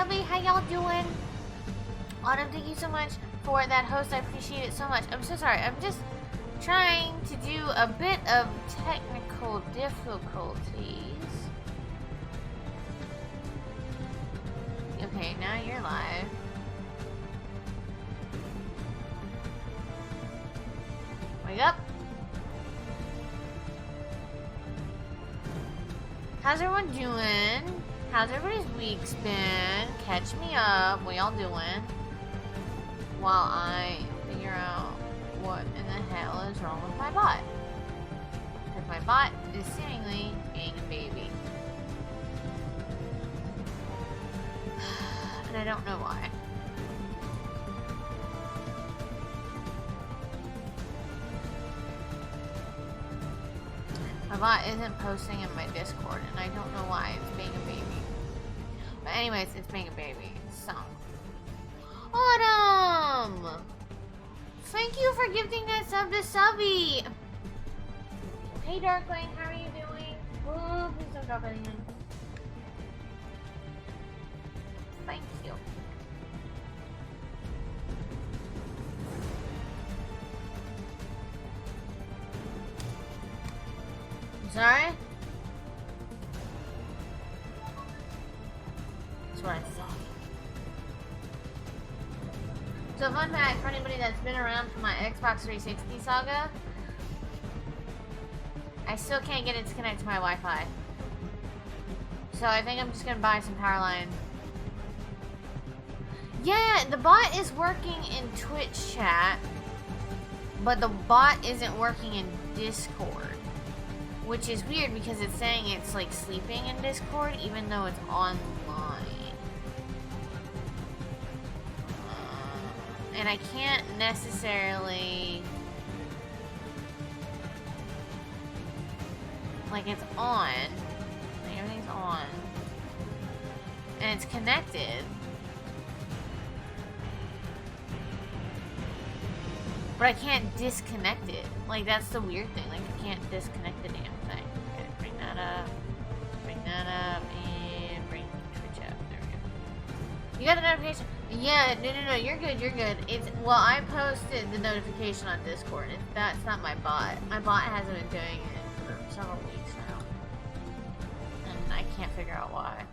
subby. How y'all doing? Autumn, thank you so much for that host. I appreciate it so much. I'm so sorry. I'm just trying to do a bit of technical difficulties. Okay, now you're live. Wake up. How's everyone doing? How's everybody's week's been? Catch me up. What y'all doing? While I figure out what in the hell is wrong with my bot. Because my bot is seemingly being a baby. And I don't know why. My bot isn't posting in my Discord, and I don't know why it's being a baby. But anyways, it's being a baby, so. Autumn! Thank you for gifting that sub to Subby! Hey Darkling, how are you doing? Oh, please don't drop anything. Thank you. Sorry? That's what I thought. So fun fact for anybody that's been around for my Xbox 360 saga, I still can't get it to connect to my Wi-Fi. So I think I'm just gonna buy some power line. Yeah, the bot is working in Twitch chat, but the bot isn't working in Discord. Which is weird because it's saying it's like sleeping in Discord even though it's online. And I can't necessarily... Like it's on. Like everything's on. And it's connected. But I can't disconnect it. Like, that's the weird thing. Like, I can't disconnect the damn thing. Okay, bring that up. Bring that up. And bring Twitch up. There we go. You got the notification? Yeah, no. You're good, you're good. It's, well, I posted the notification on Discord. That's not my bot. My bot hasn't been doing it for several weeks now. And I can't figure out why.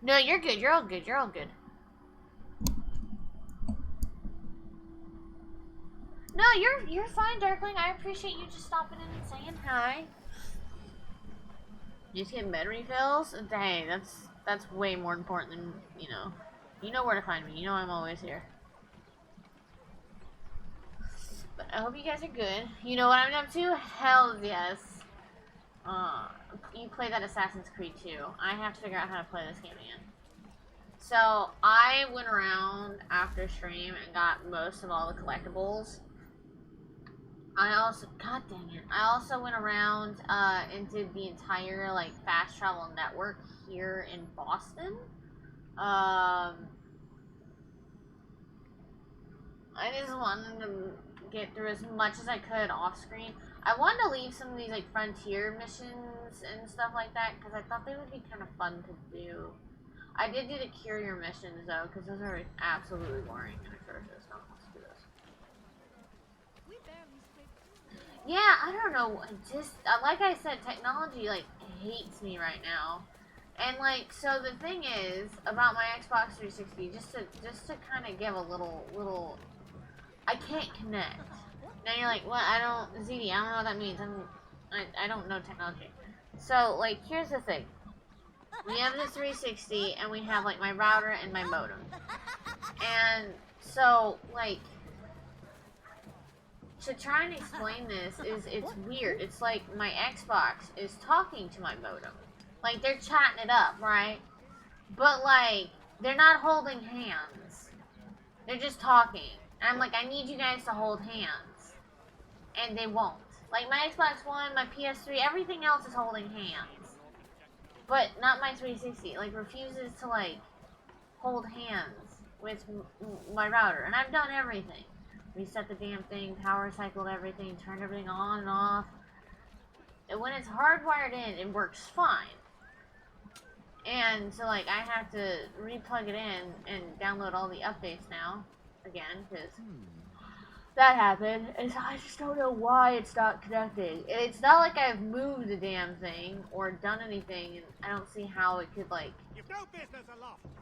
No, you're good. You're all good. You're all good. No, you're fine, Darkling. I appreciate you just stopping in and saying hi. You just getting med refills? Dang, that's way more important than, you know. You know where to find me. You know I'm always here. But I hope you guys are good. You know what I'm up to? Hell yes. You play that Assassin's Creed 2. I have to figure out how to play this game again. So, I went around after stream and got most of all the collectibles. I also, god dang it, I also went around and did the entire like fast travel network here in Boston. I just wanted to get through as much as I could off screen. I wanted to leave some of these like frontier missions and stuff like that because I thought they would be kind of fun to do. I did do the courier missions though because those are absolutely boring and atrocious. Yeah, I don't know, just, like I said, technology, like, hates me right now. And, like, so the thing is, about my Xbox 360, just to kind of give a little, I can't connect. Now you're like, what, ZD, I don't know what that means, I don't know technology. So, like, here's the thing. We have the 360, and we have, like, my router and my modem. And, so, like... To try and explain this it's weird. It's like my Xbox is talking to my modem. Like they're chatting it up, right? But like they're not holding hands. They're just talking. And I'm like, I need you guys to hold hands. And they won't. Like my Xbox One, my PS3, everything else is holding hands. But not my 360. Like refuses to like hold hands with my router. And I've done everything. Reset the damn thing, power cycled everything, turned everything on and off. And when it's hardwired in, it works fine. And so, like, I have to re-plug it in and download all the updates now, again, because that happened, and so I just don't know why it's not connecting. And it's not like I've moved the damn thing, or done anything, and I don't see how it could, like,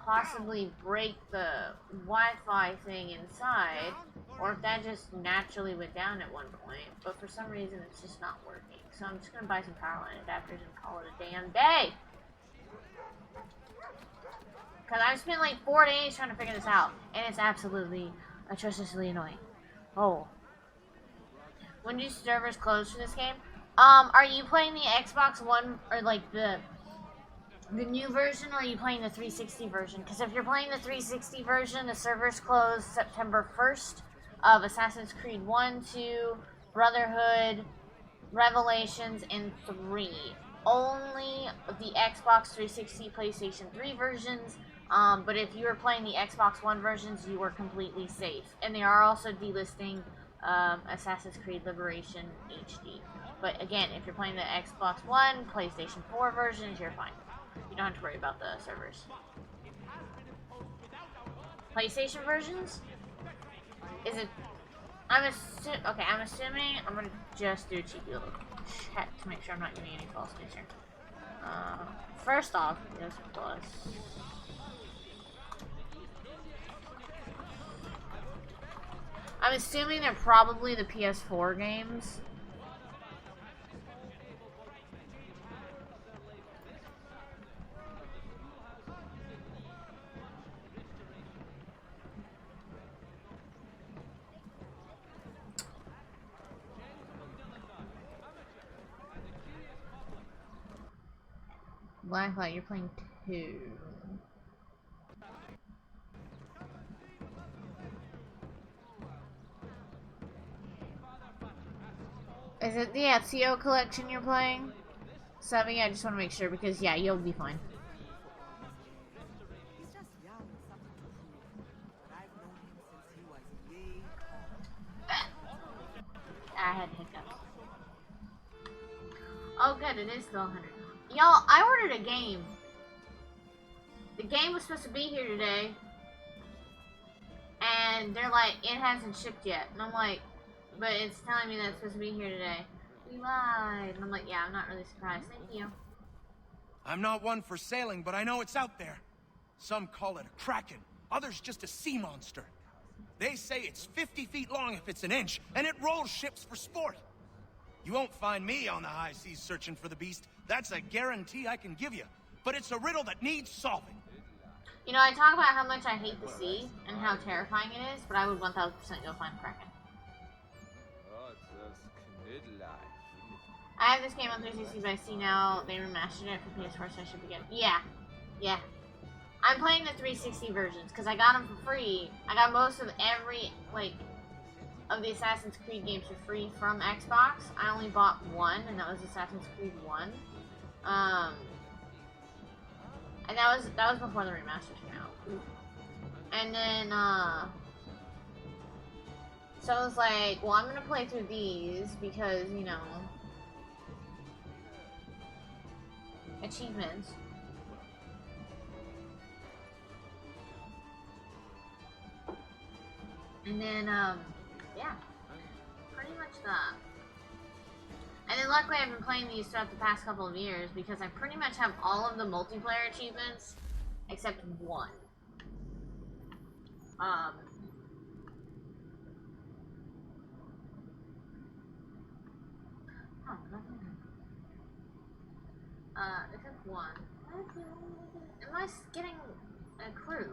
possibly break the Wi-Fi thing inside, or if that just naturally went down at one point, but for some reason it's just not working. So I'm just gonna buy some power line adapters and call it a damn day! Because I've spent like 4 days trying to figure this out, and it's absolutely atrociously annoying. Oh. When do servers close for this game? Are you playing the Xbox One, or like the new version, or are you playing the 360 version? Because if you're playing the 360 version, the servers close September 1st of Assassin's Creed 1, 2, Brotherhood, Revelations, and 3. Only the Xbox 360, PlayStation 3 versions. But if you were playing the Xbox One versions, you were completely safe. And they are also delisting Assassin's Creed Liberation HD. But again, if you're playing the Xbox One, PlayStation 4 versions, you're fine. You don't have to worry about the servers. PlayStation versions? Is it... I'm assuming I'm gonna just do a cheeky little check to make sure I'm not giving any false news here. First off, yes, plus... I'm assuming they're probably the PS4 games. Blacklight, you're playing 2. Is it the Ezio collection you're playing? Savvy, I just want to make sure because, yeah, you'll be fine. I had hiccups. Oh, good, it is still 100. Y'all, I ordered a game. The game was supposed to be here today. And they're like, it hasn't shipped yet. And I'm like, but it's telling me that it's supposed to be here today. We lied. And I'm like, yeah, I'm not really surprised. Thank you. I'm not one for sailing, but I know it's out there. Some call it a kraken, others just a sea monster. They say it's 50 feet long if it's an inch, and it rolls ships for sport. You won't find me on the high seas searching for the beast. That's a guarantee I can give you. But it's a riddle that needs solving. You know, I talk about how much I hate the sea and how terrifying it is, but I would 1000% go find kraken. I have this game on 360, but I see now they remastered it for PS4, so I should be good. Yeah. I'm playing the 360 versions, because I got them for free. I got most of every, like, of the Assassin's Creed games for free from Xbox. I only bought one, and that was Assassin's Creed 1. And that was before the remasters came out. And then, so I was like, well, I'm gonna play through these, because, you know, achievements. And then, yeah, pretty much that. And then luckily I've been playing these throughout the past couple of years because I pretty much have all of the multiplayer achievements except one. Oh, nothing. Except one. Am I getting a crew?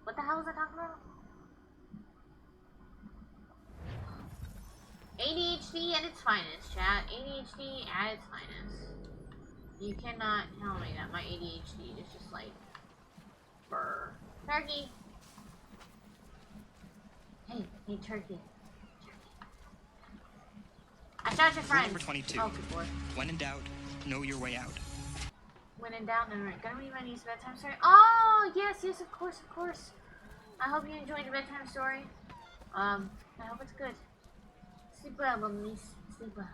What the hell was I talking about? ADHD at its finest, chat. ADHD at its finest. You cannot tell me that my ADHD is just like... Brr. Turkey! Hey, turkey. I shot your friend. Number 22. Oh, good boy. When in doubt, know your way out. When in doubt, no, right. Gonna read my niece's bedtime story. Oh, yes, of course. I hope you enjoyed the bedtime story. I hope it's good. Sleep well, little niece. Sleep well.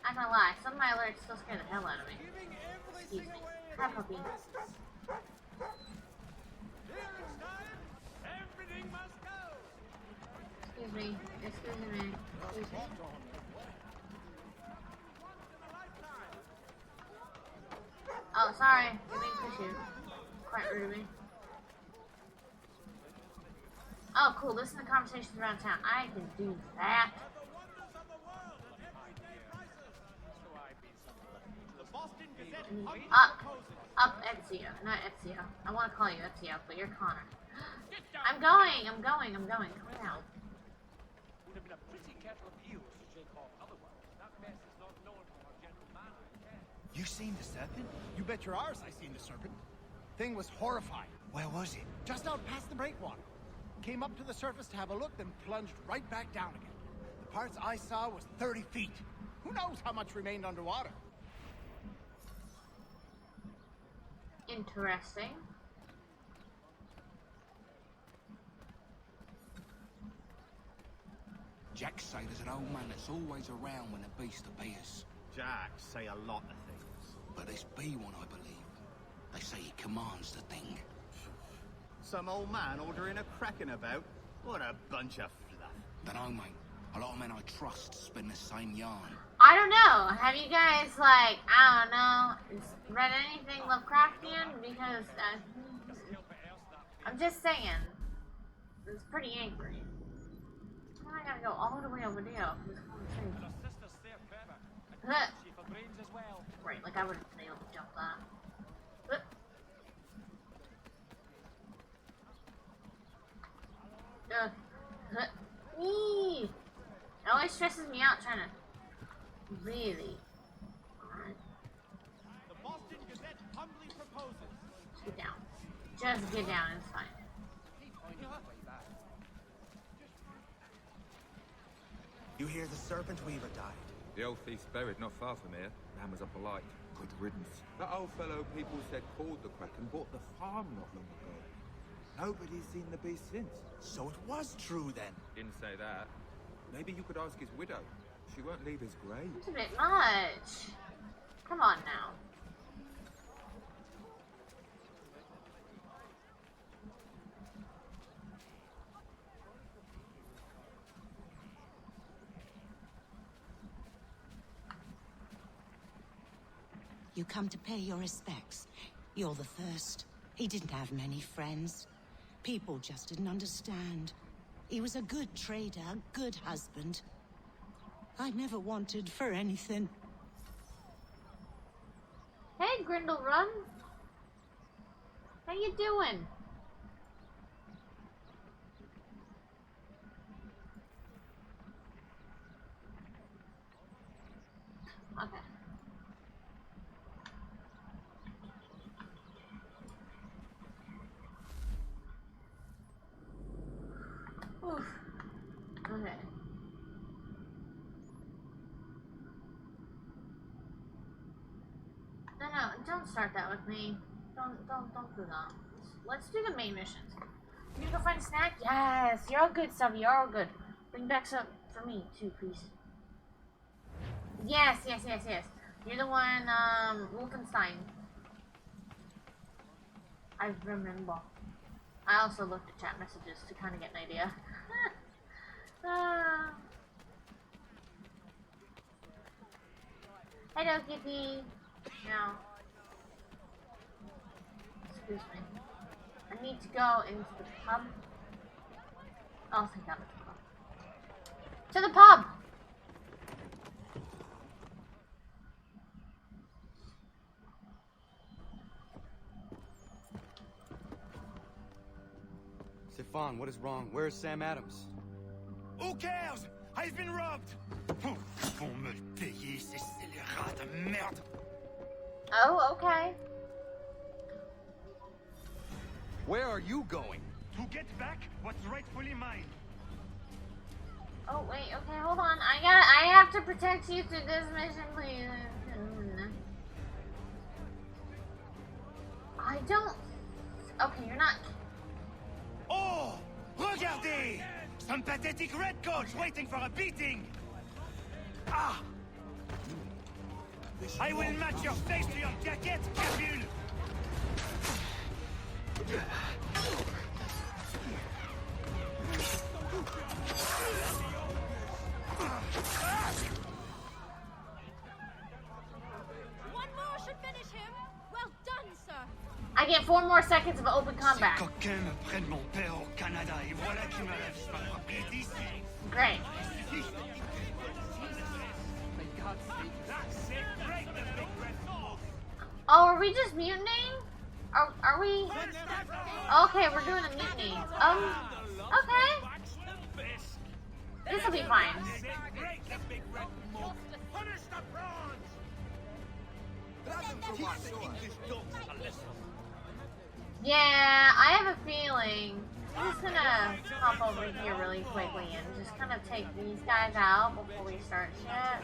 I'm not gonna lie, some of my alerts still scare the hell out of me. Excuse me. Hi, puppy. Excuse me. Excuse me. Excuse me. Oh, sorry. Didn't mean to push you. Quite rude of me. Oh, cool. Listen to conversations around town. I can do that. Up, Ezio. Not Ezio. I want to call you Ezio, but you're Connor. I'm going. Calm down. You seen the serpent? You bet your arse I seen the serpent. Thing was horrifying. Where was it? Just out past the breakwater. Came up to the surface to have a look, then plunged right back down again. The parts I saw was 30 feet. Who knows how much remained underwater? Interesting. Jack say there's an old man that's always around when the beast appears. Jack say a lot of things. But this be one, I believe. They say he commands the thing. Some old man ordering a kraken about? What a bunch of fluff. Dunno, mate. A lot of men I trust spin the same yarn. I don't know. Have you guys, like, I don't know, read anything Lovecraftian? Because, I'm just saying, it's pretty angry. I gotta go all the way over there for this conversation. Right, like I would have been able to jump that. Eee! It always stresses me out trying to really. The Boston Gazette humbly proposes. Get down. Just get down, it's fine. You hear the Serpent Weaver died. The old thief's buried not far from here. Man was up a light. Good riddance. That old fellow people said called the Kraken bought the farm not long ago. Nobody's seen the beast since. So it was true then. Didn't say that. Maybe you could ask his widow. She won't leave his grave. It's a bit much. Come on now. You come to pay your respects. You're the first. He didn't have many friends. People just didn't understand. He was a good trader, a good husband. I never wanted for anything. Hey, Grindel Run. How you doing? Okay. Oof. Okay. No, don't start that with me. Don't do that. Let's do the main missions. You need to go find a snack? Yes, you're all good, Stubby. You're all good. Bring back some for me too, please. Yes. You're the one, Wolfenstein. I remember. I also looked at chat messages to kind of get an idea. Hello, Kitty. No. Excuse me. I need to go into the pub. Oh, thank God, it's the pub. To the pub! Stefan, what is wrong? Where is Sam Adams? Who cares? I've been robbed. Vont me le payer, ces scélérats de merde. Oh, okay. Where are you going? To get back what's rightfully mine. Oh, wait, okay, hold on. I have to protect you through this mission, please. I don't... Okay, you're not... Oh! Regardez! Some pathetic redcoats waiting for a beating! Ah! I will match your face to your jacket, Capule! One more should finish him. Well done, sir. I get 4 more seconds of open combat. Coquins me prennent mon père au Canada et voilà qui me lève ma propriété ici. Great. Oh, are we just mutinying? Are we? Okay, we're doing a mutiny. Okay. This'll be fine. Yeah, I have a feeling. I'm just gonna hop over here really quickly and just kind of take these guys out before we start shit.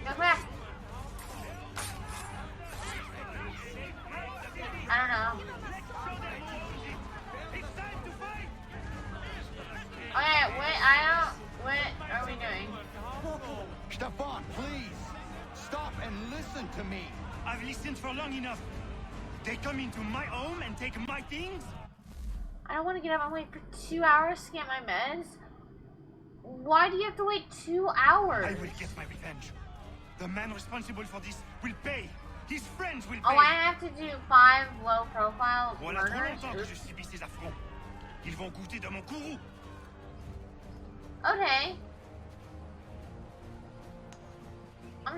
Go back. I don't know. Okay, what are we doing? Stefan, please! Stop and listen to me! I've listened for long enough. They come into my home and take my things? I don't want to get up and wait for 2 hours to get my meds. Why do you have to wait 2 hours? I will get my revenge. The man responsible for this will pay. His friends will pay. Oh, I have to do 5 low-profile Voilà trop murders? longtemps que je subis ces affronts. Ils vont goûter de mon courroux. Okay. I'm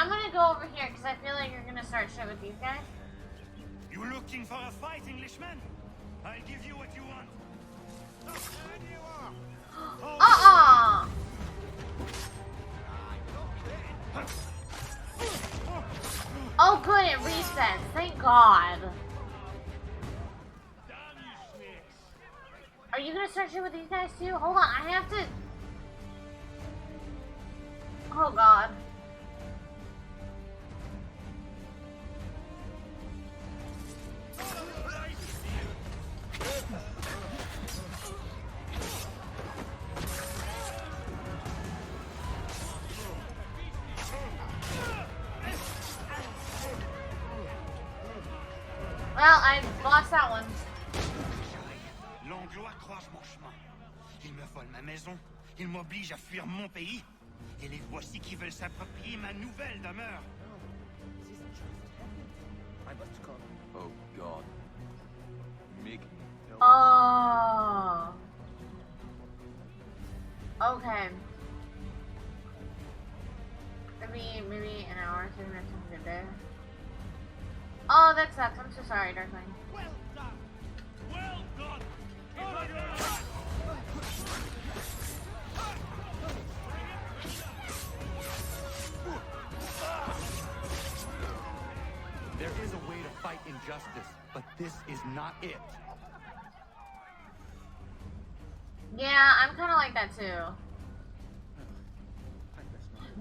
gonna go over here because I feel like you're gonna start shit with these guys. You looking for a fight, Englishman? I'll give you what you want. Oh good, it resets. Thank God. Are you gonna start shit with these guys too? Hold on, I have to... Oh God. Well, I lost that one. L'Anglois croise mon chemin. Ils me volent ma maison. Ils m'obligent à fuir mon pays. Et les voici qui veulent s'approprier ma nouvelle demeure. Oh God. Mig. Oh. Okay. Maybe an hour, 2 minutes to get there. Oh, that sucks. I'm so sorry, Darkling. Well done. Well done. There is a way to fight injustice, but this is not it. Yeah, I'm kind of like that too.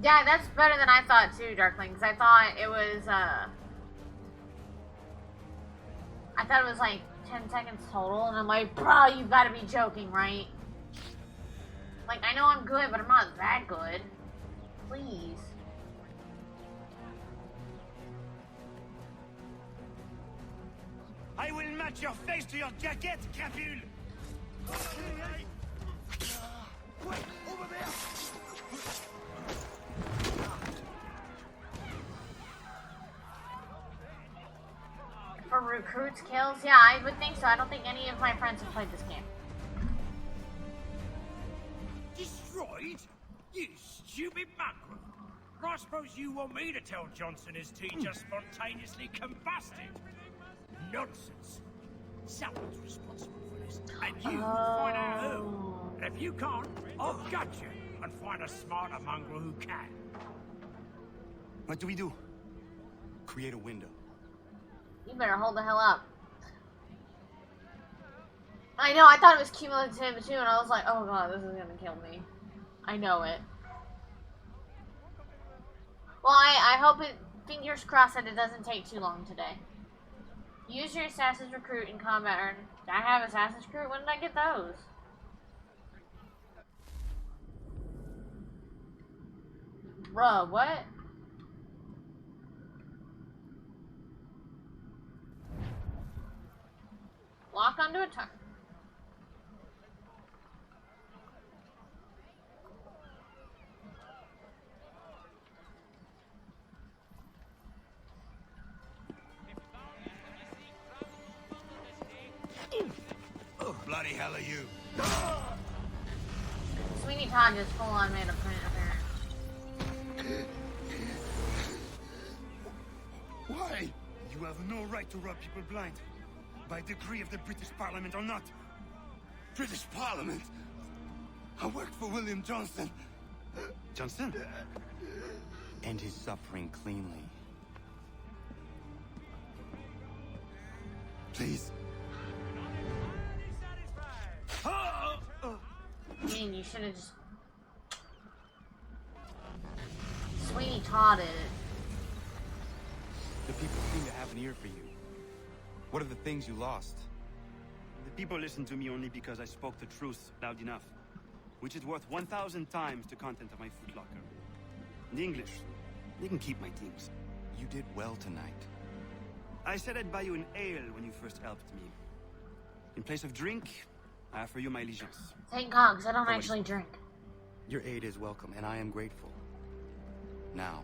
Yeah, that's better than I thought too, Darkling, because I thought it was, like 10 seconds total, and I'm like, bro, you gotta be joking, right? Like, I know I'm good, but I'm not that good. Please. I will match your face to your jacket, Capule! Wait, over there! For recruits kills? Yeah, I would think so. I don't think any of my friends have played this game. Destroyed? You stupid mackerel. I suppose you want me to tell Johnson his tea just spontaneously combusted? Nonsense. Someone's responsible for this, and you find out who. And if you can't, I'll gut you and find a smarter mongrel who can. What do we do? Create a window. You better hold the hell up. I know, I thought it was cumulative too, and I was like, oh god, this is gonna kill me. I know it. Well, I hope it, fingers crossed that it doesn't take too long today. Use your assassin's recruit in combat I have Assassin's Creed. When did I get those? Bruh, what? Lock onto a target. Oh, bloody hell are you? Sweeney Todd just full on made a print appearance. Why? You have no right to rob people blind. By decree of the British Parliament or not. British Parliament? I worked for William Johnson. Johnson? End his suffering cleanly. Please. Man, you should have just Sweeney Todd it. The people seem to have an ear for you. What are the things you lost? The people listen to me only because I spoke the truth loud enough. Which is worth 1,000 times the content of my footlocker. The English, they can keep my things. You did well tonight. I said I'd buy you an ale when you first helped me. In place of drink, I offer you my allegiance. Thank God, because I don't actually drink. Your aid is welcome, and I am grateful. Now,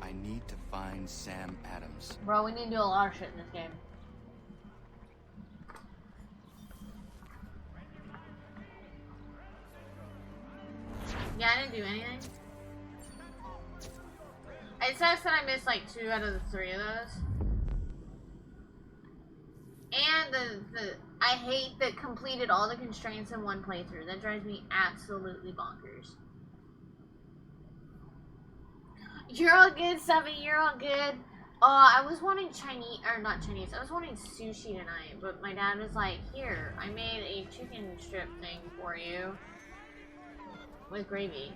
I need to find Sam Adams. Bro, we need to do a lot of shit in this game. Yeah, I didn't do anything. It says that I missed like 2 out of the 3 of those. And I hate that completed all the constraints in one playthrough. That drives me absolutely bonkers. You're all good, Seven. You're all good. I was wanting Chinese, or not Chinese. I was wanting sushi tonight, but my dad was like, "Here, I made a chicken strip thing for you with gravy."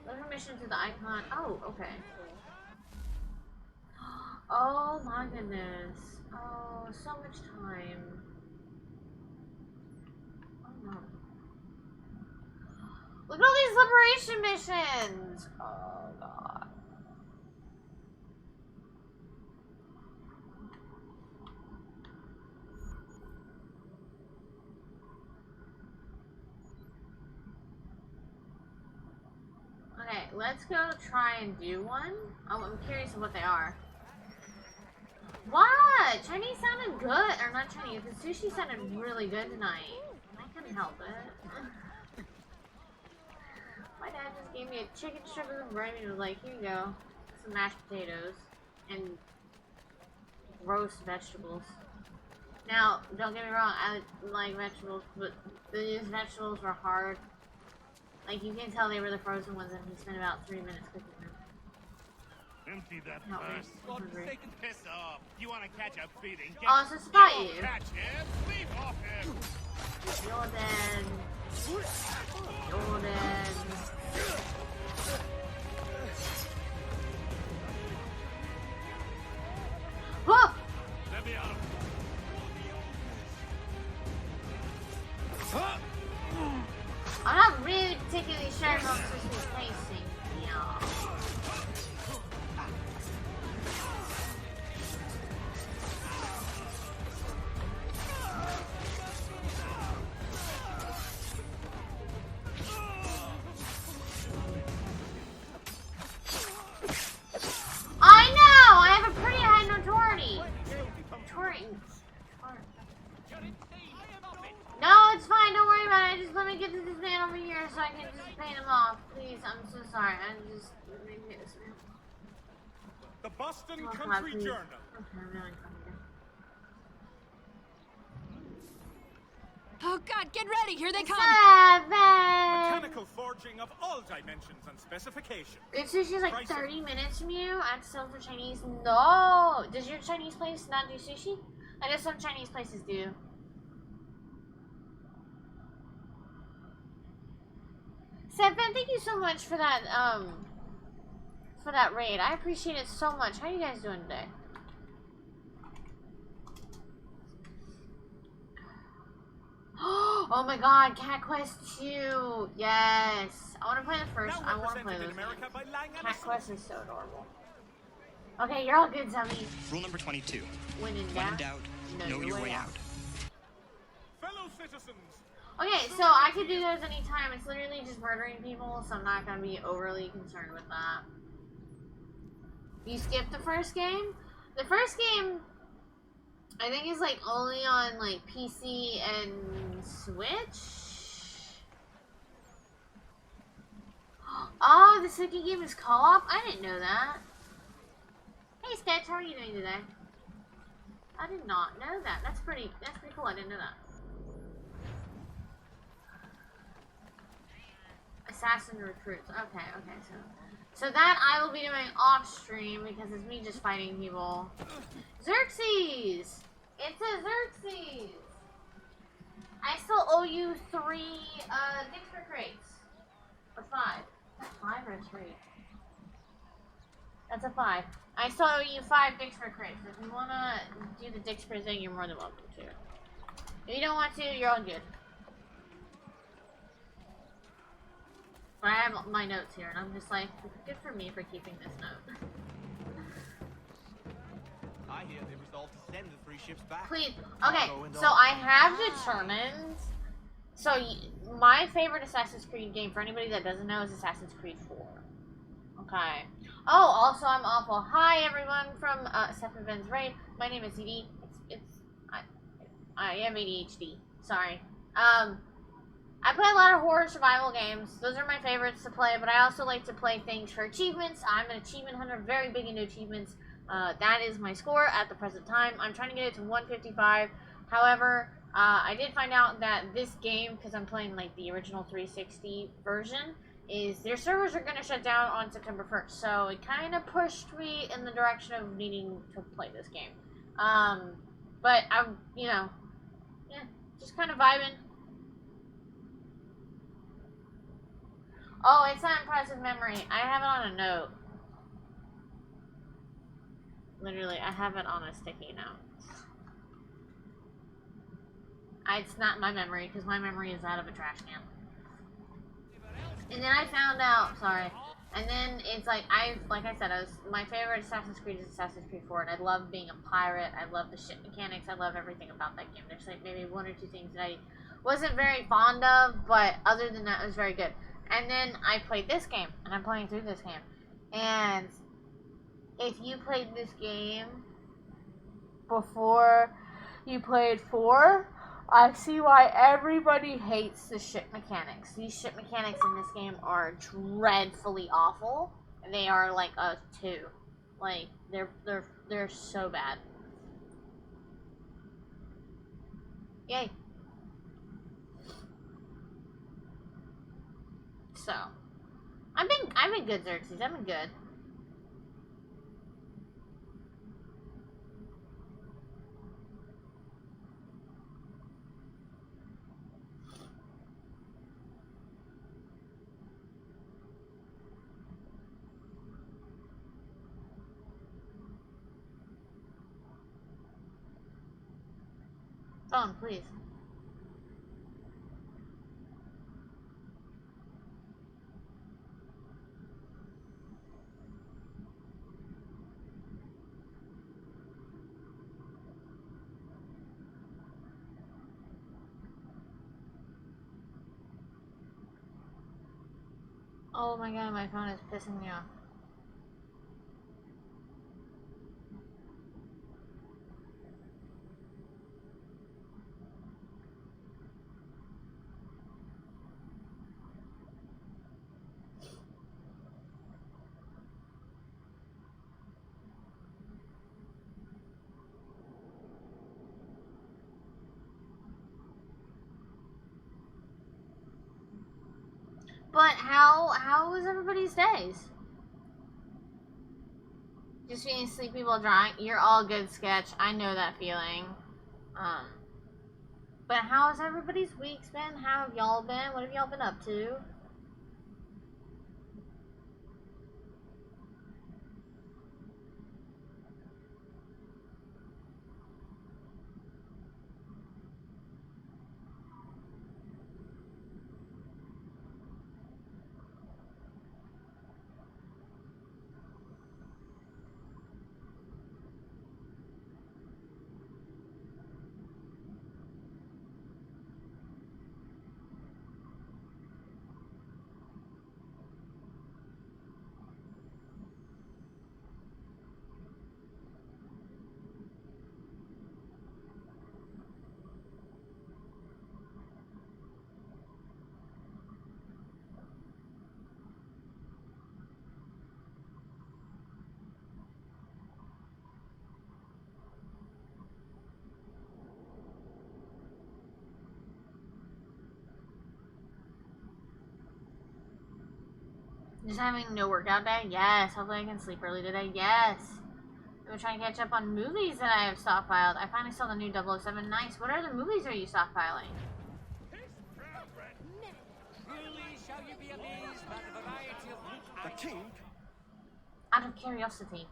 Let permission to the icon. Oh, okay. Oh my goodness. Oh, so much time. Oh no. Look at all these liberation missions! Oh god. Okay, let's go try and do one. Oh, I'm curious of what they are. What? Chinese sounded good. Or not Chinese, the sushi sounded really good tonight. I couldn't help it. My dad just gave me a chicken strip with some gravy and was like, here you go. Some mashed potatoes. And roast vegetables. Now, don't get me wrong, I like vegetables, but these vegetables were hard. Like, you can tell they were the frozen ones, and he spent about 3 minutes cooking them. Empty that Help me. first. I'm hungry. Piss off. You want to catch a beating? Oh, so it's about you. Catch him. Leave off him. You're dead. You're dead. Whoa! Let me out. I'm not really particularly sure if I'm supposed to be facing y'all. I know! I have a pretty high notoriety. No, it's fine. Don't worry about it. Just let me get to this man over here so I can just pay him off. Please, I'm so sorry. I'm just... Let me get this man. The Boston Oh, God, Country please. Journal. Okay, I'm really coming. Oh God, get ready! Here they come! 7! Mechanical forging of all dimensions and specifications. It's just like 30 minutes from you. I'd sell for Chinese. No! Does your Chinese place not do sushi? I guess some Chinese places do. Seven, thank you so much for that raid. I appreciate it so much. How are you guys doing today? Oh my god, Cat Quest 2. Yes. I want to play the first. I want to play those games. Cat Quest is so adorable. Okay, you're all good, Zombie. Rule number 22. When in doubt, know your way out. Fellow citizens. Okay, so I could do those anytime. It's literally just murdering people, so I'm not going to be overly concerned with that. You skipped the first game? The first game, I think, is like only on like PC and Switch. Oh, the second game is co-op? I didn't know that. Hey Sketch, how are you doing today? I did not know that. That's pretty cool. I didn't know that. Assassin recruits. Okay, so that I will be doing off stream because it's me just fighting people. Xerxes! It's a Xerxes! I still owe you 3 Dixper crates. Or 5. Is that 5 or 3? That's a 5. I still owe you 5 Dixper crates. If you wanna do the Dixper thing, you're more than welcome to. If you don't want to, you're all good. But I have my notes here, and I'm just like, good for me for keeping this note. I hear they resolved to send the 3 ships back. Please. Okay, so I have determined. So, my favorite Assassin's Creed game, for anybody that doesn't know, is Assassin's Creed 4. Okay. Oh, also, I'm awful. Hi, everyone from Stephen Ben's Raid. My name is ZD. I am ADHD. Sorry. I play a lot of horror survival games. Those are my favorites to play, but I also like to play things for achievements. I'm an achievement hunter, very big into achievements. That is my score at the present time. I'm trying to get it to 155. However, I did find out that this game, because I'm playing like the original 360 version, is their servers are going to shut down on September 1st. So it kind of pushed me in the direction of needing to play this game. But I'm, just kind of vibing. Oh, it's not impressive memory. I have it on a note. Literally, I have it on a sticky note. It's not my memory, because my memory is out of a trash can. And then I found out, sorry. And then it's like, like I said, my favorite Assassin's Creed is Assassin's Creed 4, and I love being a pirate. I love the ship mechanics. I love everything about that game. There's like maybe 1 or 2 things that I wasn't very fond of, but other than that, it was very good. And then I played this game, and I'm playing through this game. And if you played this game before you played 4, I see why everybody hates the ship mechanics. These ship mechanics in this game are dreadfully awful. They are like a 2. Like, they're so bad. Yay. So, I've been good, Xerxes. I've been good. Phone, please. Oh my god, my phone is pissing me off. But how was everybody's days? Just being sleepy while drawing? You're all good, Sketch. I know that feeling. But how has everybody's weeks been? How have y'all been? What have y'all been up to? Just having no workout day? Yes. Hopefully I can sleep early today. Yes. I'm gonna try and catch up on movies that I have stockpiled. I finally saw the new 007. Nice. What other movies are you stockpiling? The king? Out of curiosity.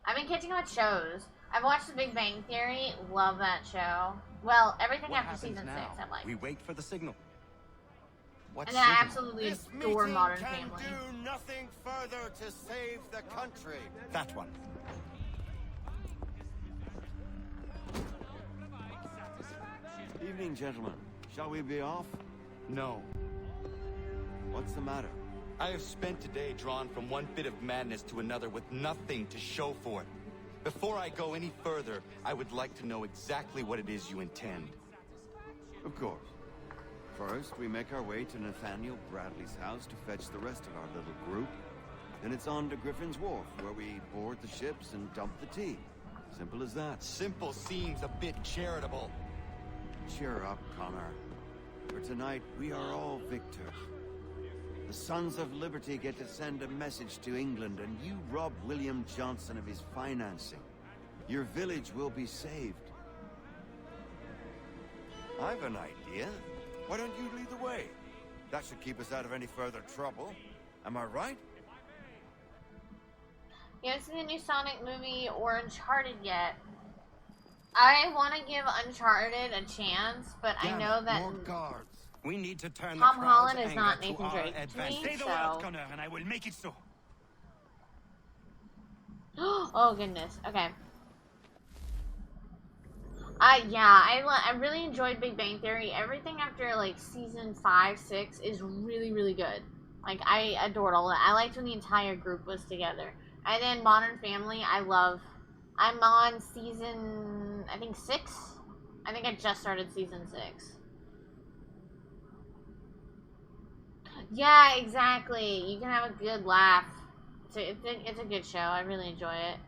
I've been catching up with shows. I've watched The Big Bang Theory. Love that show. Well, everything What after season happens 6 now? I like. We wait for the signal. What And then I signal? absolutely This adore meeting Modern can Family. do nothing further to save the country. That one. Evening, gentlemen. Shall we be off? No. What's the matter? I have spent today drawn from one bit of madness to another with nothing to show for it. Before I go any further, I would like to know exactly what it is you intend. Of course. First, we make our way to Nathaniel Bradley's house to fetch the rest of our little group. Then it's on to Griffin's Wharf, where we board the ships and dump the tea. Simple as that. Simple seems a bit charitable. Cheer up, Connor. For tonight, we are all victors. The Sons of Liberty get to send a message to England, and you rob William Johnson of his financing. Your village will be saved. I've an idea. Why don't you lead the way? That should keep us out of any further trouble. Am I right? You haven't seen the new Sonic movie or Uncharted yet. I want to give Uncharted a chance, but I know that more guards. We need to turn Tom the Holland crowd's is not anger to Nathan our Drake to advantage. me, Say the so... word, Connor, and I will make it so. Oh, goodness. Okay. Yeah, I really enjoyed Big Bang Theory. Everything after, like, season 5, 6 is really, really good. Like, I adored all that. I liked when the entire group was together. And then Modern Family, I love. I'm on season, I think, 6? I think I just started season 6. Yeah, exactly. You can have a good laugh. It's a good show. I really enjoy it.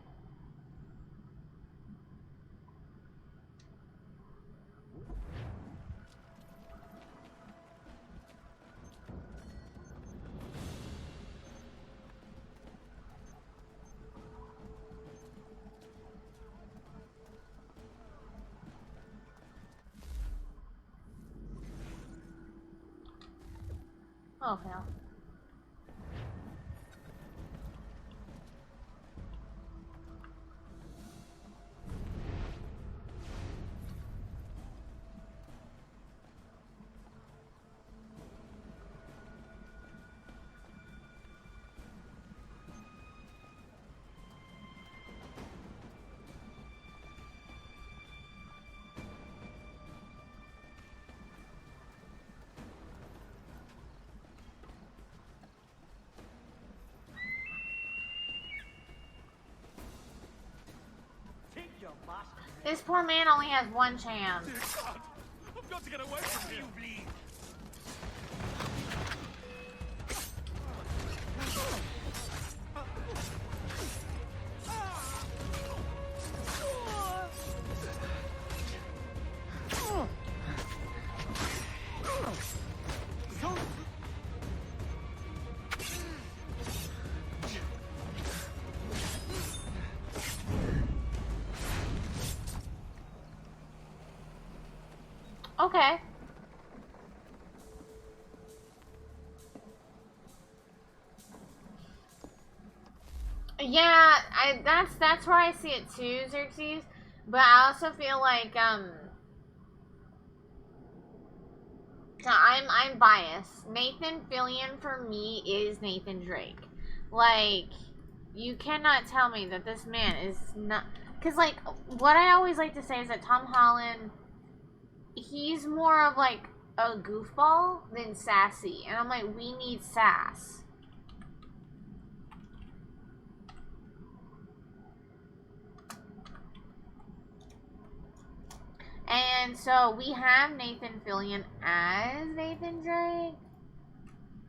Oh, hell. This poor man only has one chance. Dear God, I've got to get away from here. Bleed. Okay. Yeah, that's where I see it too, Xerxes. But I also feel like so I'm biased. Nathan Fillion for me is Nathan Drake. Like, you cannot tell me that this man is not, because like what I always like to say is that Tom Holland, he's more of like a goofball than sassy, and I'm like, we need sass. And so we have Nathan Fillion as Nathan Drake.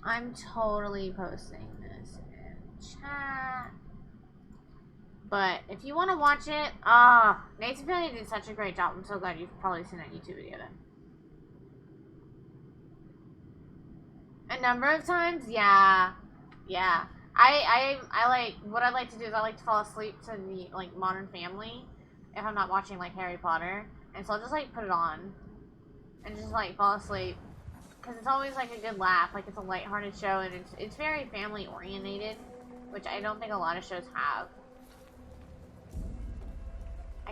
I'm totally posting this in chat. But if you want to watch it, Nathan Fillion did such a great job. I'm so glad you've probably seen that YouTube video then. A number of times, yeah. Yeah. I like, what I like to do is I like to fall asleep to the, like, Modern Family if I'm not watching, like, Harry Potter. And so I'll just, like, put it on and just, like, fall asleep. Because it's always, like, a good laugh. Like, it's a lighthearted show, and it's very family-orientated, which I don't think a lot of shows have.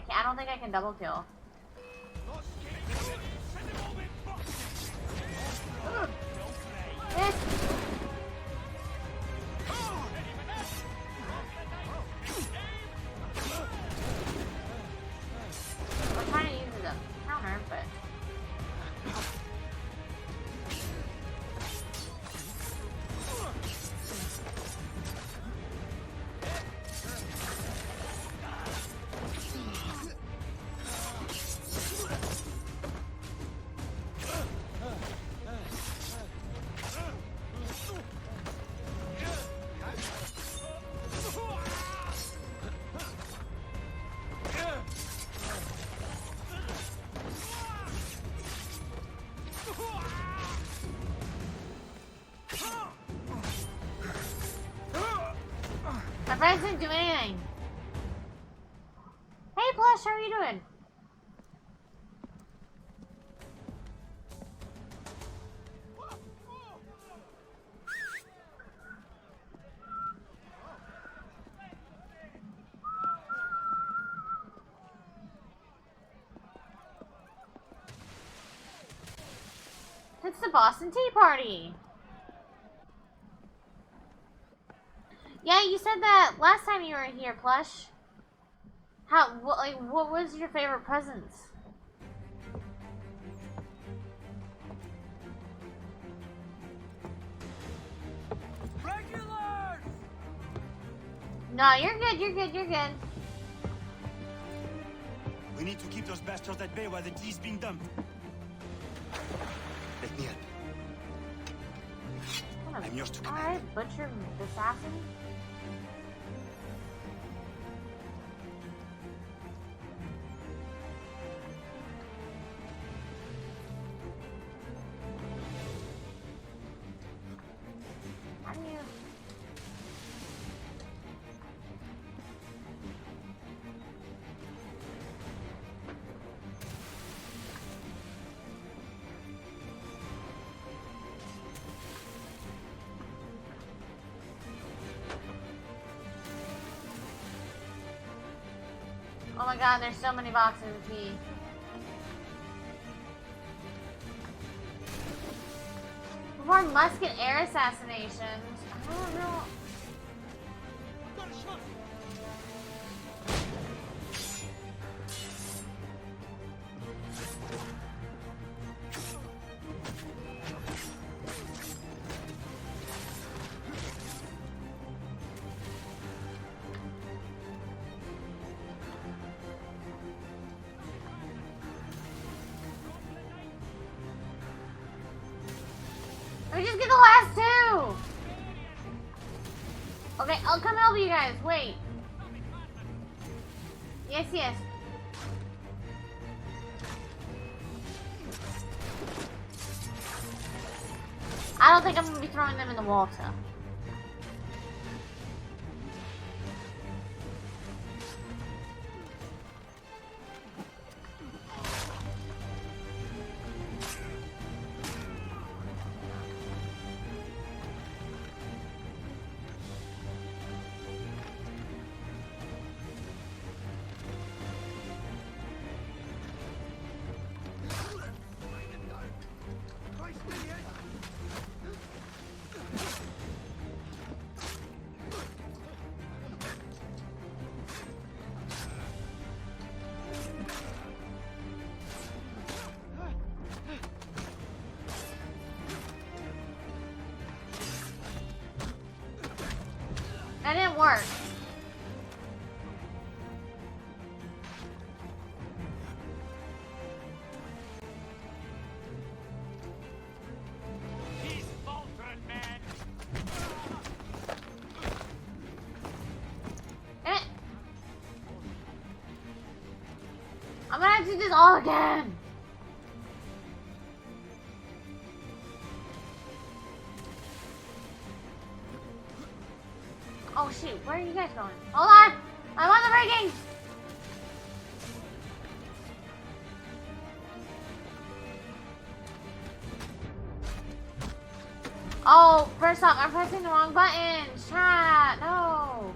I don't think I can double kill. Yes. I'm trying to use it as a counter, but... My friends didn't do anything. Hey, Plush, how are you doing? It's the Boston Tea Party. Yeah, you said that last time you were here, Plush. What was your favorite presents? Regulars! No, you're good, you're good, you're good. We need to keep those bastards at bay while the tea's being dumped. Let me help. I'm yours to command. Alright, butcher assassin. How do you... Oh my god, there's so many boxes of tea. More musket air assassinations. I don't know. Let me just get the last two! Okay, I'll come help you guys. Wait. Yes, yes. I don't think I'm gonna be throwing them in the water. That didn't work. He's faltering, man. I'm gonna have to do this all again. shoot. Where are you guys going? Hold on. I'm on the breaking. Oh, first off, I'm pressing the wrong button. Chat, no.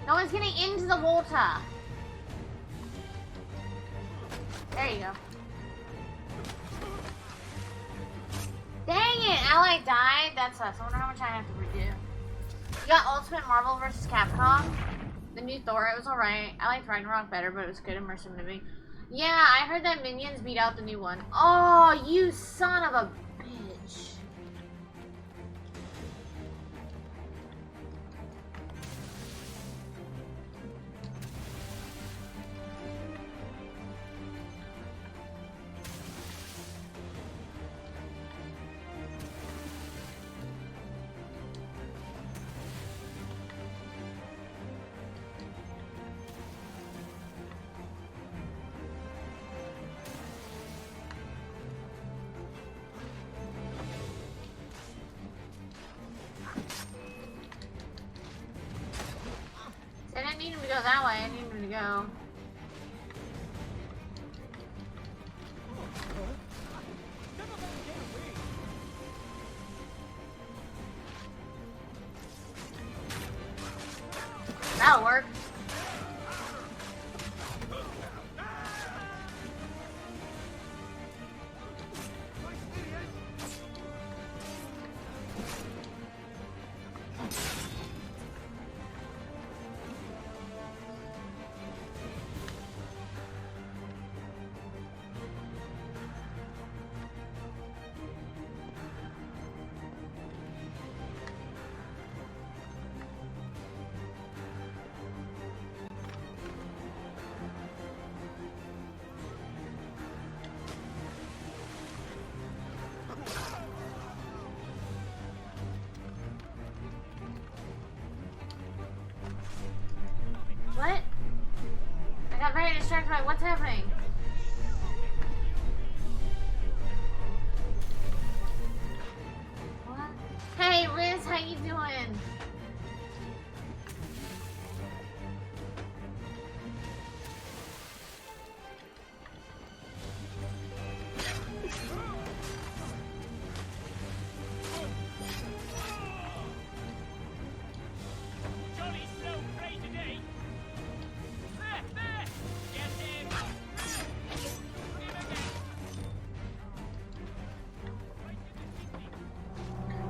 No one's getting into the water. There you go. Dang it, Ally died. That sucks. I wonder how much I have to redo. You got Ultimate Marvel vs. Capcom. The new Thor, it was alright. I liked Ragnarok better, but it was good immersive movie. Yeah, I heard that Minions beat out the new one. Oh, you son of a bitch. I didn't need him to go that way, I needed him to go. That'll work. What? I got very distracted by what's happening. What? Hey, Riz, how you doing?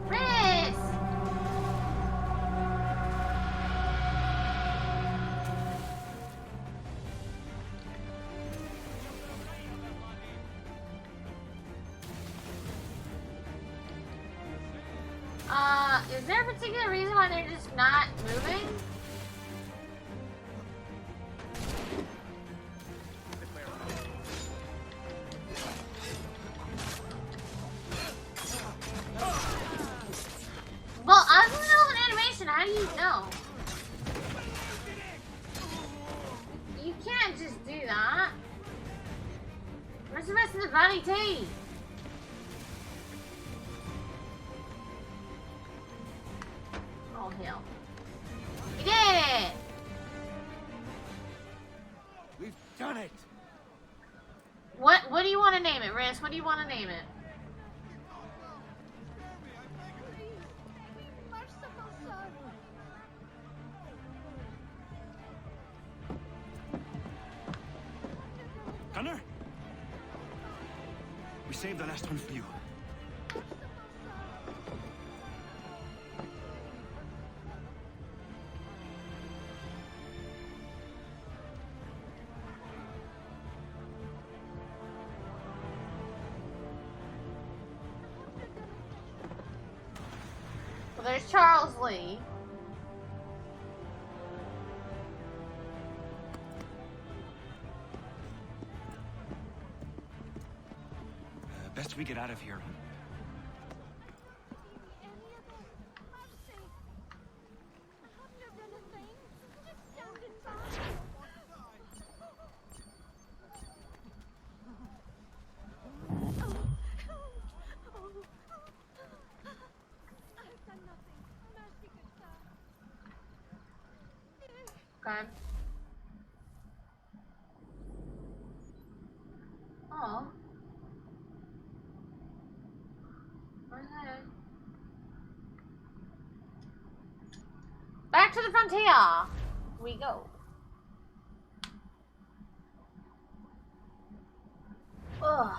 Riz! Is there a particular reason why they're just not moving? Well, I was in the middle of an animation, how do you know? You can't just do that. Where's the rest of the body tea? Oh hell. We did it! We've done it! What do you want to name it, Riz? What do you want to name it? Connor? We saved the last one for you. There's Charles Lee. Best we get out of here. Okay. Oh. Where's that? Back to the frontier we go. Ugh.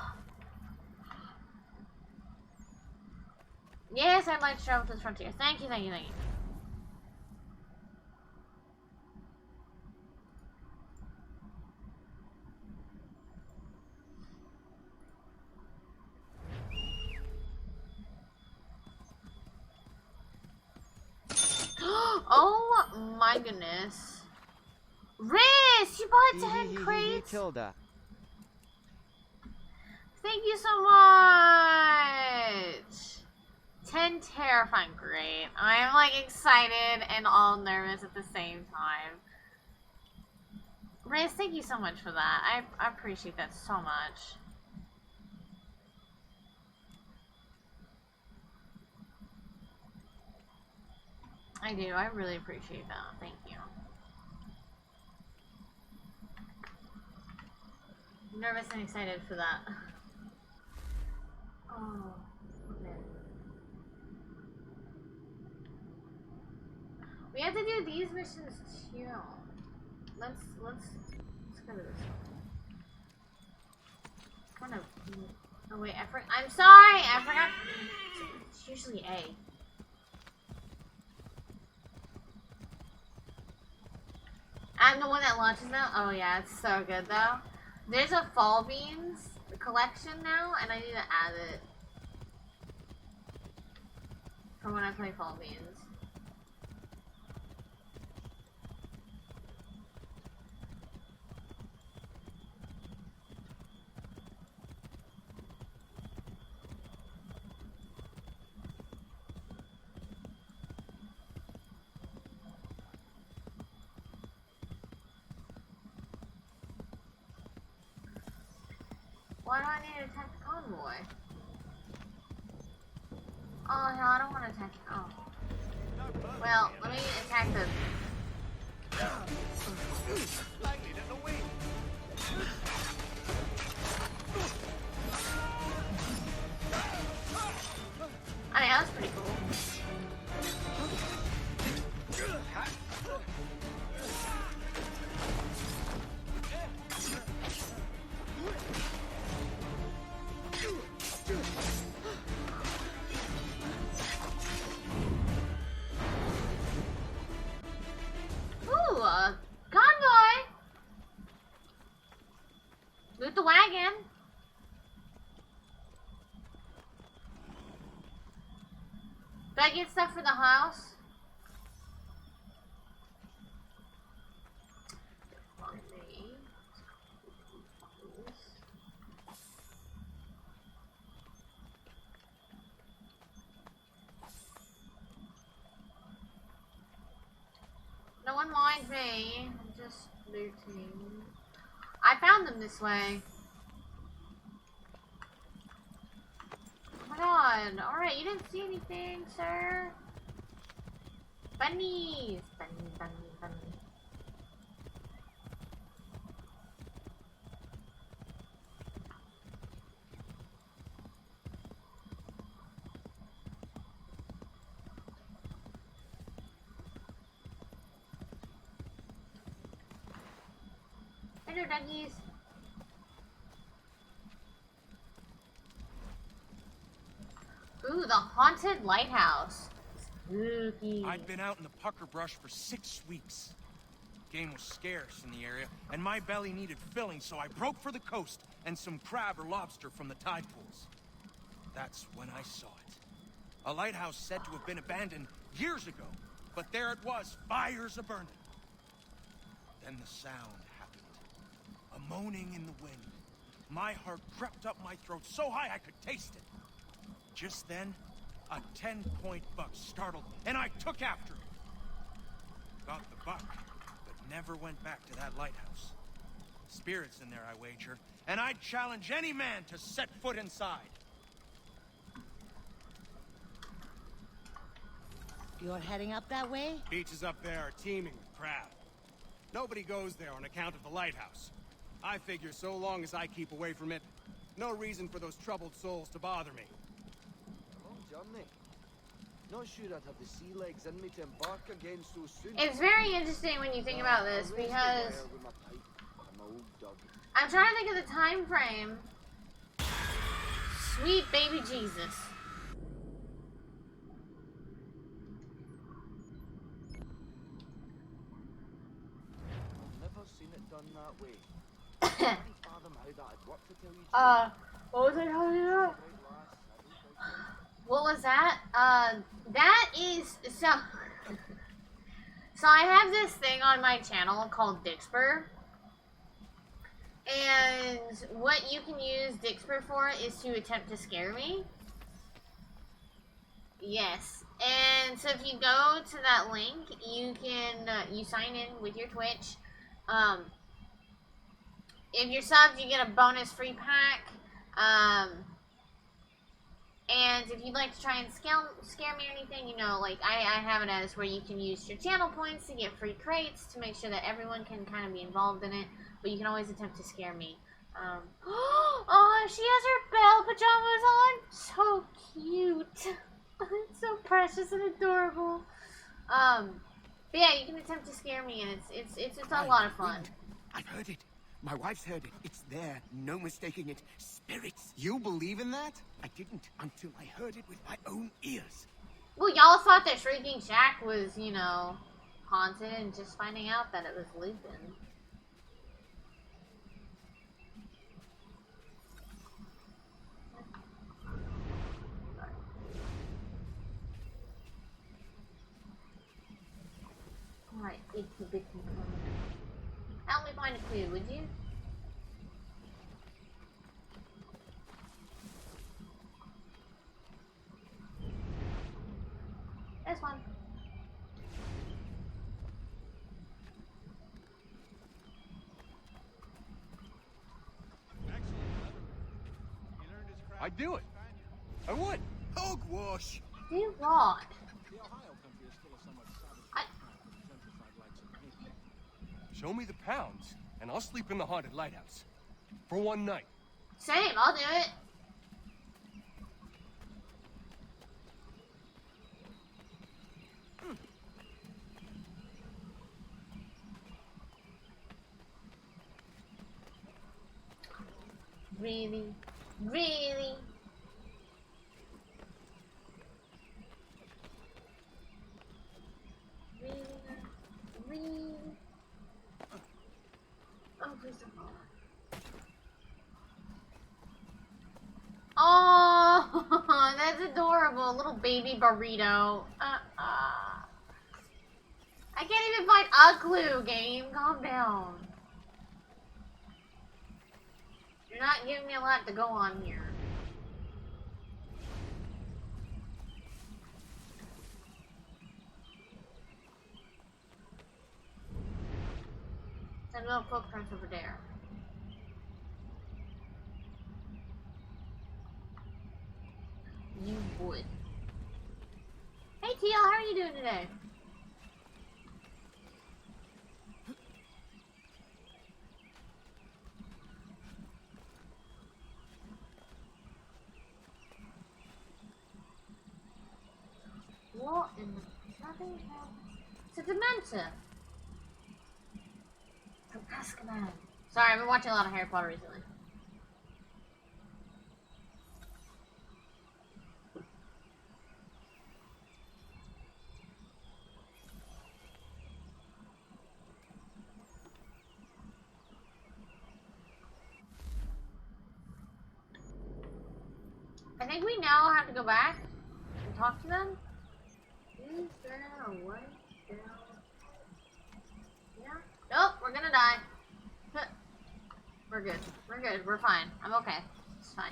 Yes, I'd like to travel to the frontier. Thank you, thank you, thank you. Oh my goodness. Riz, you bought 10 crates? Thank you so much. 10 terrifying, great. I'm like excited and all nervous at the same time. Riz, thank you so much for that. I appreciate that so much. I do. I really appreciate that. Thank you. I'm nervous and excited for that. Oh, okay. We have to do these missions too. Let's go to this one. Kind of. Oh wait, I'm sorry. I forgot. It's usually A. I'm the one that launches now? Oh yeah, it's so good though. There's a Fall Beans collection now, and I need to add it. For when I play Fall Beans. Why do I need to attack the convoy? Oh hell, I don't want to attack it. Oh. Well, let me attack the... I mean, that was pretty cool. Ooh, a convoy! Loot the wagon. Did I get stuff for the house? No one mind me. I'm just looting. I found them this way. Oh my god. Alright, you didn't see anything, sir. Bunnies. Bunny, bunny, bunny. Hello, doggies. Ooh, the haunted lighthouse. Spooky. I'd been out in the pucker brush for 6 weeks. Game was scarce in the area, and my belly needed filling, so I broke for the coast and some crab or lobster from the tide pools. That's when I saw it. A lighthouse said to have been abandoned years ago, but there it was, fires a-burning. Then the sound happened. A moaning in the wind. My heart crept up my throat so high I could taste it. Just then, a 10-point buck startled, and I took after it. Got the buck, but never went back to that lighthouse. Spirits in there, I wager, and I'd challenge any man to set foot inside. You're heading up that way? Beaches up there are teeming with crab. Nobody goes there on account of the lighthouse. I figure so long as I keep away from it, no reason for those troubled souls to bother me. Long journey. Not sure I'd have the sea legs in me to embark again so soon. It's very interesting when you think about this, because I'm trying to think of the time frame. Sweet baby Jesus. Never seen it done that way. Can't fathom how that'd work, to tell you the truth. What was I talking about? What was that? That is, so I have this thing on my channel called Dixper. And what you can use Dixper for is to attempt to scare me. Yes. And so if you go to that link, you can, you sign in with your Twitch. If you're subbed, you get a bonus free pack. And if you'd like to try and scare me or anything, you know, like, I have it as where you can use your channel points to get free crates to make sure that everyone can kind of be involved in it. But you can always attempt to scare me. Oh, she has her bell pajamas on. So cute. It's so precious and adorable. But yeah, you can attempt to scare me, and it's a lot of fun. I've heard it. My wife's heard it. It's there. No mistaking it. Spirits. You believe in that? I didn't until I heard it with my own ears. Well, y'all thought that Shrieking Shack was, you know, haunted, and just finding out that it was Lupin. Alright, it's a bit complicated. Help me find a clue, would you? There's one. I'd do it. I would. Hogwash. Do what? Show me the pounds, and I'll sleep in the haunted lighthouse. For one night. Same, I'll do it. Really? Really? Really? Oh, please don't fall. Oh, that's adorable. Little baby burrito. I can't even find a clue, game. Calm down. You're not giving me a lot to go on here. And little footprints over there. You would. Hey TL, how are you doing today? What in the bloody hell? It's a dementor. From Azkaban. Sorry, I've been watching a lot of Harry Potter recently. I think we now have to go back talk to them? Is there a way down? Yeah. Nope, we're gonna die. We're good. We're good. We're fine. I'm okay. It's fine.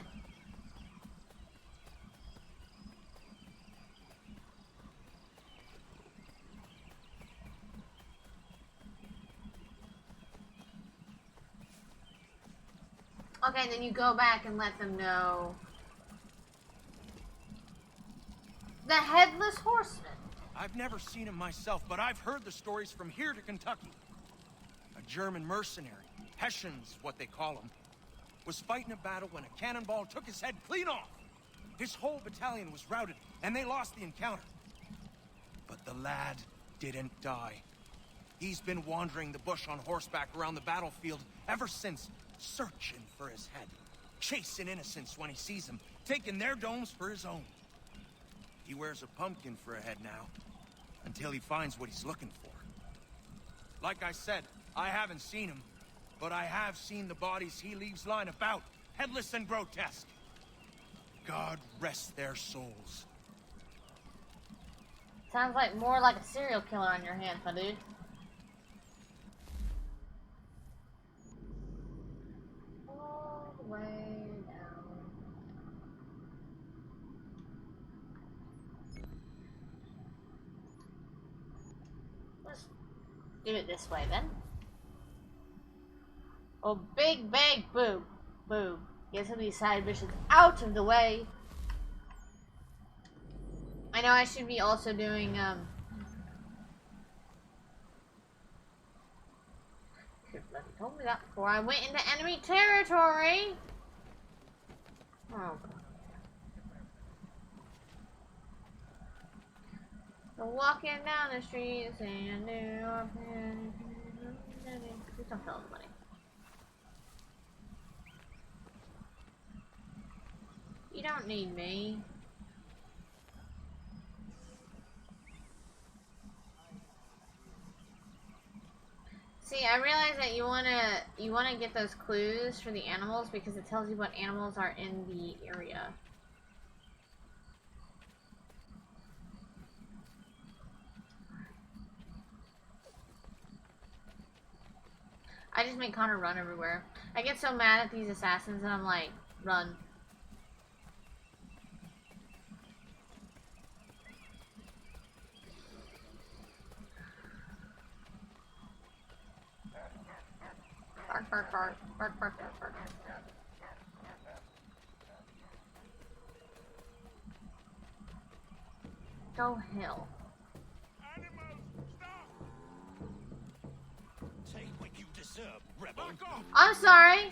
Okay, then you go back and let them know. The Headless Horseman. I've never seen him myself, but I've heard the stories from here to Kentucky. A German mercenary, Hessians, what they call him, was fighting a battle when a cannonball took his head clean off. His whole battalion was routed, and they lost the encounter. But the lad didn't die. He's been wandering the bush on horseback around the battlefield ever since, searching for his head, chasing innocents when he sees them, taking their domes for his own. He wears a pumpkin for a head now, until he finds what he's looking for. Like I said, I haven't seen him, but I have seen the bodies he leaves lying about, headless and grotesque. God rest their souls. Sounds like more like a serial killer on your hands, my dude. All the way down. Let's do it this way then. Oh, big boob. Boob. Get some of these side missions out of the way. I know I should be also doing, should've told me that before I went into enemy territory. Oh. So walking down the street saying, please don't tell anybody. You don't need me. See, I realize that you wanna get those clues for the animals because it tells you what animals are in the area. I just make Connor run everywhere. I get so mad at these assassins and I'm like, run. Bark, bark, bark, bark, bark, bark, bark. Go hill. Take what you deserve, rebel. I'm sorry.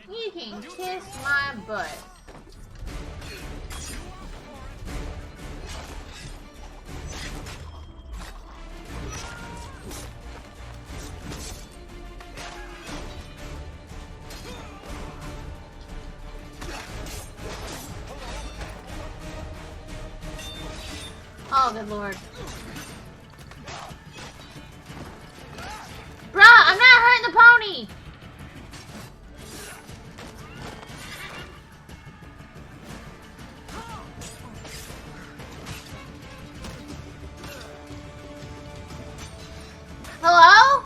You can kiss my butt. Oh, good lord. Bruh, I'm not hurting the pony! Hello?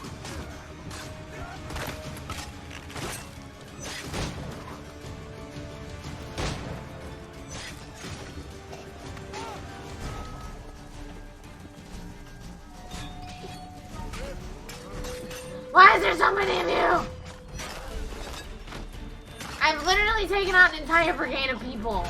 Why is there so many of you? I've literally taken out an entire brigade of people.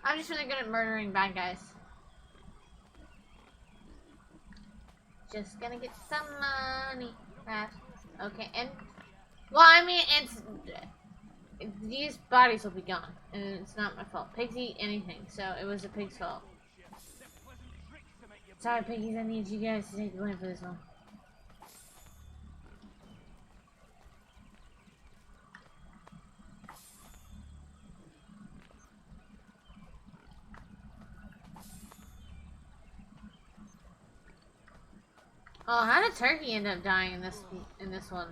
I'm just really good at murdering bad guys. Just gonna get some money. Okay, and well, I mean, these bodies will be gone, and it's not my fault. Pigs eat anything, so it was a pig's fault. Sorry, piggies, I need you guys to take the blame for this one. Oh, how did Turkey end up dying in this one?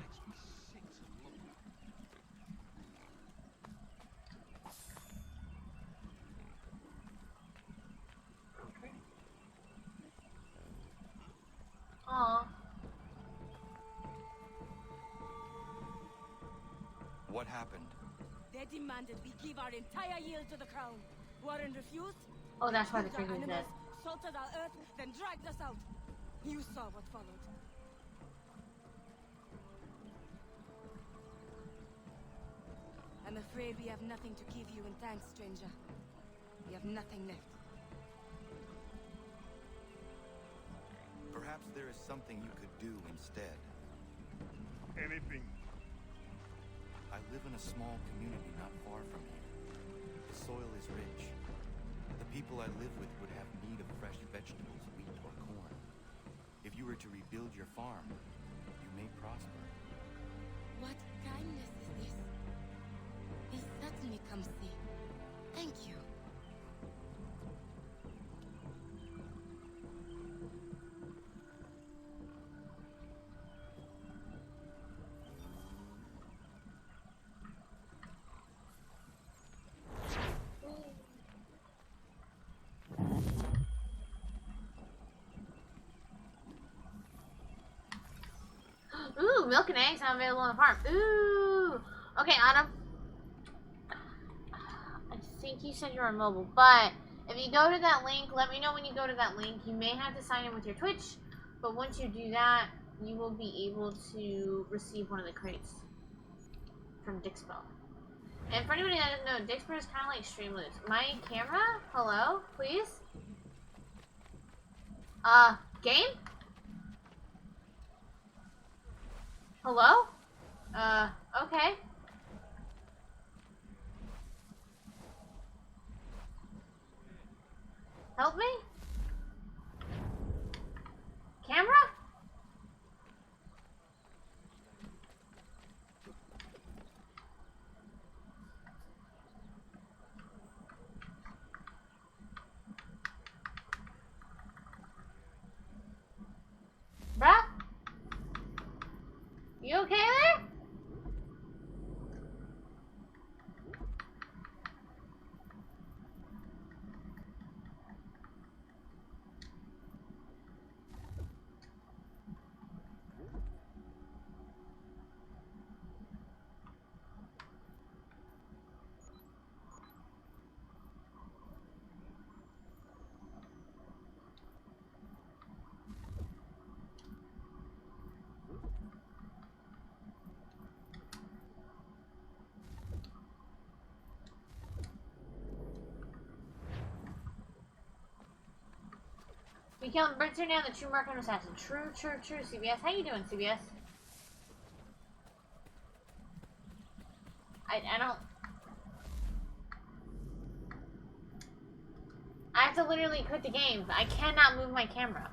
Aw. What happened? They demanded we give our entire yield to the crown. Warren refused. Oh, that's why the Killed our creature's dead. animals, salted our earth, then dragged us out. You saw what followed. I'm afraid we have nothing to give you in thanks, stranger. We have nothing left. Perhaps there is something you could do instead. Anything. I live in a small community not far from here. The soil is rich. The people I live with would have need of fresh vegetables, wheat, or corn. If you were to rebuild your farm, you may prosper. What kindness is this? He certainly comes see. Thank you. Ooh, milk and eggs not available on the farm. Ooh. Okay, Autumn. I think you said you're on mobile, but if you go to that link, let me know when you go to that link. You may have to sign in with your Twitch, but once you do that, you will be able to receive one of the crates from Dixpo. And for anybody that doesn't know, Dixpo is kind of like Streamloots. My camera? Hello? Please? Game? Hello? Okay. Help me? Camera? Bruh? You okay there? We killed Britzer now, the true Markham assassin. True, CBS. How you doing, CBS? I don't... I have to literally quit the game. I cannot move my camera.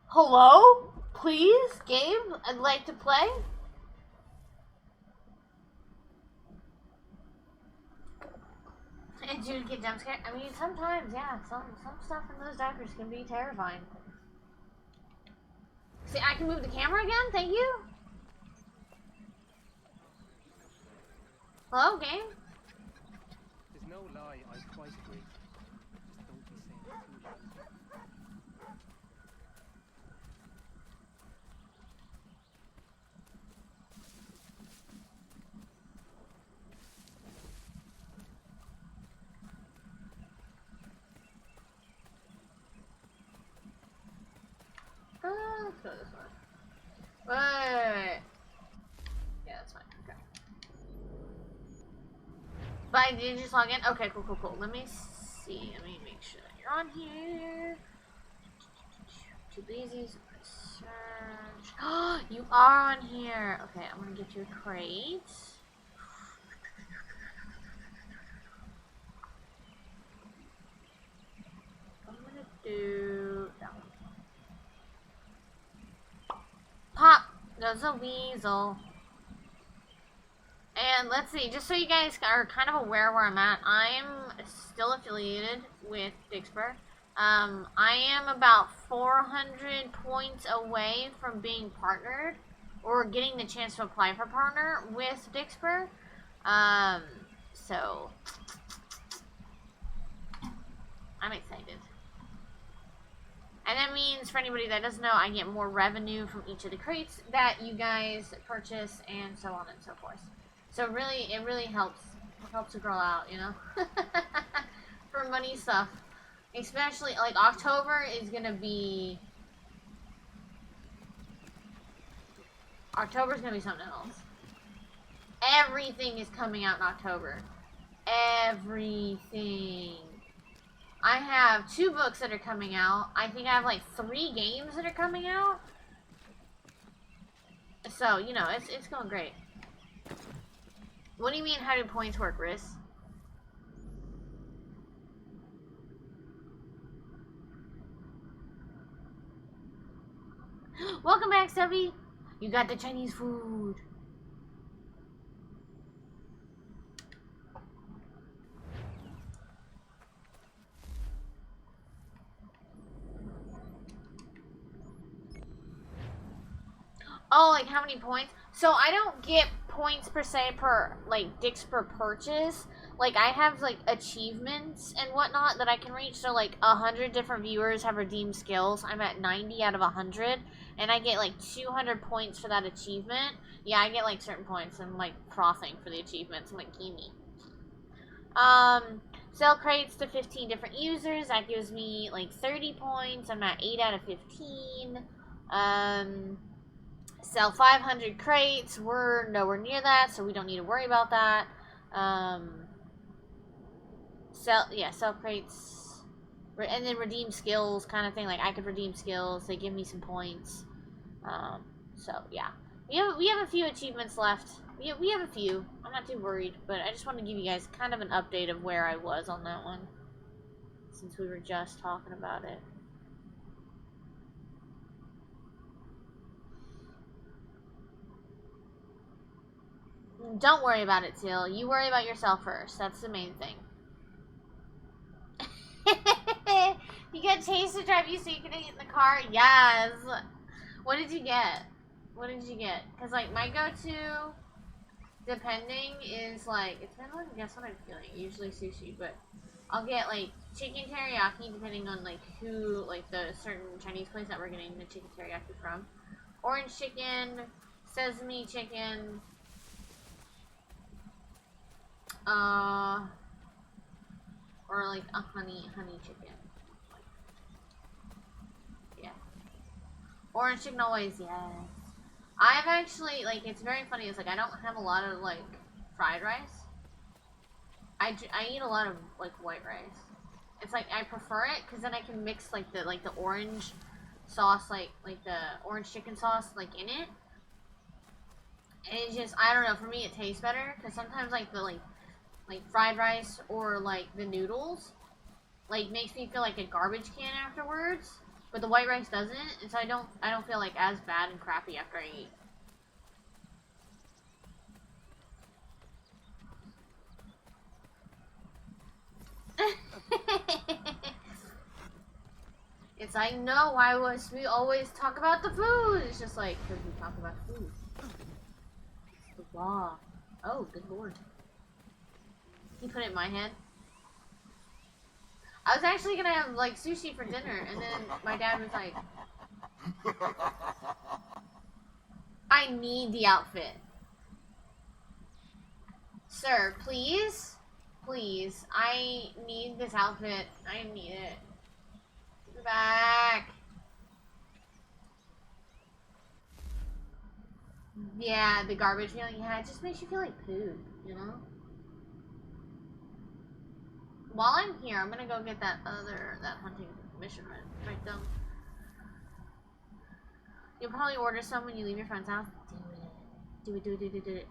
Hello? Please? Game? I'd like to play? And Jude get jump scared? I mean, sometimes, yeah. Some stuff in those diapers can be terrifying. See, I can move the camera again? Thank you. Hello, game? There's no lie, I quite agree. Just don't be saying too loud. Let's go this way. Wait. Yeah, that's fine. Okay. But did you just log in? Okay, cool. Let me see. Let me make sure that you're on here. Too lazy. Search. You are on here. Okay, I'm gonna get you a crate. I'm gonna do that one. Pop! There's a weasel. And let's see, just so you guys are kind of aware where I'm at, I'm still affiliated with Dixper. I am about 400 points away from being partnered, or getting the chance to apply for partner with Dixper. So I'm excited. And that means, for anybody that doesn't know, I get more revenue from each of the crates that you guys purchase, and so on and so forth. So really, it really helps a girl out, you know, for money stuff. Especially, like, October is gonna be... October's gonna be something else. Everything is coming out in October. Everything. I have 2 books that are coming out. I think I have, like, 3 games that are coming out. So, you know, it's going great. What do you mean, how do points work, Riz? Welcome back, Stubby. You got the Chinese food. Oh, like how many points? So I don't get points per se per, like, Dix per purchase. Like, I have, like, achievements and whatnot that I can reach. So, like, 100 different viewers have redeemed skills. I'm at 90 out of 100. And I get, like, 200 points for that achievement. Yeah, I get, like, certain points. I'm, like, frothing for the achievements. I'm like, gimme. Sell crates to 15 different users. That gives me, like, 30 points. I'm at 8 out of 15. Sell 500 crates. We're nowhere near that, so we don't need to worry about that. Sell crates. And then redeem skills kind of thing. Like, I could redeem skills. They give me some points. So, yeah. We have a few achievements left. We have a few. I'm not too worried, but I just want to give you guys kind of an update of where I was on that one, since we were just talking about it. Don't worry about it, Teal. You worry about yourself first. That's the main thing. You got Chase to drive you so you can eat in the car? Yes. What did you get? What did you get? Because, like, my go-to, depending, is, like, it depends on, guess what I'm feeling. Usually sushi, but I'll get, like, chicken teriyaki, depending on, like, who, like, the certain Chinese place that we're getting the chicken teriyaki from. Orange chicken, sesame chicken, or, like, a honey chicken. Yeah. Orange chicken always, yes. I've actually, like, it's very funny. It's like, I don't have a lot of, like, fried rice. I eat a lot of, like, white rice. It's like, I prefer it, because then I can mix, like, the orange sauce, like the orange chicken sauce, like, in it. And it's just, I don't know, for me it tastes better, because sometimes, like, the, like, fried rice or, like, the noodles, like, makes me feel like a garbage can afterwards, but the white rice doesn't, and so I don't feel, like, as bad and crappy after I eat. It's like, no, why was we always talk about the food? It's just like, because we talk about food. It's the law. Oh, good lord. He put it in my head. I was actually gonna have, like, sushi for dinner, and then my dad was like, I need the outfit. Sir, please? Please. I need this outfit. I need it. Give it back. Yeah, the garbage feeling. Yeah, it just makes you feel like poop, you know? While I'm here, I'm gonna go get that hunting mission right down. You'll probably order some when you leave your friend's house. Do it. Do it.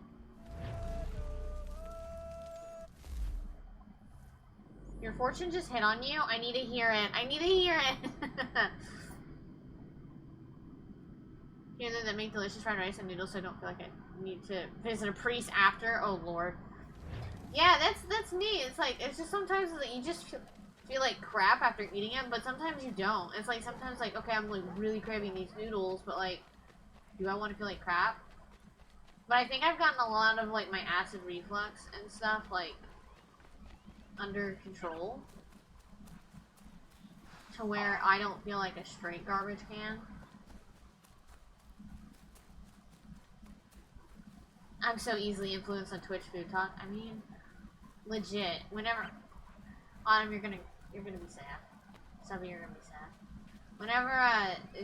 Your fortune just hit on you? I need to hear it. I need to hear it. Here that make delicious fried rice and noodles so I don't feel like I need to visit a priest after. Oh lord. Yeah, that's me. It's like, it's just sometimes you just feel like crap after eating it, but sometimes you don't. It's like sometimes like, okay, I'm like really craving these noodles, but like, do I want to feel like crap? But I think I've gotten a lot of like my acid reflux and stuff like under control to where I don't feel like a straight garbage can. I'm so easily influenced on Twitch food talk. I mean, legit. Whenever Autumn, you're gonna be sad. Subby, you're gonna be sad. Whenever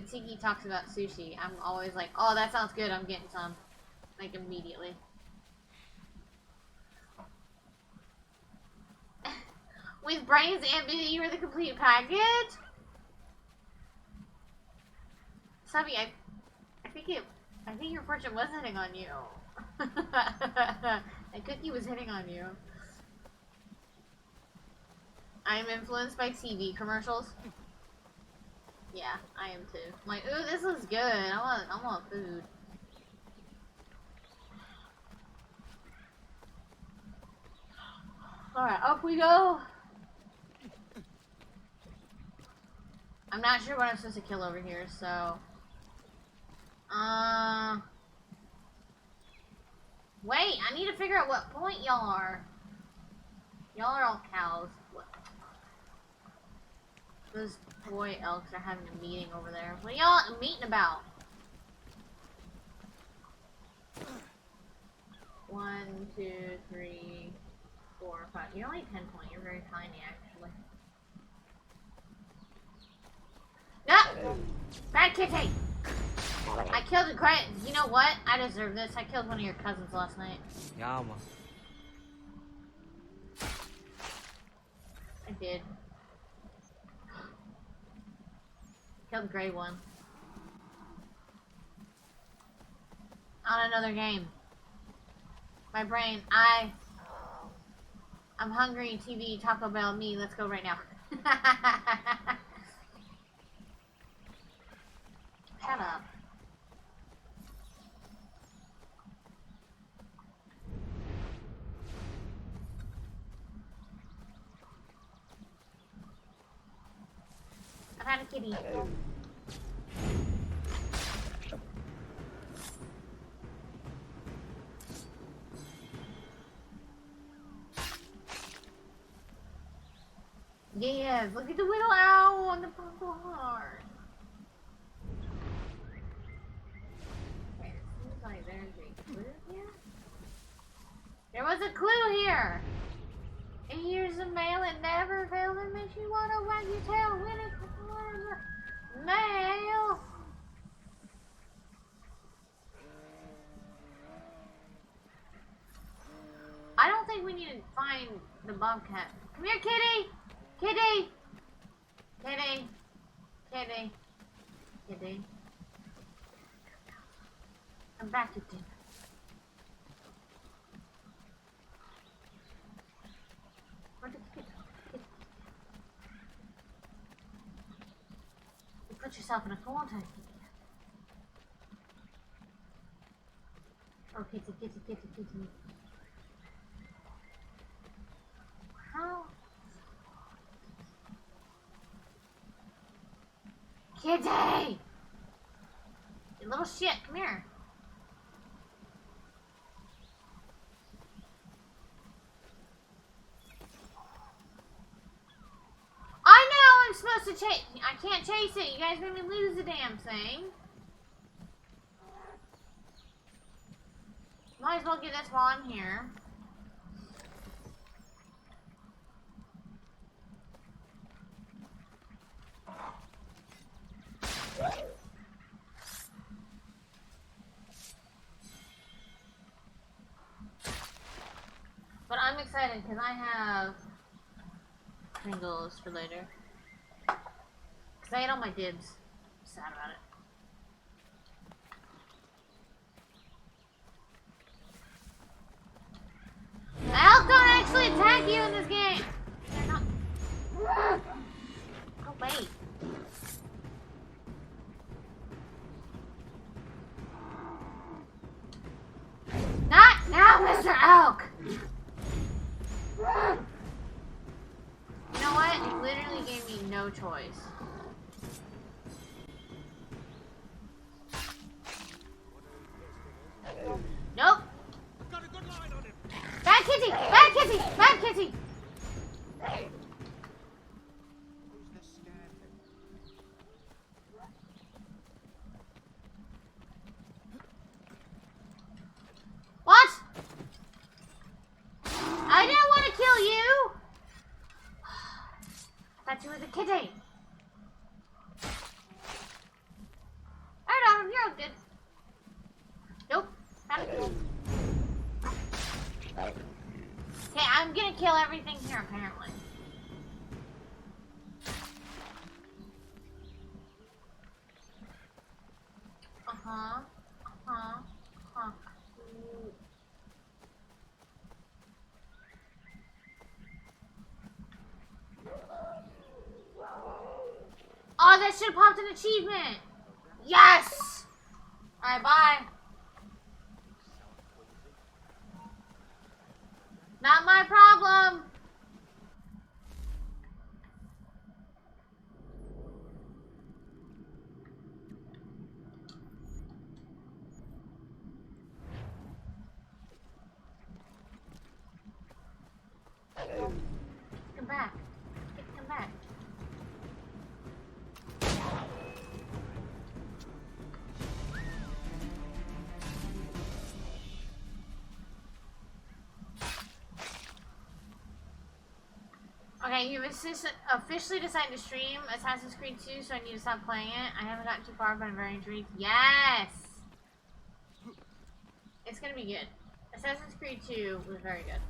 Tiki talks about sushi, I'm always like, oh, that sounds good. I'm getting some, like immediately. With brains and beauty, you were the complete package. Subby, I think your fortune was hitting on you. And Cookie was hitting on you. I am influenced by TV commercials. Yeah, I am too. I'm like, ooh, this looks good. I want food. Alright, up we go. I'm not sure what I'm supposed to kill over here, so wait, I need to figure out what point y'all are. Y'all are all cows. Those boy elks are having a meeting over there. What are y'all meeting about? 1, 2, 3, 4, 5. You're only 10 point. You're very tiny, actually. No! Bad kitty! I killed a great. You know what? I deserve this. I killed one of your cousins last night. Yeah, man. I did. Killed the gray one. On another game. My brain, I'm hungry, TV, Taco Bell, me, let's go right now. Shut up. I've had a kitty. Yes, look at the little owl on the purple heart. Okay, it seems like there's a clue here. There was a clue here. And here's a mail that never fails and makes you want to wag your tail when it comes mail. I don't think we need to find the bobcat. Come here, kitty! Kitty! Kitty! Kitty! Kitty! Come back, you kitty. Where did you get? You put yourself in a quarantine. Oh, kitty, kitty, kitty, kitty. How? Kitty! You little shit, come here. I know I'm supposed to chase. I can't chase it. You guys made me lose the damn thing. Might as well get this while I'm here. But I'm excited because I have Pringles for later. Because I ate all my dibs. I'm sad about it. The elk don't actually attack you in this game. They're not. Oh, wait. Not now, Mr. Elk! You know what? Literally literally no choice. Nope. Bad kitty! Bad kitty! Bad kitty! What? I didn't want to kill you! I thought you was a kitty. Alright, Autumn, you're all good. Nope. Not cool. Okay, I'm gonna kill everything here, apparently. Uh-huh. Uh-huh. Uh-huh. Oh, that should have popped an achievement! Yes! Alright, bye. Not my problem! Come back. Come back. Okay, you've officially decided to stream Assassin's Creed 2, so I need to stop playing it. I haven't gotten too far, but I'm very intrigued. Yes! It's gonna be good. Assassin's Creed 2 was very good.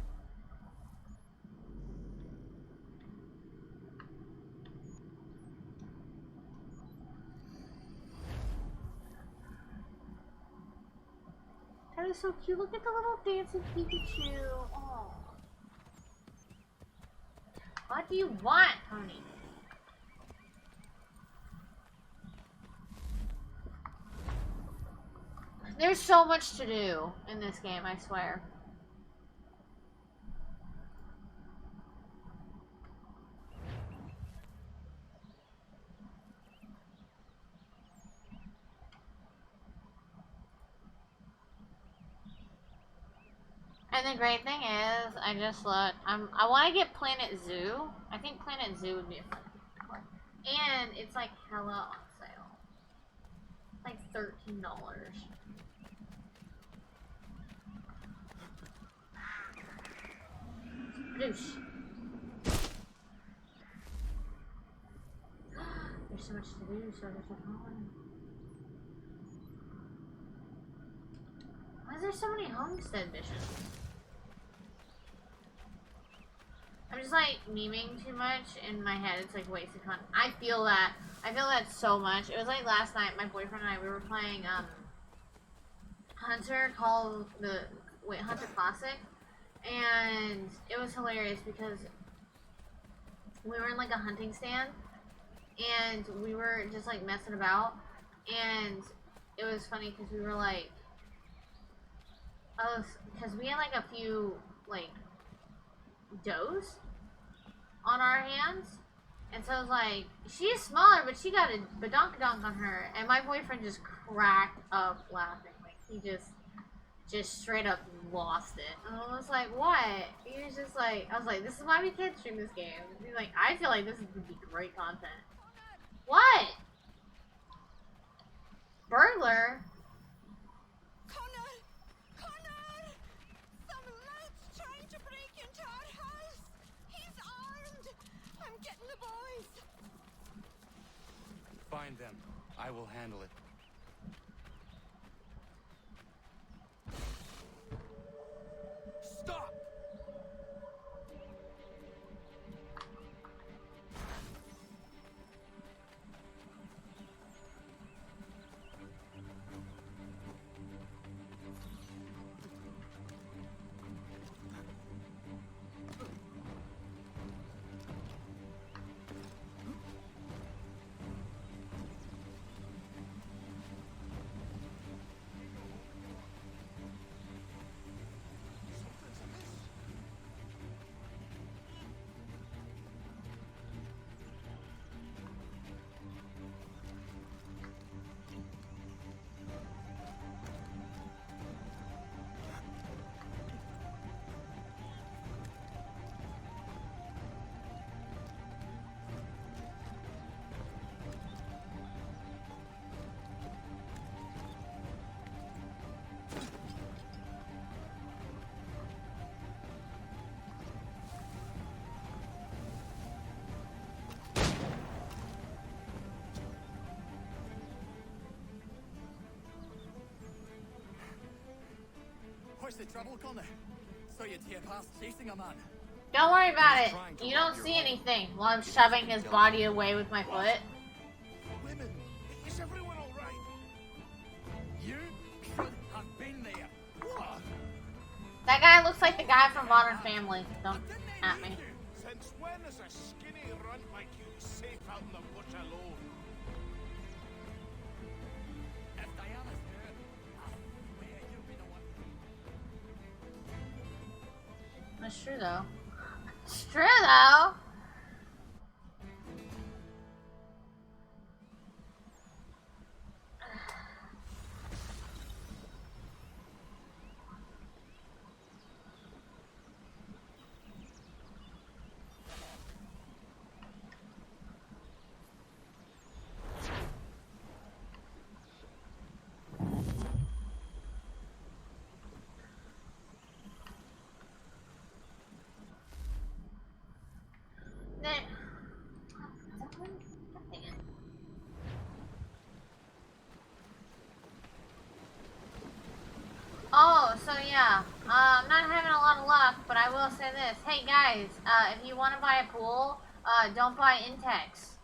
That is so cute. Look at the little dancing Pikachu. Oh. What do you want, Tony? There's so much to do in this game, I swear. And the great thing is, I just look. I want to get Planet Zoo. I think Planet Zoo would be a fun one. And it's like hella on sale. Like $13. Produce. There's so much to do, so there's no problem. Why is there so many homestead missions? I'm just like memeing too much in my head. It's like wasted content. I feel that. I feel that so much. It was like last night, my boyfriend and I, we were playing Hunter Hunter Classic, and it was hilarious because we were in like a hunting stand, and we were just like messing about, and it was funny because we were like, because we had like a few like does on our hands, and so I was like, she's smaller, but she got a badonkadonk on her, and my boyfriend just cracked up laughing. Like he just straight up lost it. And I was like, what? He was just like, I was like, this is why we can't stream this game. He's like, I feel like this would be great content. What? Burglar? Find them. I will handle it. Stop! the trouble, Connor? So you'd hear past chasing a man. Don't worry about it. You don't see anything while I'm shoving his body away with my foot. Women, is everyone all right? You should have been there. What? That guy looks like the guy from Modern Family. Don't at me. Since when is a skinny runt like you safe out in the bush alone? If Diana's here, I swear you'll be the one. That's true though. It's true though. Oh, so yeah, I'm not having a lot of luck, but I will say this. Hey guys, if you want to buy a pool, don't buy Intex.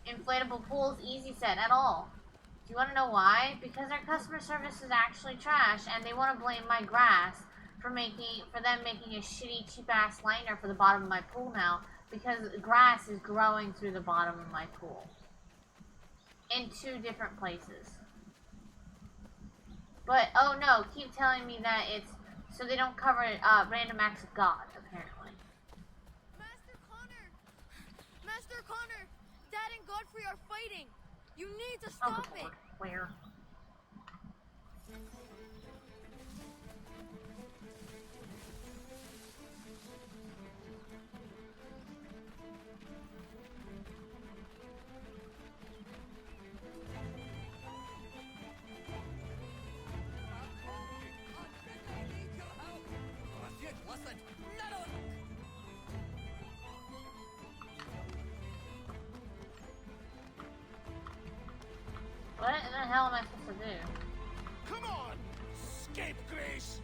Inflatable pools, easy set at all. Do you want to know why? Because their customer service is actually trash, and they want to blame my grass for them making a shitty, cheap-ass liner for the bottom of my pool now, because grass is growing through the bottom of my pool. In 2 different places. But, oh no, keep telling me that it's so they don't cover random acts of God, apparently. Master Connor! Master Connor! Dad and Godfrey are fighting! You need to stop it! Where? What in the hell am I supposed to do? Come on! Scapegrace!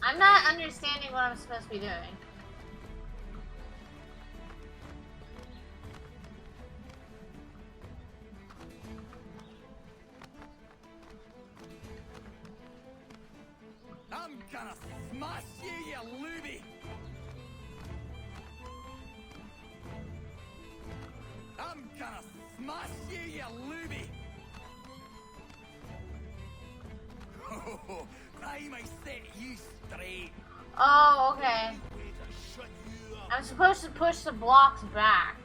I'm not understanding what I'm supposed to be doing. I'm gonna smash you, you looby! I'm gonna smash you, you looby! Oh, I might set you straight. Oh, okay. I'm supposed to push the blocks back.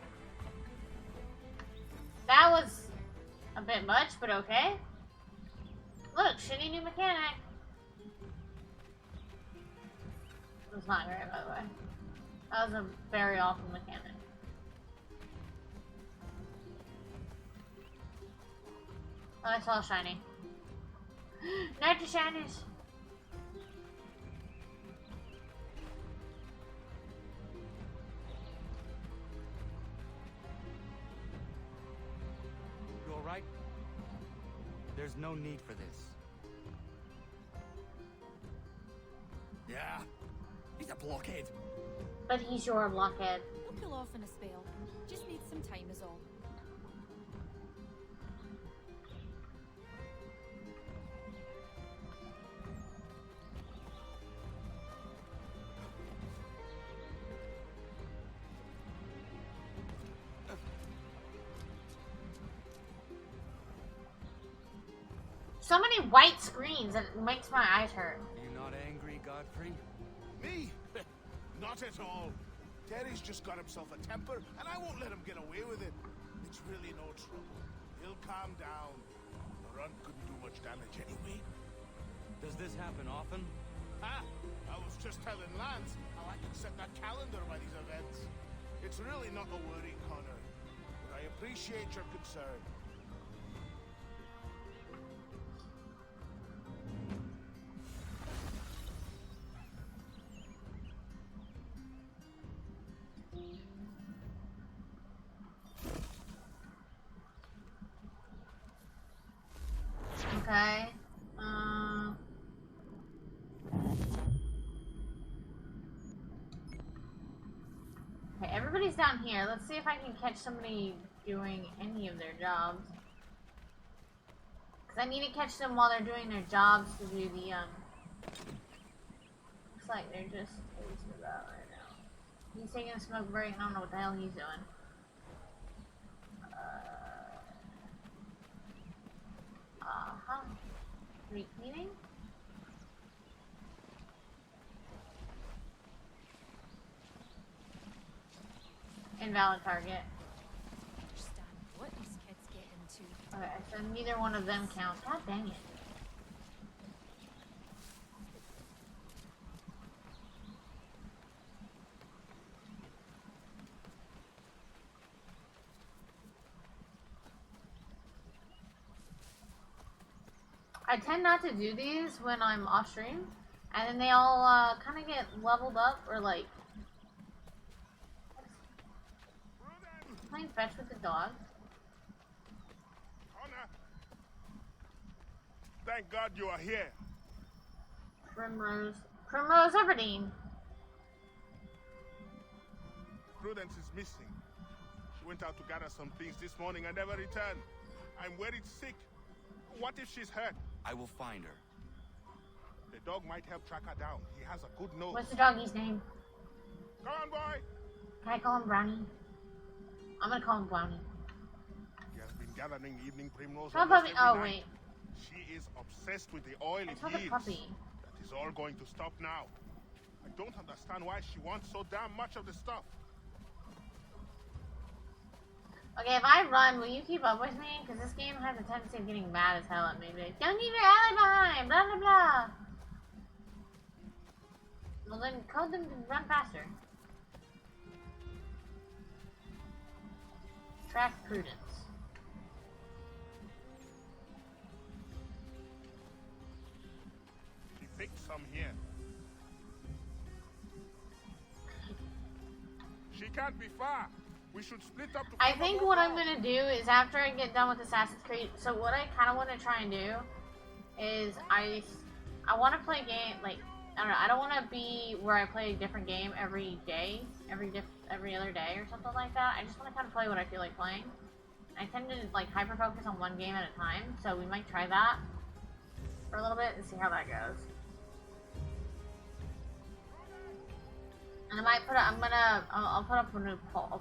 That was a bit much, but okay. Look, shitty new mechanic. It was not great, by the way. That was a very awful mechanic. Oh, I saw shiny. Not the shinies. You alright? There's no need for this. Yeah, he's a blockhead. But he's your blockhead. He'll cool off in a spell. Just needs some time is all. So many white screens that it makes my eyes hurt. You not angry, Godfrey? Me? Not at all. Terry's just got himself a temper, and I won't let him get away with it. It's really no trouble. He'll calm down. The runt couldn't do much damage anyway. Does this happen often? Ah, I was just telling Lance how I can set that calendar by these events. It's really not a worry, Connor, but I appreciate your concern. Okay. Okay, everybody's down here. Let's see if I can catch somebody doing any of their jobs. Because I need to catch them while they're doing their jobs to do the, Looks like they're just lazing about right now. He's taking a smoke break, and I don't know what the hell he's doing. Cleaning? Invalid target. What these kids get into. Okay, so neither one of them count. God dang it. I tend not to do these when I'm off stream, and then they all kind of get leveled up or like playing fetch with the dog. Connor! Thank God you are here. Primrose Everdeen. Prudence is missing. She went out to gather some things this morning and never returned. I'm worried sick. What if she's hurt? I will find her. The dog might help track her down. He has a good nose. What's the doggy's name? Come on, boy! Can I call him Brownie? I'm gonna call him Brownie. He has been gathering evening primrose. How about me? Oh, night. wait. She is obsessed with the oil it That's yields. the puppy. That is all going to stop now. I don't understand why she wants so damn much of the stuff. Okay, if I run, will you keep up with me? Because this game has a tendency of getting mad as hell at me. Like, don't leave your ally behind, blah, blah, blah. Well, then code them to run faster. Track Prudence. She picked some here. She can't be far. We should split up to I think what I'm gonna do is after I get done with Assassin's Creed, so what I kind of want to try and do is I want to play game, like, I don't know, I don't want to be where I play a different game every day, every other day or something like that. I just want to kind of play what I feel like playing. I tend to like hyper focus on one game at a time, so we might try that for a little bit and see how that goes. And I might put up, I'll put up a new poll. I'll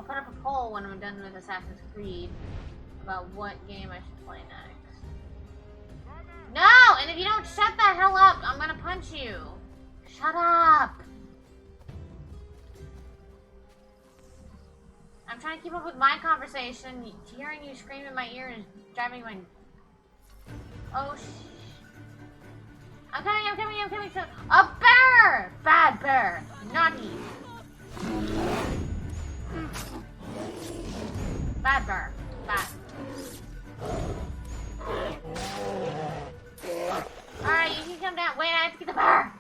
put up a poll when I'm done with Assassin's Creed about what game I should play next. No! And if you don't shut the hell up, I'm gonna punch you. Shut up! I'm trying to keep up with my conversation. Hearing you scream in my ear is driving my... Oh, I'm coming. So, a bear! Bad bear. Naughty. Bad bear. Bad. Alright, you can come down. Wait, I have to get the bear.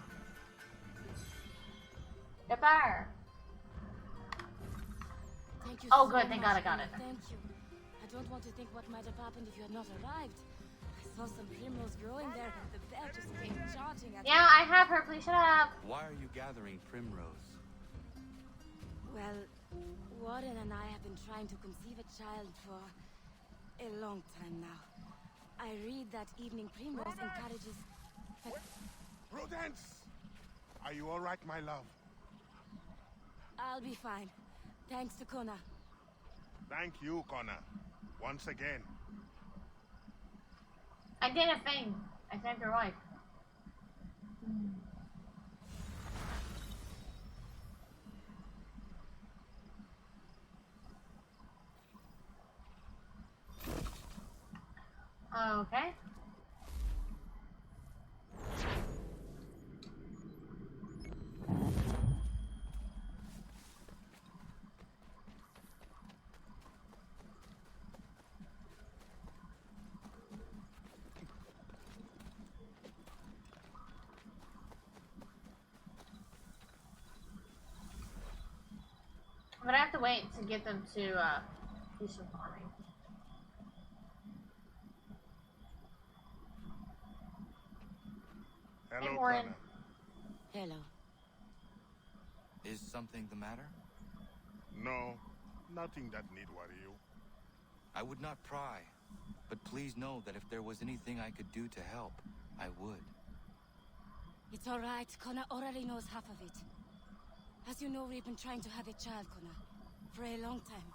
The bear. Thank you Oh, so good. Thank God I got it. Thank you. I don't want to think what might have happened if you had not arrived. I saw some primrose growing there, and the bear just came charging at me. Yeah, I have her. Please shut up. Why are you gathering primrose? Well, Warren and I have been trying to conceive a child for a long time now. I read that evening primrose encourages... Prudence! Are you all right, my love? I'll be fine. Thanks to Kona. Thank you, Connor. Once again. I did a thing. I saved your wife. Okay. But I have to wait to get them to do some farming. Hello, Morin. Connor. Hello. Is something the matter? No, nothing that need worry you. I would not pry, but please know that if there was anything I could do to help, I would. It's all right. Connor already knows half of it. As you know, we've been trying to have a child, Connor, for a long time.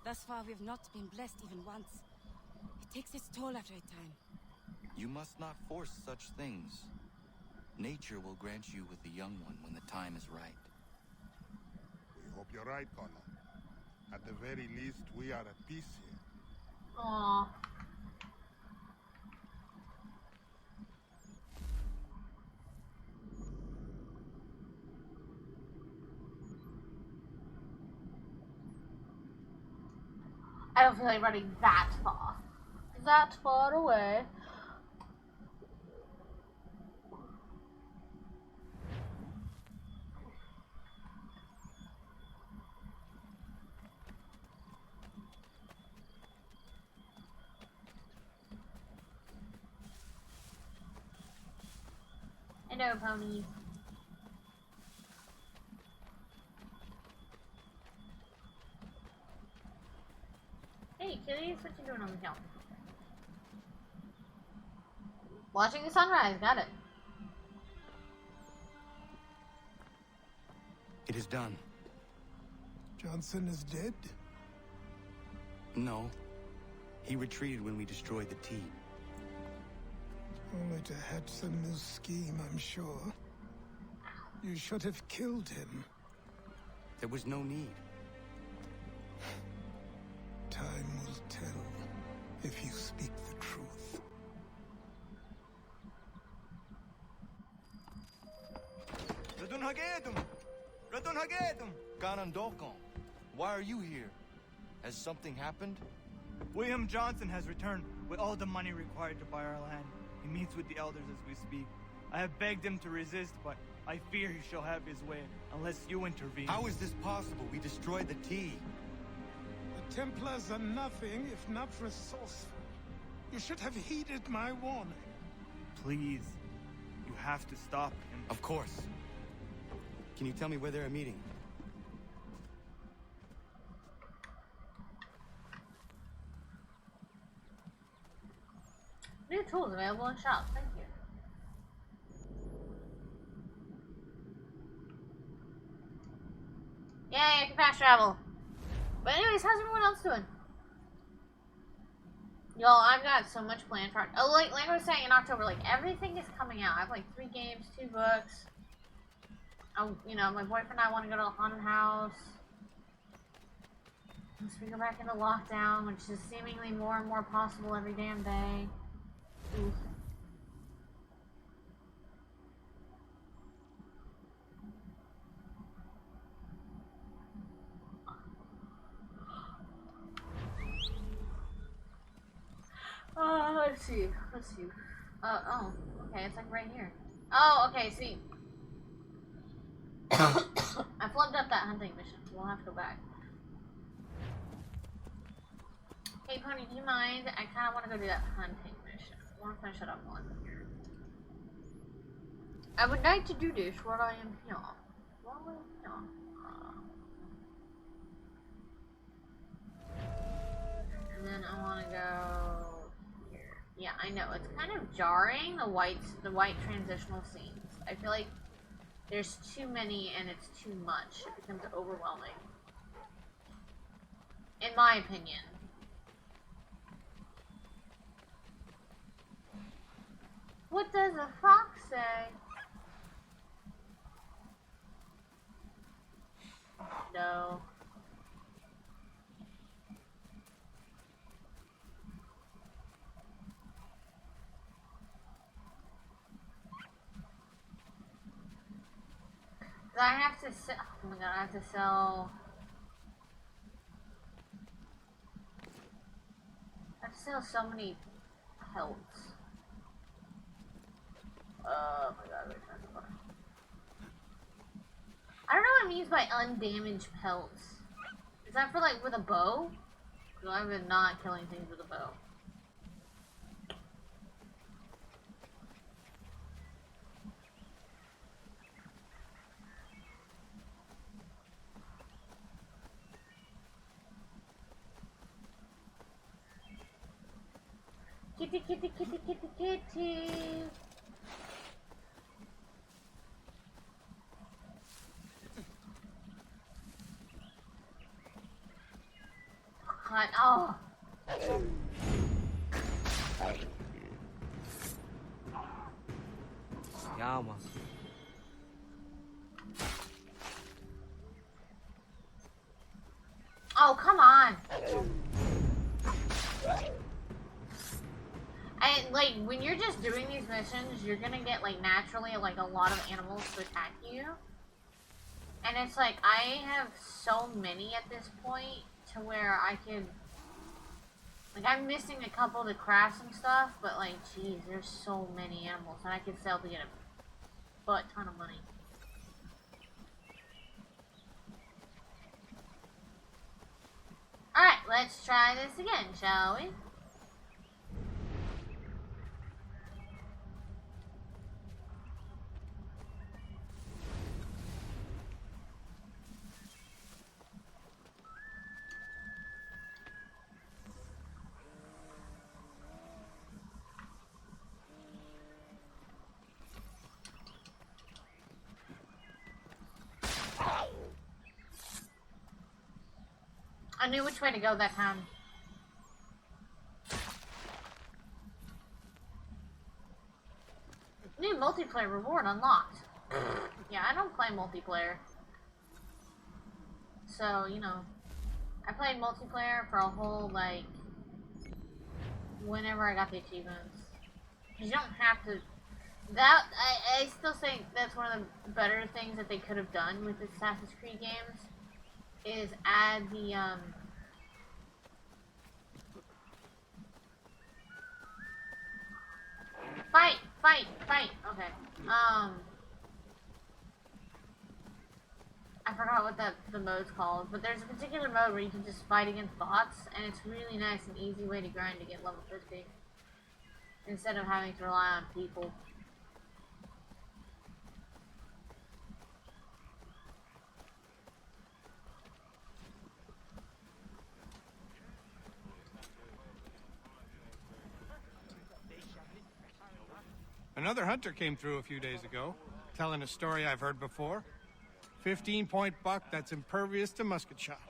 Thus far, we've not been blessed even once. It takes its toll after a time. You must not force such things. Nature will grant you with the young one when the time is right. We hope you're right, Connor. At the very least, we are at peace here. Aww. I don't feel like running that far. That far away. Hello, ponies. Hey, kitties, what you doing on the hill? Watching the sunrise, got it. It is done. Johnson is dead? No. He retreated when we destroyed the tea. Only to hatch some new scheme, I'm sure. You should have killed him. There was no need. Time will tell if you speak the truth. Ganondokon, why are you here? Has something happened? William Johnson has returned with all the money required to buy our land. He meets with the elders as we speak. I have begged him to resist, but I fear he shall have his way unless you intervene. How is this possible? We destroyed the tea. The Templars are nothing if not resourceful. You should have heeded my warning. Please, you have to stop him. Of course. Can you tell me where they're meeting? New tools available in shop. Thank you. Yay, I can fast travel. But anyways, how's everyone else doing? Y'all, I've got so much planned for... Oh, like I was saying in October, like, everything is coming out. I have, like, 3 games, 2 books. Oh, you know, my boyfriend and I want to go to a haunted house. Once we go back into lockdown, which is seemingly more and more possible every damn day. Oof. Let's see. Let's see. Oh, okay, it's like right here. Oh, okay, see. I flubbed up that hunting mission. We'll have to go back. Hey, Pony, do you mind? I kind of want to go do that hunting mission. I want to finish it up one here. I would like to do this while I am here. While I am here. And then I want to go here. Yeah, I know it's kind of jarring, the white transitional scenes. I feel like there's too many and it's too much. It becomes overwhelming, in my opinion. What does a fox say? No. I have to sell. Oh my god, I have to sell. I have to sell so many pelts. Oh my god, wait, I don't know what it means by undamaged pelts. Is that for like with a bow? Because I've been not killing things with a bow. kitty, kitty, kitty, kitty, kitty. God, oh. Yeah, man. Oh, come on. And, like, when you're just doing these missions, you're gonna get, like, naturally, like, a lot of animals to attack you. And it's like, I have so many at this point to where I could... Like, I'm missing a couple to craft some stuff, but, like, geez, there's so many animals, and I could sell to get a butt ton of money. Alright, let's try this again, shall we? I knew which way to go that time. New multiplayer reward unlocked. Yeah, I don't play multiplayer. So, you know, I played multiplayer for a whole, like, whenever I got the achievements. You don't have to... That, I still think that's one of the better things that they could have done with the Assassin's Creed games. Is add the, Fight! Okay. I forgot what the mode's called, but there's a particular mode where you can just fight against bots, and it's really nice and easy way to grind to get level 50. Instead of having to rely on people. Another hunter came through a few days ago, telling a story I've heard before. 15-point buck that's impervious to musket shot.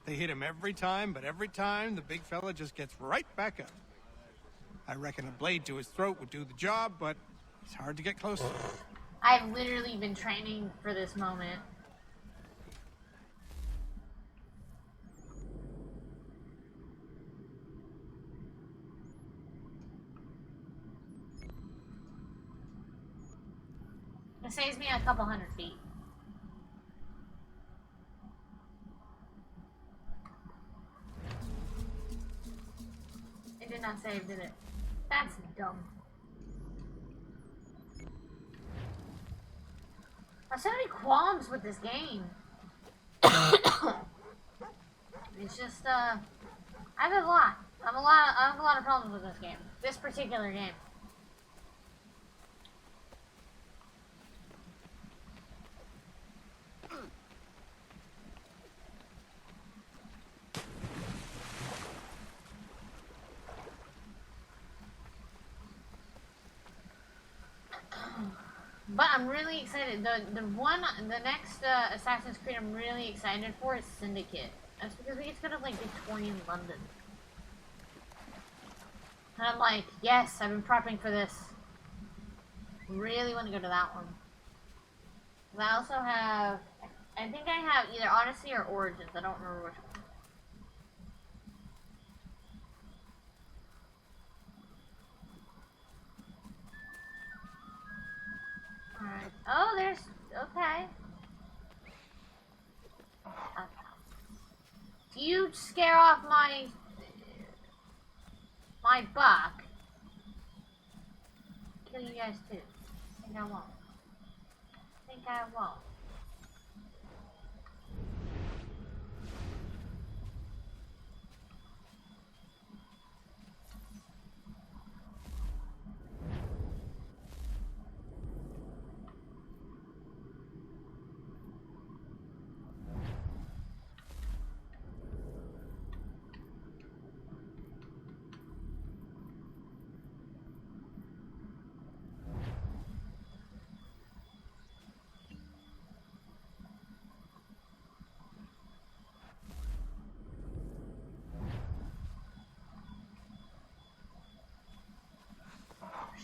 They hit him every time, but every time the big fella just gets right back up. I reckon a blade to his throat would do the job, but it's hard to get close to. I've literally been training for this moment. It saves me a couple 100 feet. It did not save, did it? That's dumb. I have so many qualms with this game. It's just, I have a lot. I have a lot of problems with this game. This particular game. But I'm really excited. The next Assassin's Creed I'm really excited for is Syndicate. That's because we get to go to like Victorian London. And I'm like, yes, I've been prepping for this. Really want to go to that one. And I also have, I think I have either Odyssey or Origins. I don't remember which one. Alright. Oh, there's... Okay. Do you scare off my buck? Kill you guys too. Think I won't. Think I won't.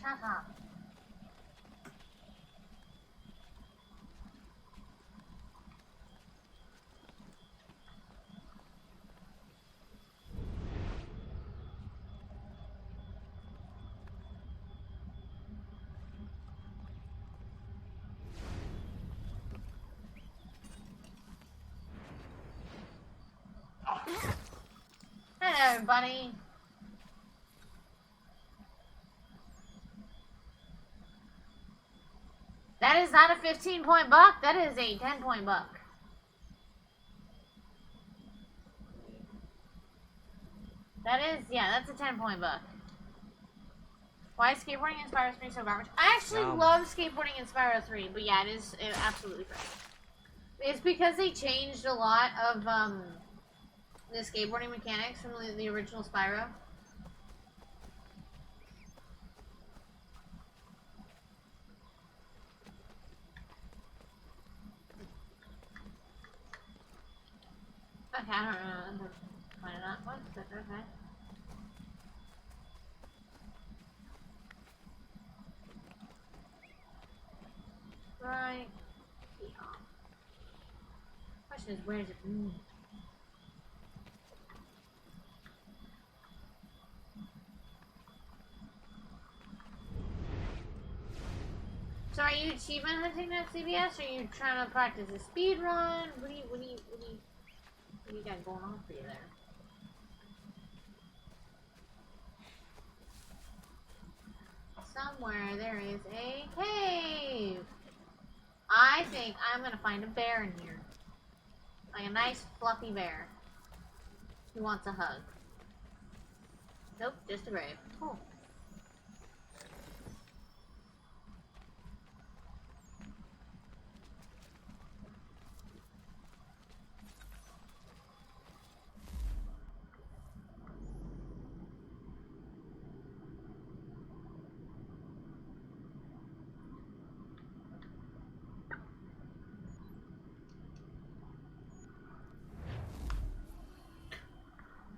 Shut up. Hello, buddy. That is not a 15-point buck. That is a 10-point buck. That is, yeah, that's a 10-point buck. Why is skateboarding in Spyro 3 so garbage? I actually love skateboarding in Spyro 3, but yeah, it is absolutely great. It's because they changed a lot of the skateboarding mechanics from the original Spyro. Okay, I don't know. Why not? What's that? Okay. Right. Yeah. Question is, where is it? So are you achievement hunting that CBS? Or are you trying to practice a speed run? What do you got going on for you there? Somewhere there is a cave. I think I'm gonna find a bear in here. Like a nice fluffy bear. Who wants a hug? Nope, just a grave. Cool.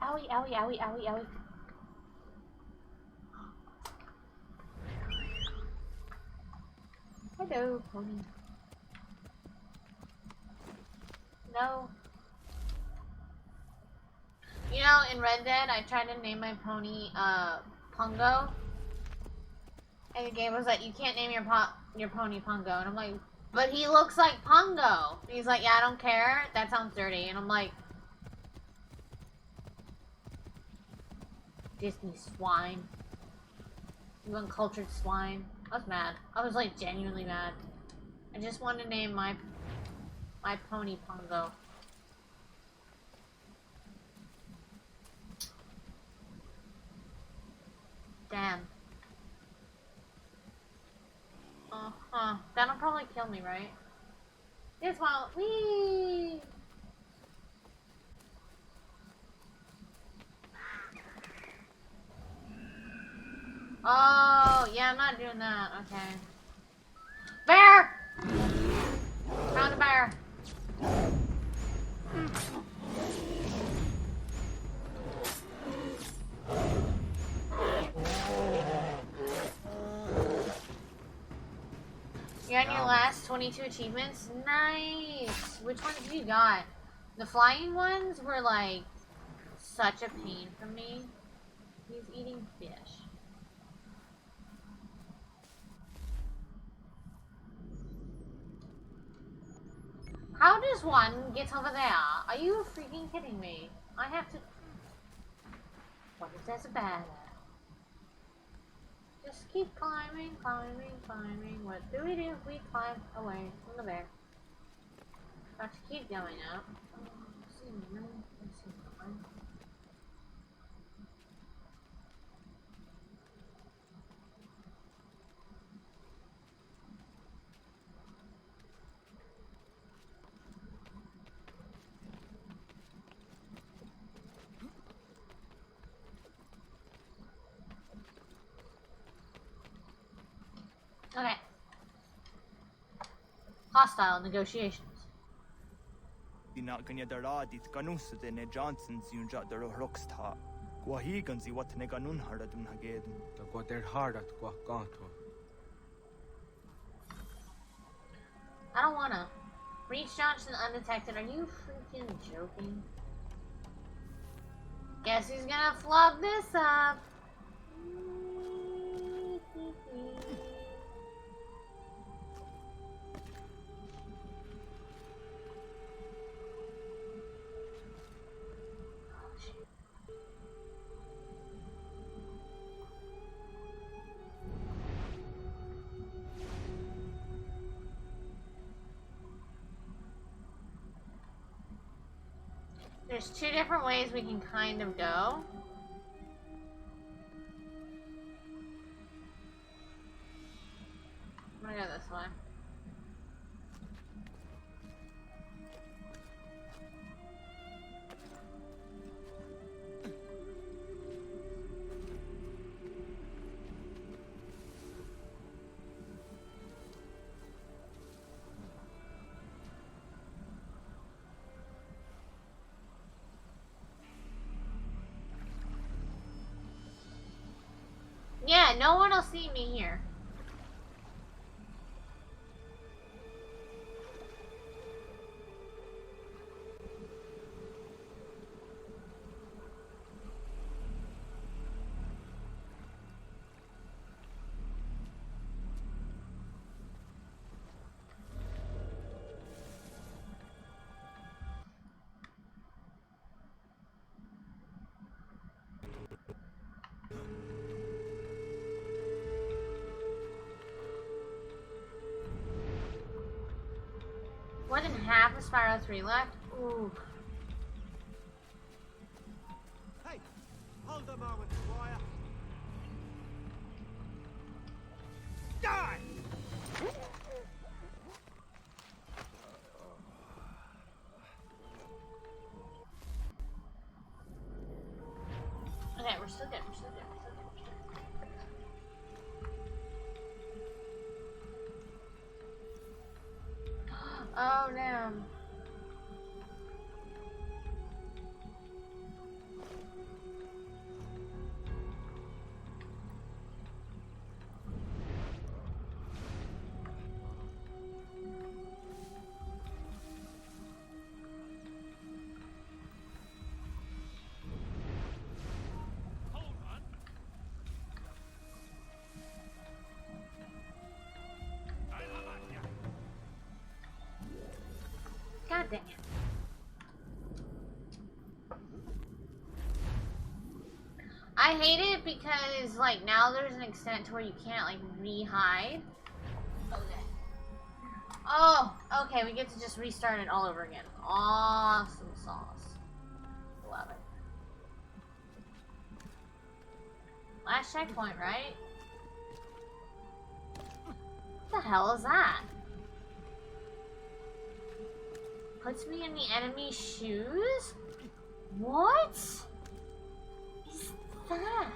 Owie, owie, owie, owie, owie. Hello, pony. No. You know, in Red Dead, I tried to name my pony, Pungo. And the game was like, you can't name your pony Pungo. And I'm like, but he looks like Pungo. And he's like, yeah, I don't care. That sounds dirty. And I'm like, Disney swine. You uncultured swine. I was mad. I was like genuinely mad. I just wanted to name my pony Pungo. Damn. That'll probably kill me, right? This won't. Whee! Oh, yeah, I'm not doing that. Okay. Bear! Found a bear. You're on your last 22 achievements? Nice! Which ones have you got? The flying ones were like such a pain for me. He's eating fish. How does one get over there? Are you freaking kidding me? I have to... What if there's a bear there? Just keep climbing, climbing, climbing. What do? We climb away from the bear. Have to keep going up. Okay. Hostile negotiations. Di na kanya daradi tkanusa de ne Johnsons yun jat daro rocksta. Guahigan si wat neganun haradun hagedun. The Guader Hardat Guaganto. I don't wanna. Reach Johnson undetected. Are you freaking joking? Guess he's gonna flub this up. There's two different ways we can kind of go. I'm gonna go this way. Yeah, no one will see me here. More than half of Spyro 3 left? Ooh. Hey, hold a moment, Squire. Die! Okay, we're still good, we're still good, we're still good, we're still good. Oh no. God dang it. I hate it because, like, now there's an extent to where you can't, like, re-hide. Okay. Oh, okay, we get to just restart it all over again. Awesome sauce. Love it. Last checkpoint, right? What the hell is that? Puts me in the enemy's shoes? What is that?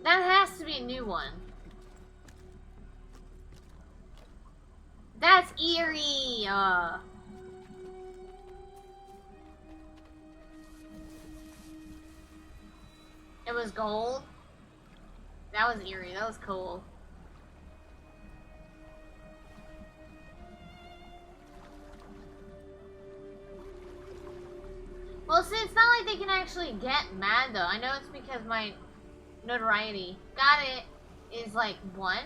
That has to be a new one. That's eerie. It was gold. That was eerie. That was cool. Well, see, it's not like they can actually get mad, though. I know it's because my notoriety, got it, is like 1.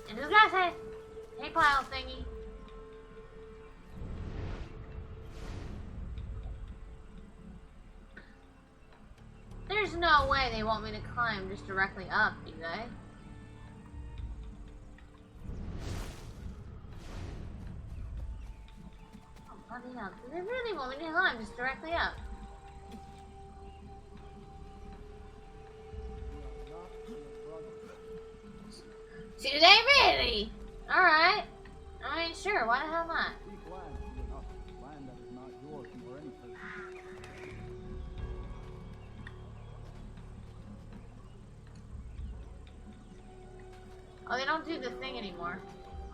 And this guy said, hey, pile thingy. There's no way they want me to climb just directly up, do they? Oh, bloody hell. Do they really want me to climb just directly up? Do they really? Alright. I mean, sure, why the hell not? Land that is not yours nor any person. Oh, they don't do the thing anymore.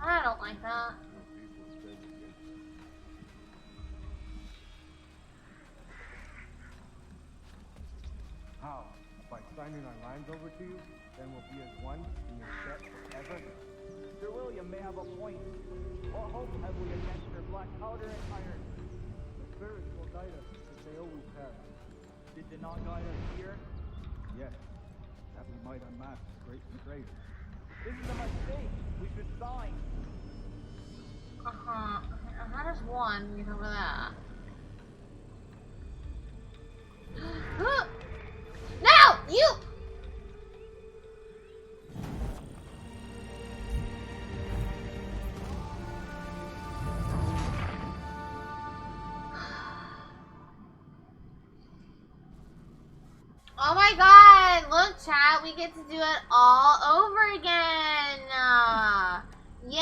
I don't like that. How? By signing our lines over to you? Then we'll be as one in your debt forever? Sir William may have a point. What hope have we against their black powder and iron? The spirits will guide us, as they always have. Did they not guide us here? Yes, that we might unmask the great betrayer. This is a mistake. We should sign. How does one get over that? No! You! Oh my god! Look, chat, we get to do it all over again! Yay!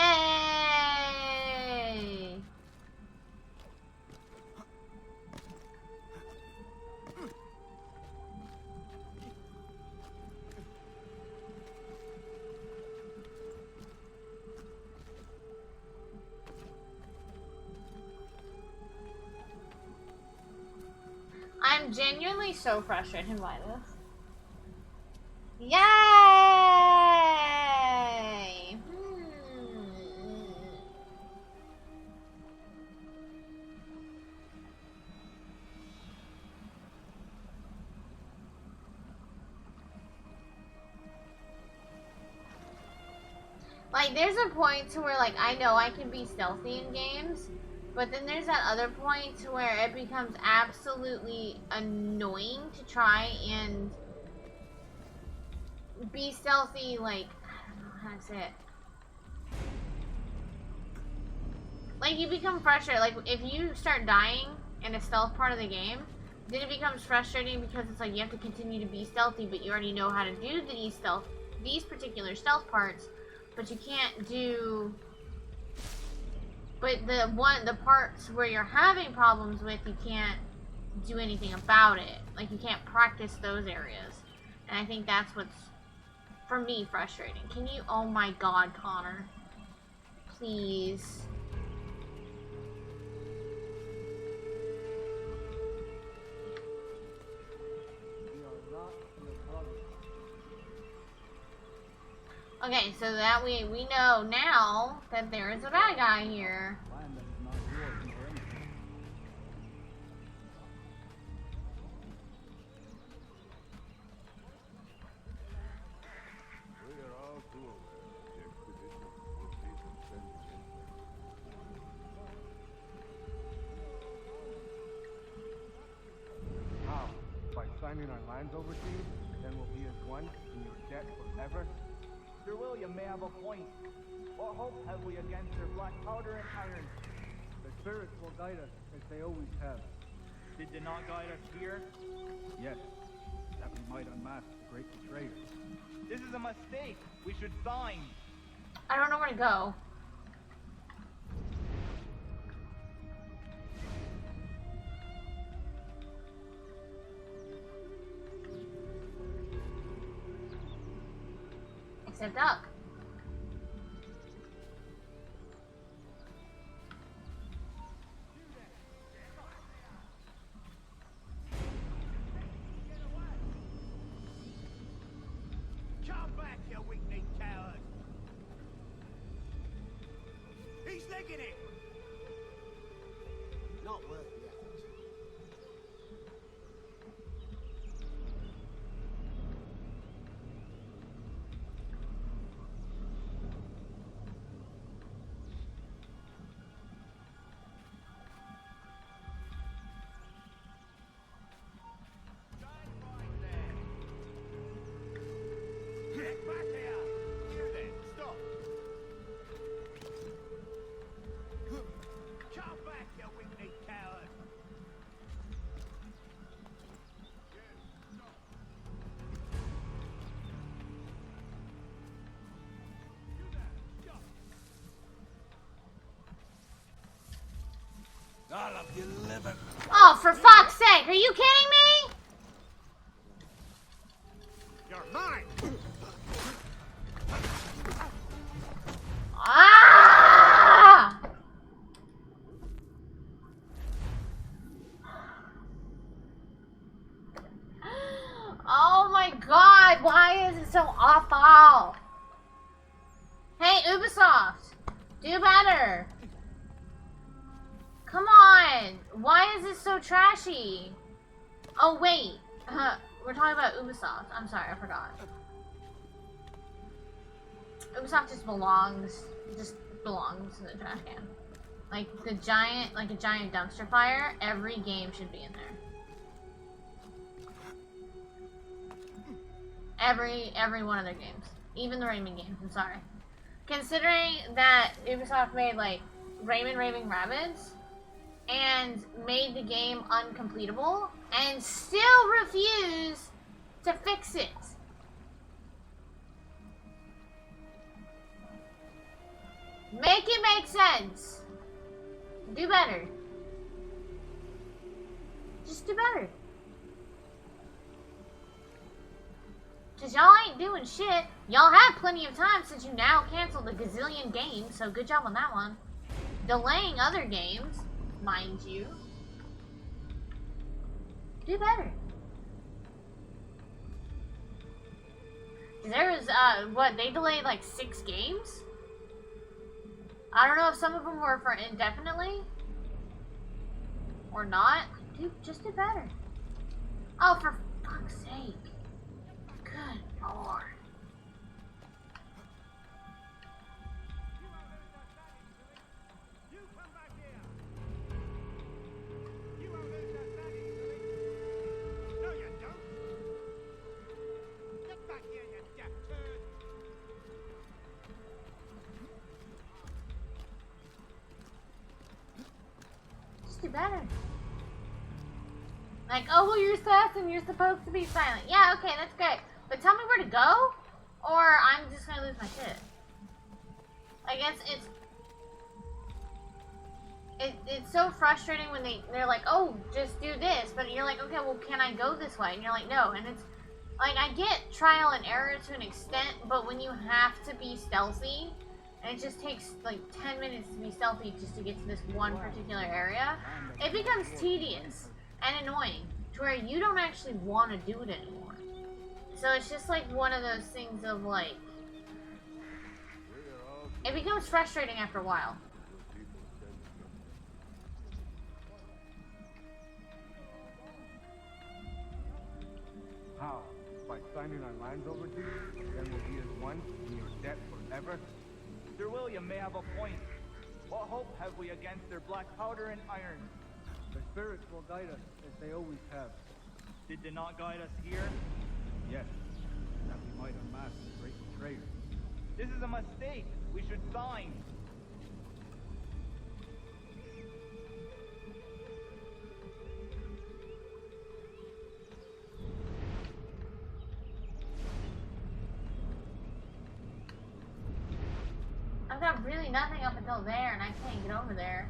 I'm genuinely so frustrated by this. Yay! Like, there's a point to where, like, I know I can be stealthy in games, but then there's that other point to where it becomes absolutely annoying to try and be stealthy, like, I don't know how to say it. Like, you become frustrated. Like, if you start dying in a stealth part of the game, then it becomes frustrating because it's like you have to continue to be stealthy, but you already know how to do these particular stealth parts, but you can't do... But the parts where you're having problems with, you can't do anything about it. Like, you can't practice those areas. And I think that's what's, for me, frustrating. Can you, oh my god, Connor. Please. Okay, so that we know now that there is a bad guy here. Land that is not yours nor any person. We are all too aware of the expedition will be suspended. How? By signing our lines over to you? Then we'll be as one in your debt forever? Sir William may have a point. What hope have we against their black powder and iron? The spirits will guide us, as they always have. Did they not guide us here? Yes, that we might unmask the great betrayer. This is a mistake. We should sign. I don't know where to go. Except up. Come back, you weak-kneed coward! He's legging it! Not worth the effort. deliver. Oh, for fuck's sake, are you kidding me? You're mine! Ah! Oh my god, why is it so awful? Hey, Ubisoft, do better. Come on, why is this so trashy? Oh wait, we're talking about Ubisoft. I'm sorry, I forgot. Ubisoft just belongs in the trash can. Like a giant dumpster fire. Every game should be in there. Every one of their games, even the Rayman games. I'm sorry. Considering that Ubisoft made like Rayman Raving Rabbids and made the game uncompletable and still refuse to fix it. Make it make sense. Do better. Just do better. Cause y'all ain't doing shit. Y'all have plenty of time since you now canceled a gazillion games, so good job on that one. Delaying other games, mind you. Do better. There was, what, they delayed like 6 games? I don't know if some of them were for indefinitely. Or not. Dude, just do better. Oh, for fuck's sake. Good lord. Just do better. Like, oh, well, you're sus and you're supposed to be silent. Yeah, okay, that's great. But tell me where to go, or I'm just gonna lose my shit. I guess it's so frustrating when they're like, oh, just do this, but you're like, okay, well, can I go this way? And you're like, no, and it's like, I get trial and error to an extent, but when you have to be stealthy, and it just takes like 10 minutes to be stealthy just to get to this one particular area, it becomes tedious and annoying to where you don't actually want to do it anymore. So it's just like one of those things of like, it becomes frustrating after a while. How? By signing our lands over to you? Then we'll be as one in your debt forever? Sir William may have a point. What hope have we against their black powder and iron? The spirits will guide us, as they always have. Did they not guide us here? Yes, that we might unmask the great betrayer. This is a mistake. We should sign. I've got really nothing up until there, and I can't get over there.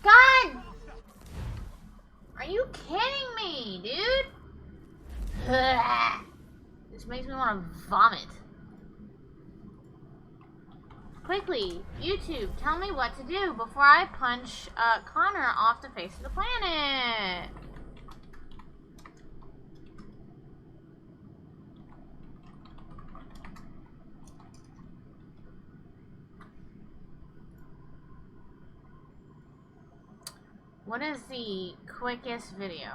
God! Are you kidding me, dude? This makes me want to vomit. Quickly, YouTube, tell me what to do before I punch Connor off the face of the planet. What is the quickest video?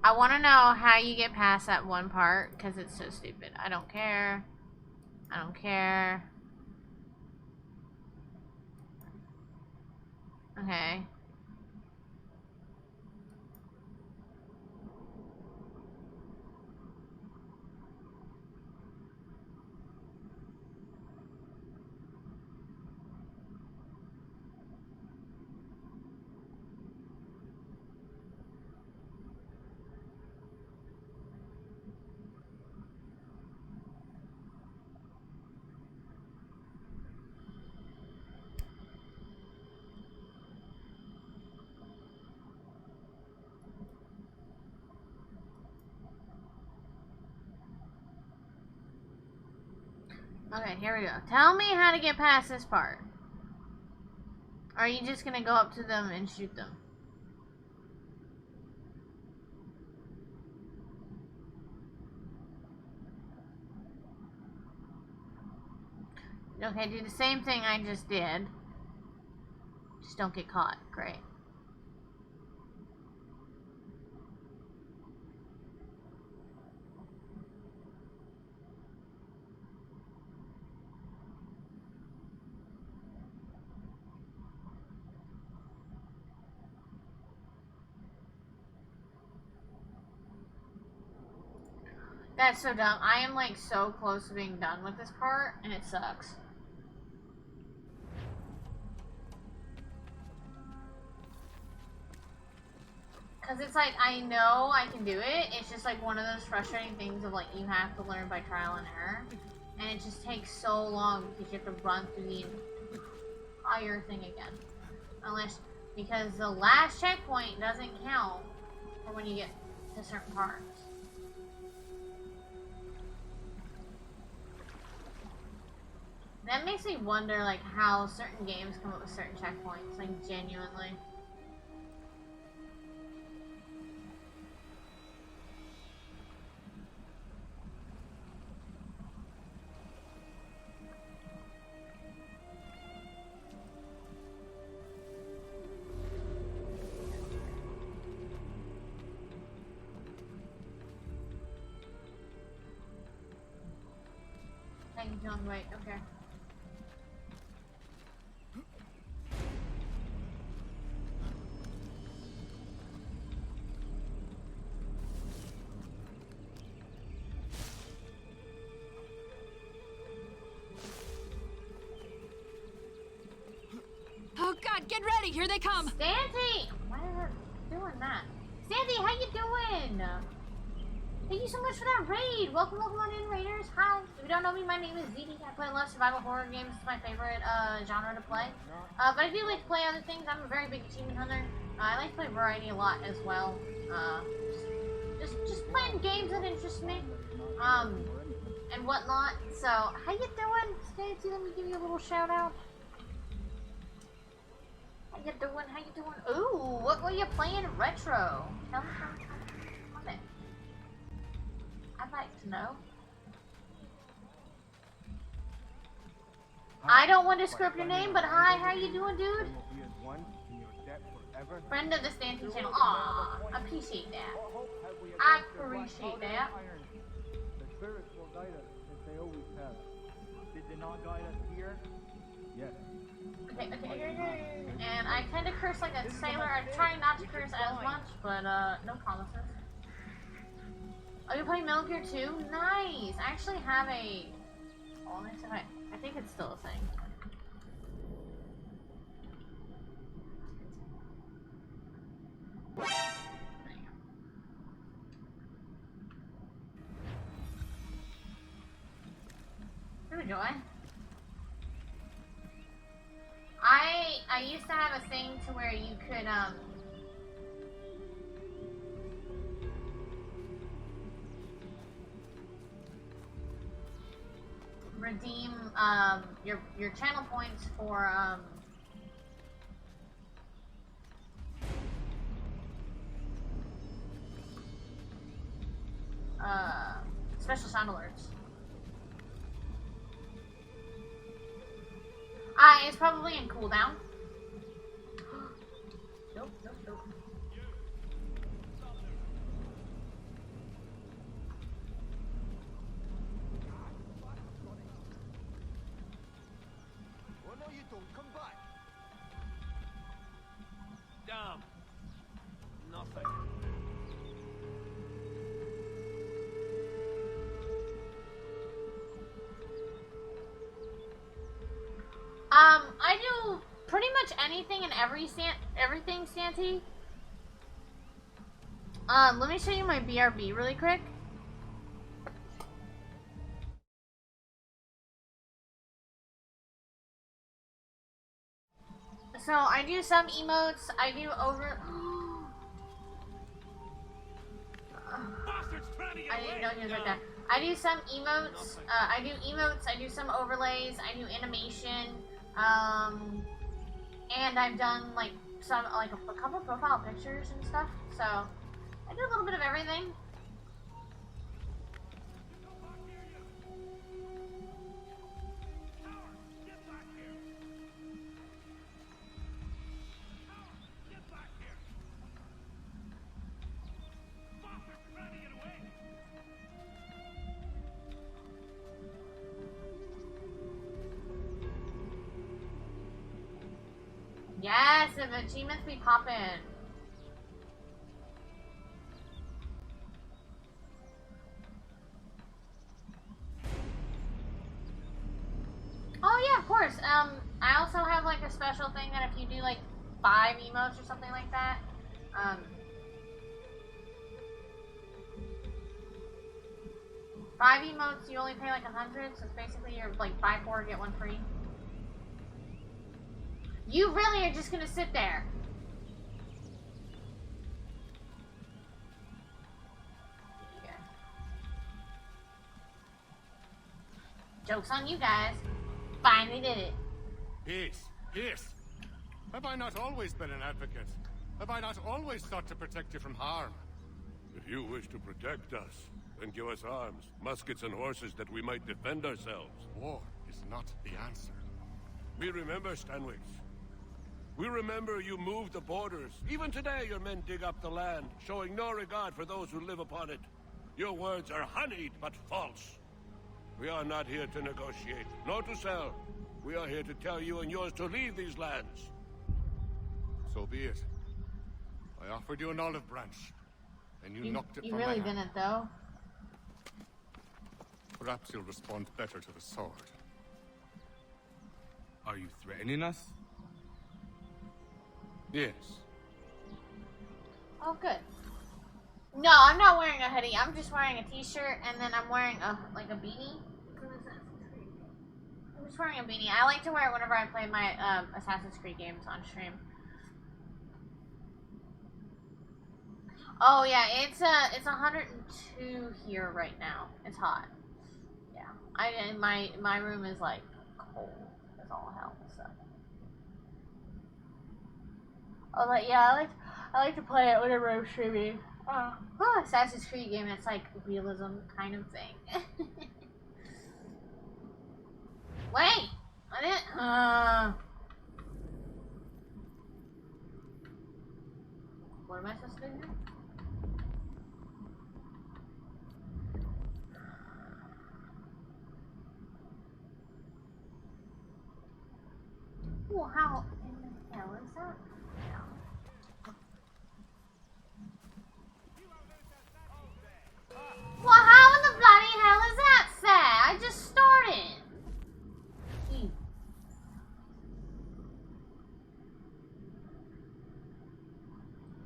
I want to know how you get past that one part, because it's so stupid. I don't care. I don't care. Okay. Okay, here we go. Tell me how to get past this part. Or are you just gonna go up to them and shoot them? Okay, do the same thing I just did. Just don't get caught. Great. That's so dumb. I am like so close to being done with this part, and it sucks. Cause it's like, I know I can do it, it's just like one of those frustrating things of like, you have to learn by trial and error. And it just takes so long because you have to run through the entire thing again. Because the last checkpoint doesn't count for when you get to certain parts. That makes me wonder like how certain games come up with certain checkpoints, like genuinely. Thank you, John. Wait, okay. Oh God, get ready! Here they come! Stancy! Why are they doing that? Stancy, how you doing? Thank you so much for that raid! Welcome on in, raiders! Hi! If you don't know me, my name is ZD. I play a lot of survival horror games. It's my favorite genre to play. But I do like to play other things. I'm a very big achievement hunter. I like to play variety a lot as well. Just playing games that interest me. And whatnot. So, how you doing? Stancy, let me give you a little shout out. How you doing? How you doing? Ooh, what were you playing retro? Tell me on it. I'd like to know. I don't want to script your name, but hi, how you doing, dude? Friend of the Stanton channel. Aw, appreciate that. I appreciate that. The spirits will guide us as they always have. Did they not guide us here? Yes. Okay. And I tend to curse like a sailor. I try not to curse as much, but no promises. Oh, you're playing Metal Gear 2? Nice! I actually have a... Oh, let me see if I think it's still a thing. Here we go. I used to have a thing to where you could redeem your channel points for special sound alerts. It's probably in cooldown. Nope. Oh no, you don't. Come back. Damn. Nothing. I do pretty much anything and everything, Santi. Let me show you my BRB really quick. So I do some emotes. I do over. I didn't know he was right there. I do some emotes. I do emotes. I do some overlays. I do animation. And I've done like some a couple profile pictures and stuff. So I do a little bit of everything. Yes, if achievements be poppin'. Oh yeah, of course. I also have like a special thing that if you do like 5 emotes or something like that, 5 emotes you only pay like 100, so it's basically you're like buy 4 get 1 free. You really are just gonna sit there. Yeah. Joke's on you guys. Finally did it. Peace. Have I not always been an advocate? Have I not always sought to protect you from harm? If you wish to protect us, then give us arms, muskets and horses that we might defend ourselves. War is not the answer. We remember, Stanwix. We remember you moved the borders. Even today your men dig up the land, showing no regard for those who live upon it. Your words are honeyed, but false. We are not here to negotiate, nor to sell. We are here to tell you and yours to leave these lands. So be it. I offered you an olive branch, and you knocked it You from really my hand. didn't though. Perhaps you'll respond better to the sword. Are you threatening us? Yes. Oh, good. No, I'm not wearing a hoodie. I'm just wearing a t-shirt, and then I'm wearing a beanie. I'm just wearing a beanie. I like to wear it whenever I play my Assassin's Creed games on stream. Oh yeah, it's 102 here right now. It's hot. Yeah, my room is like cold as all hell. So. Oh, but yeah, I like to play it whenever I'm streaming. Assassin's Creed game that's like realism kind of thing. Wait, I didn't. What am I supposed to do here? Well, how in the hell is that? Well, how in the bloody hell is that fair? I just started.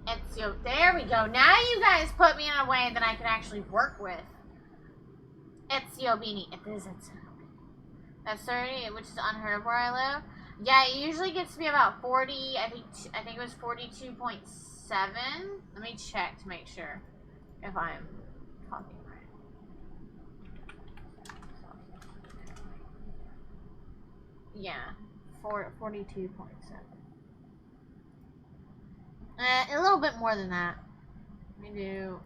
Ezio, there we go. Now you guys put me in a way that I can actually work with. Ezio beanie. It is Ezio. That's 30, which is unheard of where I live. Yeah, it usually gets to be about 40. I think it was 42.7. Let me check to make sure if I'm talking right. Yeah, 42.7. A little bit more than that. We do.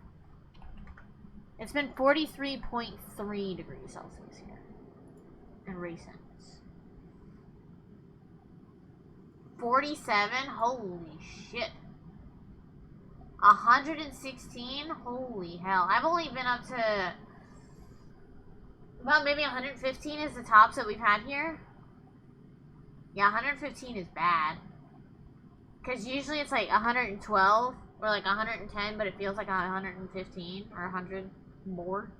It's been 43.3 degrees Celsius here in recent. 47? Holy shit. 116? Holy hell. I've only been up to about maybe 115 is the tops that we've had here. Yeah, 115 is bad. Because usually it's like 112 or like 110, but it feels like 115 or 100 more.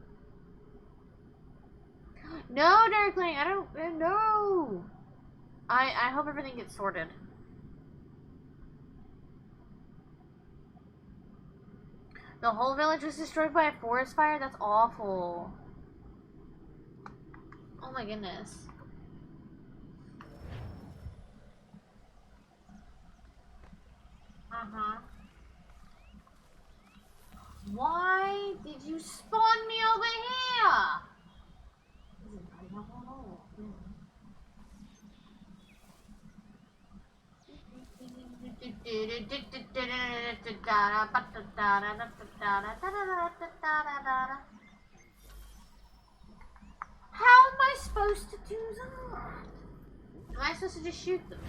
No, Darkling, I don't. No! I hope everything gets sorted. The whole village was destroyed by a forest fire? That's awful. Oh my goodness. Uh-huh. Why did you spawn me over here? How am I supposed to do that? Am I supposed to just shoot them?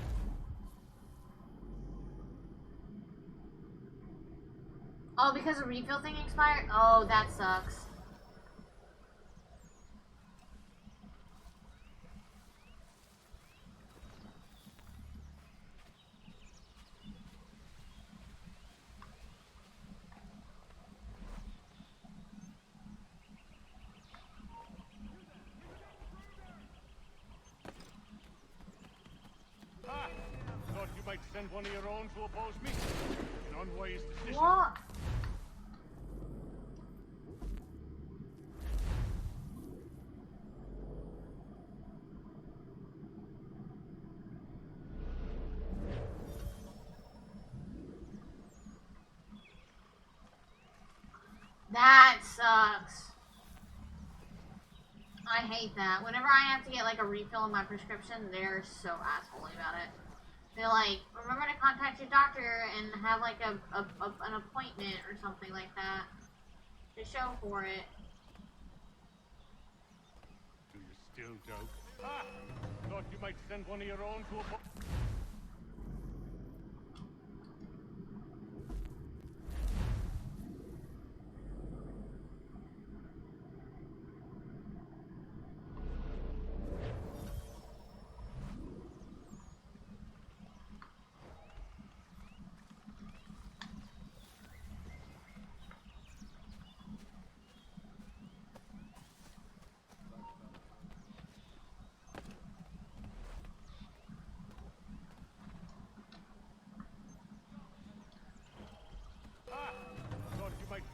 Oh, because the refill thing expired? Oh, that sucks. Ah! Thought you might send one of your own to oppose me? An unwise decision. What? That sucks. I hate that. Whenever I have to get like a refill on my prescription, they're so assholey about it. They're like, remember to contact your doctor and have like an appointment or something like that to show for it. Do you still doubt? Ah! Thought you might send one of your own to oppose.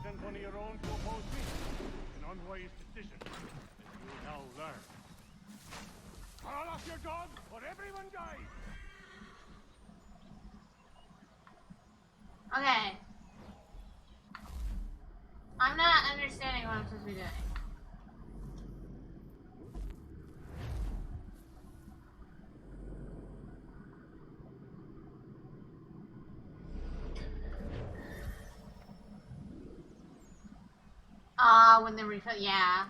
Send one of your own to oppose me? An unwise decision. You will now learn. Call off your dog, or everyone dies! Okay. I'm not understanding what I'm supposed to be doing. When they refill, yeah.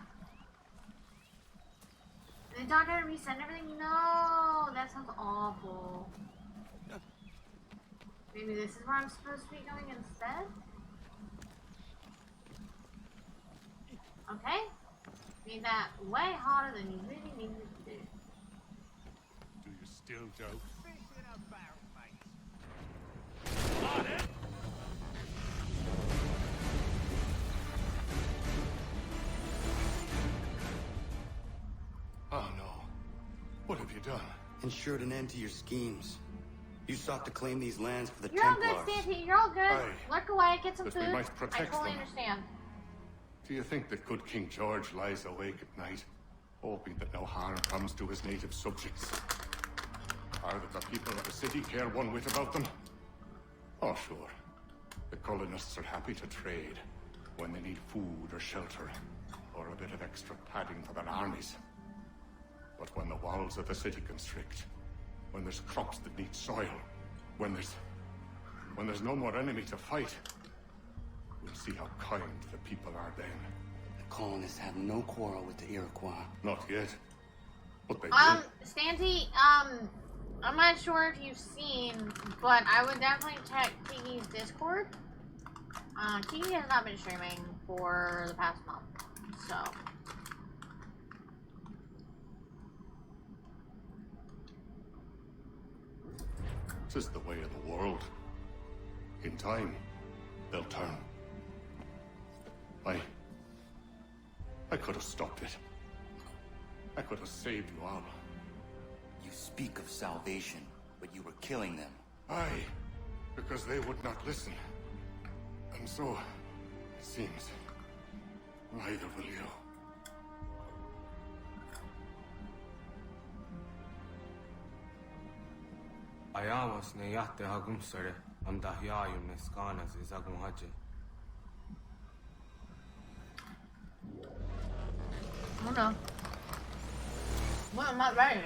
The dog gotta resend everything? No, that sounds awful. Maybe this is where I'm supposed to be going instead? Okay. Made that way harder than you really needed to do. Do you still doubt? Oh no. What have you done? Ensured an end to your schemes. You sought to claim these lands for the You're all Templars. good, Santee. You're all good. Aye. Lurk away, get some But food. we might protect I totally them. understand. Do you think that good King George lies awake at night, hoping that no harm comes to his native subjects? Or that the people of the city care one whit about them? Oh, sure. The colonists are happy to trade when they need food or shelter, or a bit of extra padding for their armies. But when the walls of the city constrict, when there's crops that need soil, when there's no more enemy to fight, we'll see how kind the people are then. The colonists have no quarrel with the Iroquois. Not yet. But they will. Stanty, I'm not sure if you've seen, but I would definitely check Kiki's Discord. Kiki has not been streaming for the past month, so. This is the way of the world. In time, they'll turn. I could have stopped it. I could have saved you all. You speak of salvation, but you were killing them. Aye, because they would not listen. And so, it seems, neither will you. Ayawas ne yate hagum sare am dahyayu ne skanas izagum haje. Oh no. Well, I'm not ready.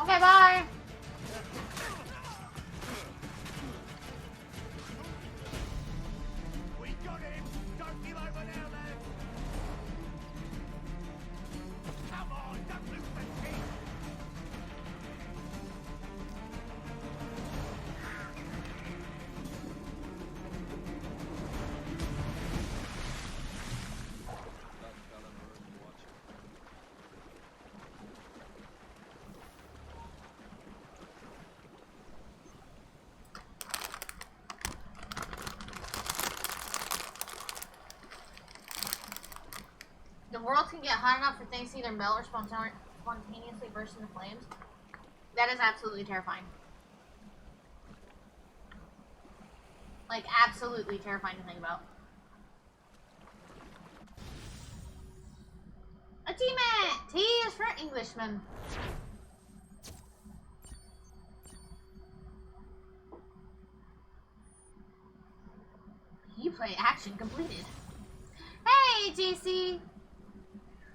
Okay, bye. We got him! Don't give over now, lad! Come on, don't lose the key! The world can get hot enough for things to either melt or spontaneously burst into flames. That is absolutely terrifying. Like, absolutely terrifying to think about. Achievement! T is for Englishman. You play action completed. Hey, JC!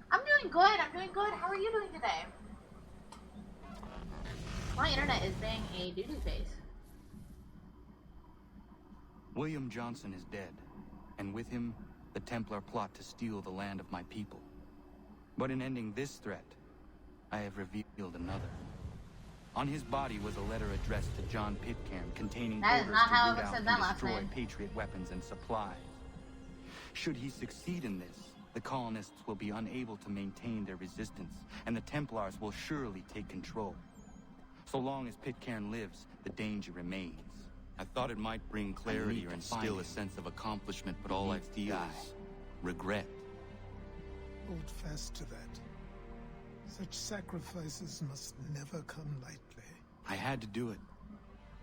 I'm doing good, I'm doing good. How are you doing today? My internet is being a doo-doo face. William Johnson is dead, and with him, the Templar plot to steal the land of my people. But in ending this threat, I have revealed another. On his body was a letter addressed to John Pitcairn containing That is orders not to how I root would out said and that last destroy name. Patriot weapons and supplies. Should he succeed in this, the colonists will be unable to maintain their resistance, and the Templars will surely take control. So long as Pitcairn lives, the danger remains. I thought it might bring clarity or instill a sense of accomplishment, but all I feel is regret. Hold fast to that. Such sacrifices must never come lightly. I had to do it.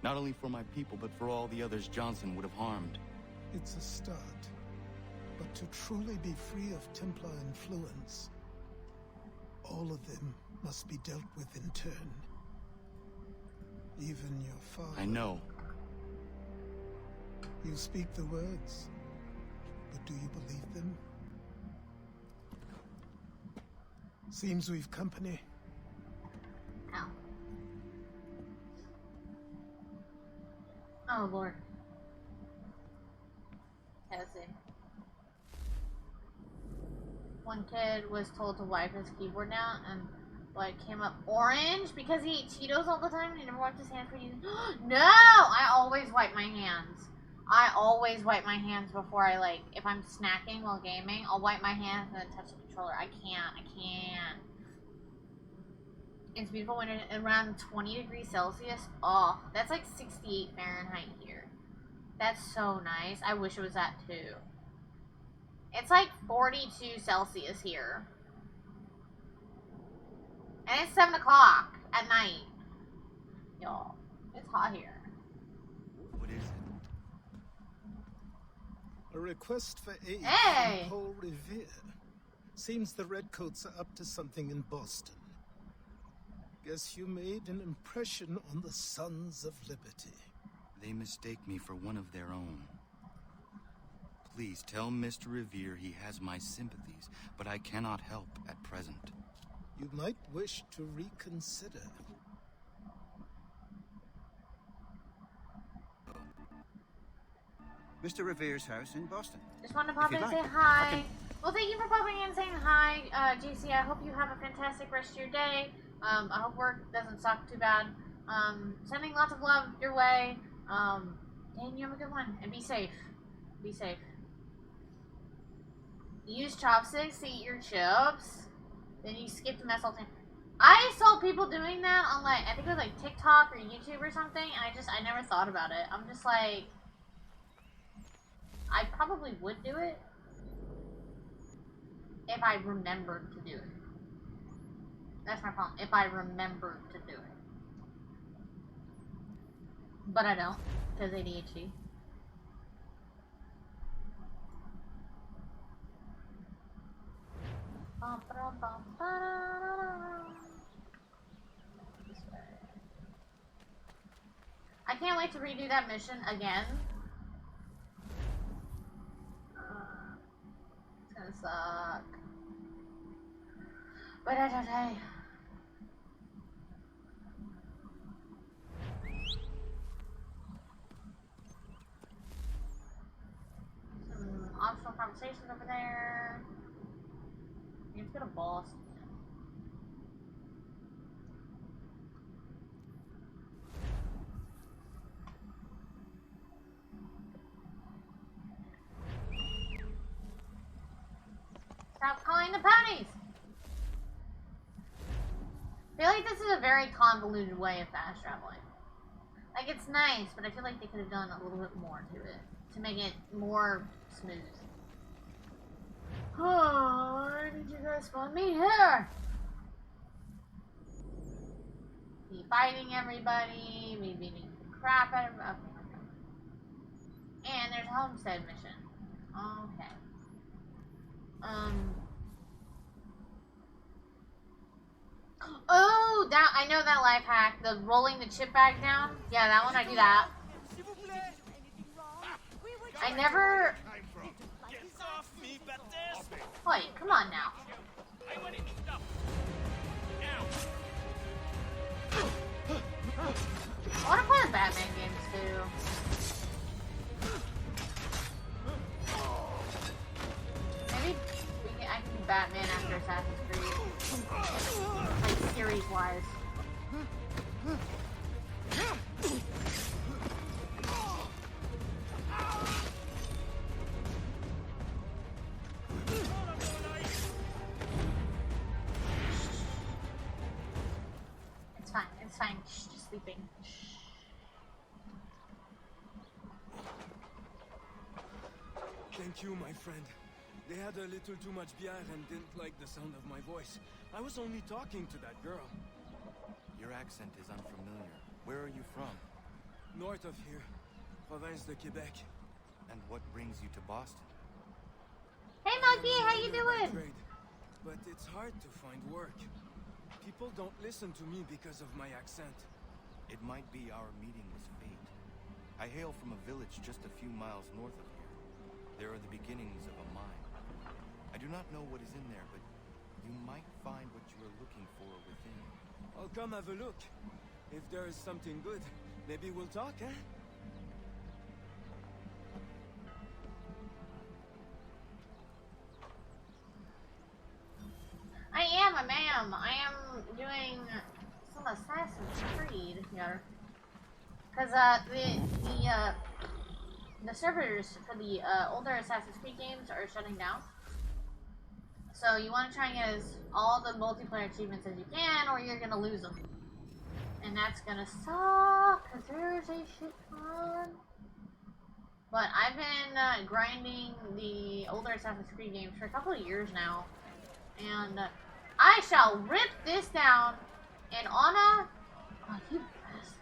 Not only for my people, but for all the others Johnson would have harmed. It's a start. But to truly be free of Templar influence, all of them must be dealt with in turn. Even your father. I know. You speak the words, but do you believe them? Seems we've company. Ow. Oh, Lord. Let's see. One kid was told to wipe his keyboard down, and what came up orange because he ate Cheetos all the time and he never wiped his hands for using. No! I always wipe my hands. I always wipe my hands before I, like, if I'm snacking while gaming, I'll wipe my hands and then touch the controller. I can't. It's beautiful when it's around 20 degrees Celsius. Oh, that's like 68 Fahrenheit here. That's so nice. I wish it was that too. It's like 42 Celsius here. And it's 7 o'clock at night. Y'all, it's hot here. What is it? A request for aid Hey! from Paul Revere. Seems the Redcoats are up to something in Boston. Guess you made an impression on the Sons of Liberty. They mistake me for one of their own. Please tell Mr. Revere he has my sympathies, but I cannot help at present. You might wish to reconsider. Mr. Revere's house in Boston. Just wanted to pop If in you'd and say like, hi. Well, thank you for popping in and saying hi, JC. I hope you have a fantastic rest of your day. I hope work doesn't suck too bad. Sending lots of love your way. And you have a good one. And be safe. Be safe. Use chopsticks to eat your chips. Then you skip the mess all the time. I saw people doing that on like, I think it was like TikTok or YouTube or something. And I never thought about it. I'm just like, I probably would do it if I remembered to do it. That's my problem. If I remembered to do it. But I don't, because ADHD. I can't wait to redo that mission again. It's gonna suck. But hey. Some optional conversations over there. Let's go to Boston. Stop calling the ponies! I feel like this is a very convoluted way of fast traveling. Like, it's nice, but I feel like they could have done a little bit more to it to make it more smooth. Oh, why did you guys spawn me here? Me fighting everybody, me beating the crap out of everybody. Okay. And there's a homestead mission. Okay. Oh, that I know that life hack. The rolling the chip bag down. Yeah, that one I do that. I never. Wait, come on now. I want to play the Batman games too. Maybe I can do Batman after Assassin's Creed. Like series wise. It's fine. Shh, just sleeping. Thank you, my friend. They had a little too much beer and didn't like the sound of my voice. I was only talking to that girl. Your accent is unfamiliar. Where are you from? North of here. Province de Quebec. And what brings you to Boston? Hey, Monkey, how you doing? Trade, but it's hard to find work. People don't listen to me because of my accent. It might be our meeting was fate. I hail from a village just a few miles north of here. There are the beginnings of a mine. I do not know what is in there, but you might find what you are looking for within. I'll come have a look. If there is something good, maybe we'll talk, eh? I am doing some Assassin's Creed here. Because the servers for the older Assassin's Creed games are shutting down. So you want to try and get all the multiplayer achievements as you can, or you're gonna lose them. And that's gonna suck, because there's a shit ton. But I've been grinding the older Assassin's Creed games for a couple of years now. And I shall rip this down. And Anna... Oh, you bastard.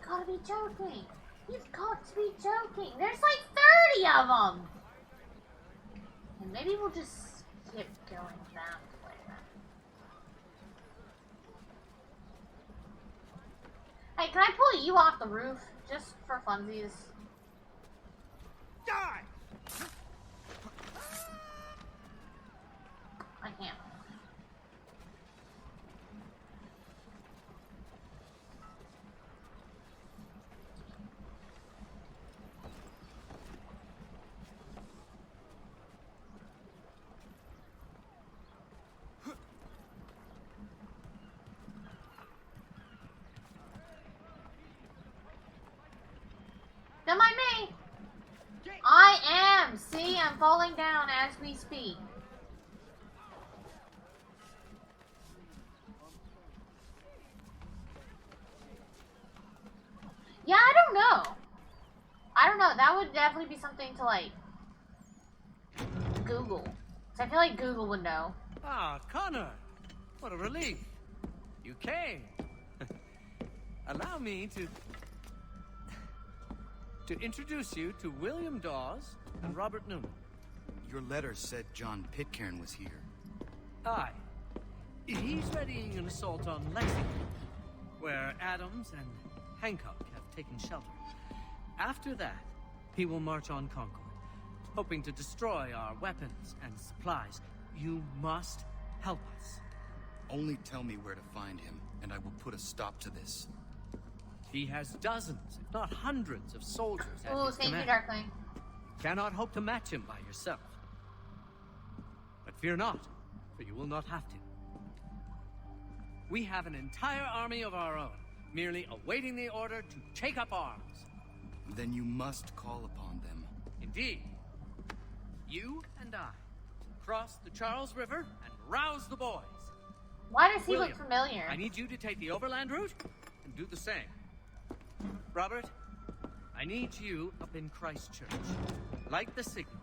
gotta be joking. You've got to be joking. There's like 30 of them. And maybe we'll just skip going that way then. Hey, can I pull you off the roof? Just for funsies. Die! I can't. Don't mind me. I am. See, I'm falling down as we speak. Yeah, I don't know. I don't know. That would definitely be something to like Google. 'Cause I feel like Google would know. Ah, Connor. What a relief. You came. Allow me to introduce you to William Dawes and Robert Noonan. Your letter said John Pitcairn was here. Aye. He's readying an assault on Lexington, where Adams and Hancock have taken shelter. After that, he will march on Concord, hoping to destroy our weapons and supplies. You must help us. Only tell me where to find him, and I will put a stop to this. He has dozens, if not hundreds, of soldiers at Oh, his thank you, command. Darkling. You cannot hope to match him by yourself. But fear not, for you will not have to. We have an entire army of our own, merely awaiting the order to take up arms. Then you must call upon them. Indeed. You and I cross the Charles River and rouse the boys. Why does he William, look familiar? I need you to take the overland route and do the same. Robert, I need you up in Christchurch. Light the signal.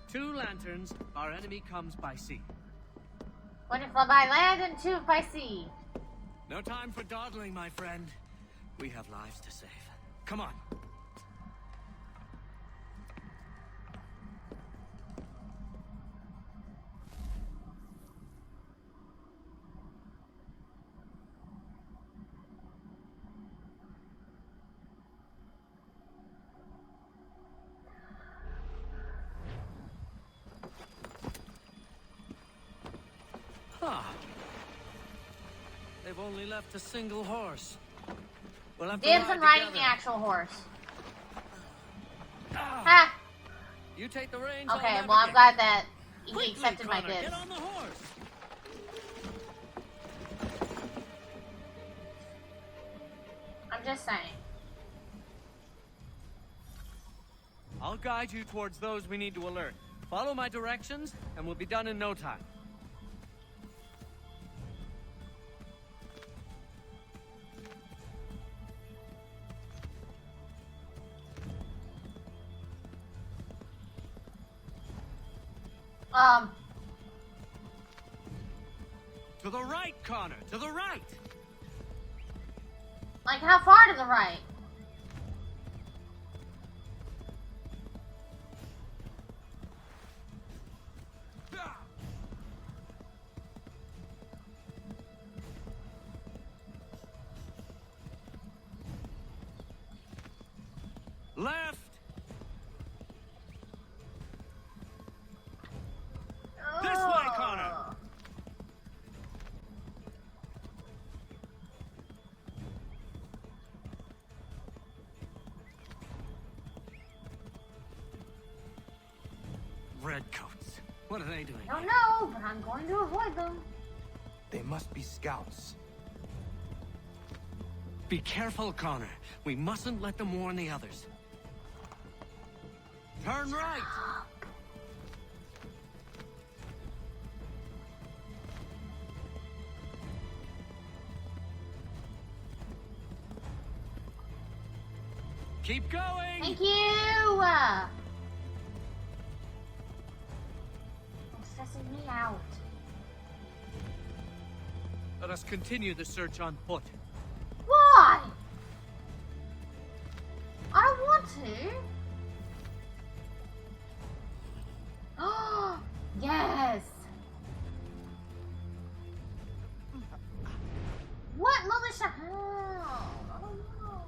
2 lanterns, our enemy comes by sea. One if by land and 2 if by sea. No time for dawdling, my friend. We have lives to save. Come on. They've only left a single horse. We'll have to Dibs ride on riding together. the actual horse. Ha! You take the reins. Okay, I'll well I'm navigate. glad that he Quickly, accepted my Connor, dibs. Get on the horse. I'm just saying. I'll guide you towards those we need to alert. Follow my directions, and we'll be done in no time. To the right, Connor. To the right. Like how far to the right? Left. This way, Connor. Redcoats. What are they doing? I don't know, but I'm going to avoid them. They must be scouts. Be careful, Connor. We mustn't let them warn the others. Turn right. Keep going. Thank you. It's stressing me out. Let us continue the search on foot. Why? too? Oh, yes! What militia? Hell? I don't know.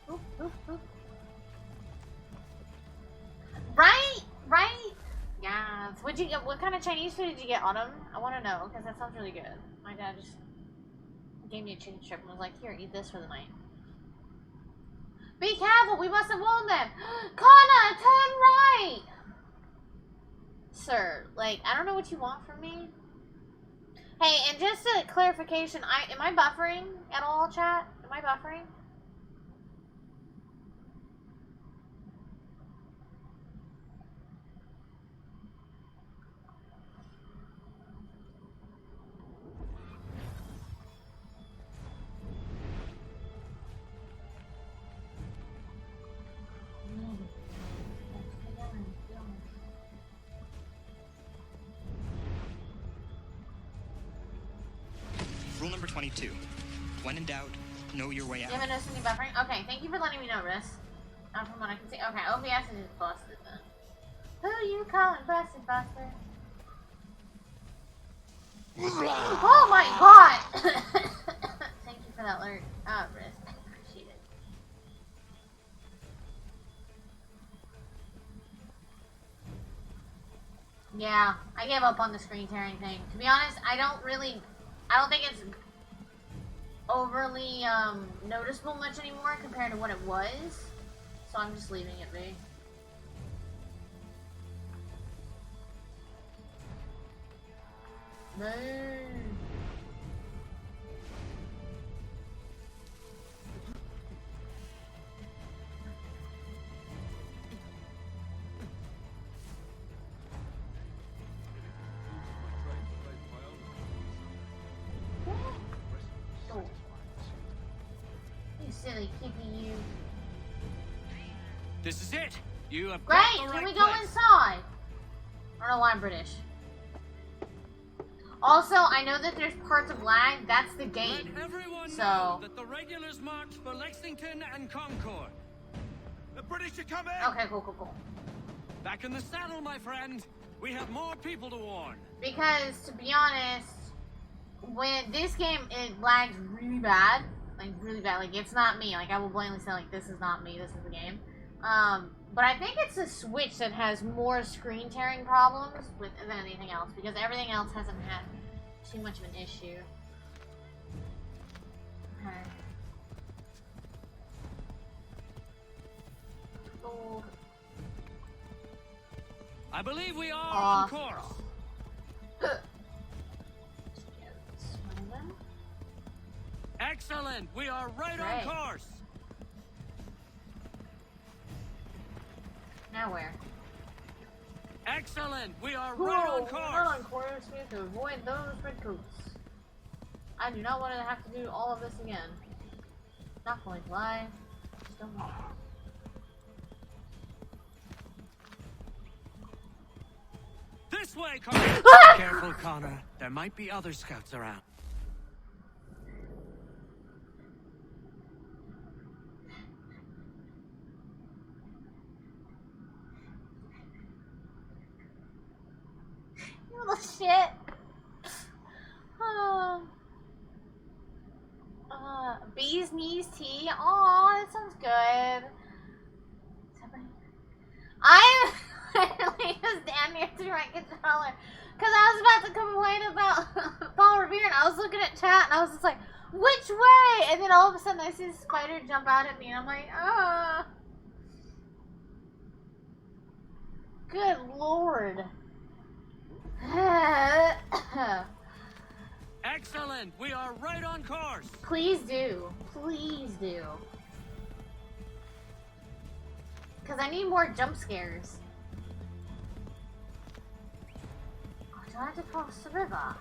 Oop, oop, oop. Right? Yeah. What'd you get? What kind of Chinese food did you get, Autumn? I want to know, because that sounds really good. My dad just gave me a chicken strip and was like, here, eat this for the night. Be careful, we must have warned them. Connor, turn right! Sir, like, I don't know what you want from me. Hey, and just a clarification, am I buffering at all, chat? Am I buffering? Rule number 22. When in doubt, know your way out. You haven't noticed any buffering? Okay, thank you for letting me know, Riss. Not from what I can see. Okay, OBS is just busted then. Who you calling busted, buster? Oh my god! Thank you for that alert. Riss. I appreciate it. Yeah, I gave up on the screen tearing thing. To be honest, I don't think it's overly noticeable much anymore compared to what it was. So I'm just leaving it be. No. You silly kitty, you. This is it. You have Great. got the right Can we go place. inside? I don't know why I'm British. Also, I know that there's parts of lag. That's the game. Let everyone So know that the regulars march for Lexington and Concord. The British are coming. Okay, cool. Back in the saddle, my friend. We have more people to warn. Because to be honest, when this game it lags really bad, like it's not me. Like I will blatantly say like this is not me. This is the game. But I think it's the Switch that has more screen tearing problems than anything else because everything else hasn't had too much of an issue. Okay. Oh. I believe we are on course. Excellent. We are right on course. Now where? Excellent. We are right on course. Right on course. We have to avoid those redcoats. I do not want to have to do all of this again. Not going to lie. Just don't want to. This way, Connor. Careful, Connor. There might be other scouts around. Little shit. Bee's knees tea. Aw, that sounds good. I literally was down here to my controller because I was about to complain about Paul Revere and I was looking at chat and I was just like, which way? And then all of a sudden I see a spider jump out at me and I'm like, good lord. Excellent. We are right on course. Please do. Please do. Because I need more jump scares. Oh, do I have to cross the river?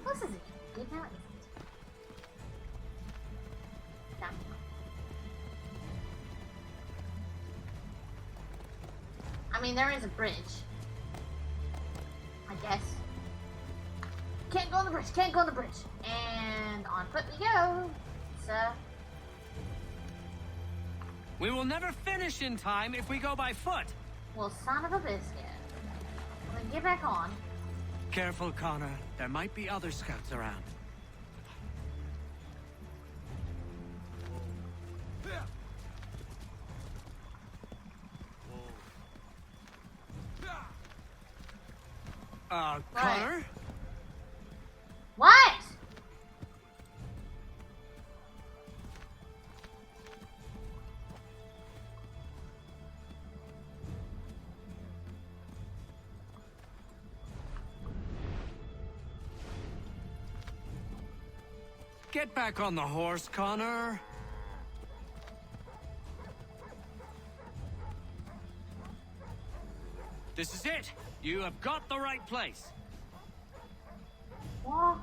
This is good now, isn't it? Down. I mean, there is a bridge. Yes. Can't go on the bridge. Can't go on the bridge. And on foot we go. So. We will never finish in time if we go by foot. Well, son of a biscuit. Then get back on. Careful, Connor. There might be other scouts around. Connor? What? Get back on the horse, Connor. This is it. You have got the right place. What?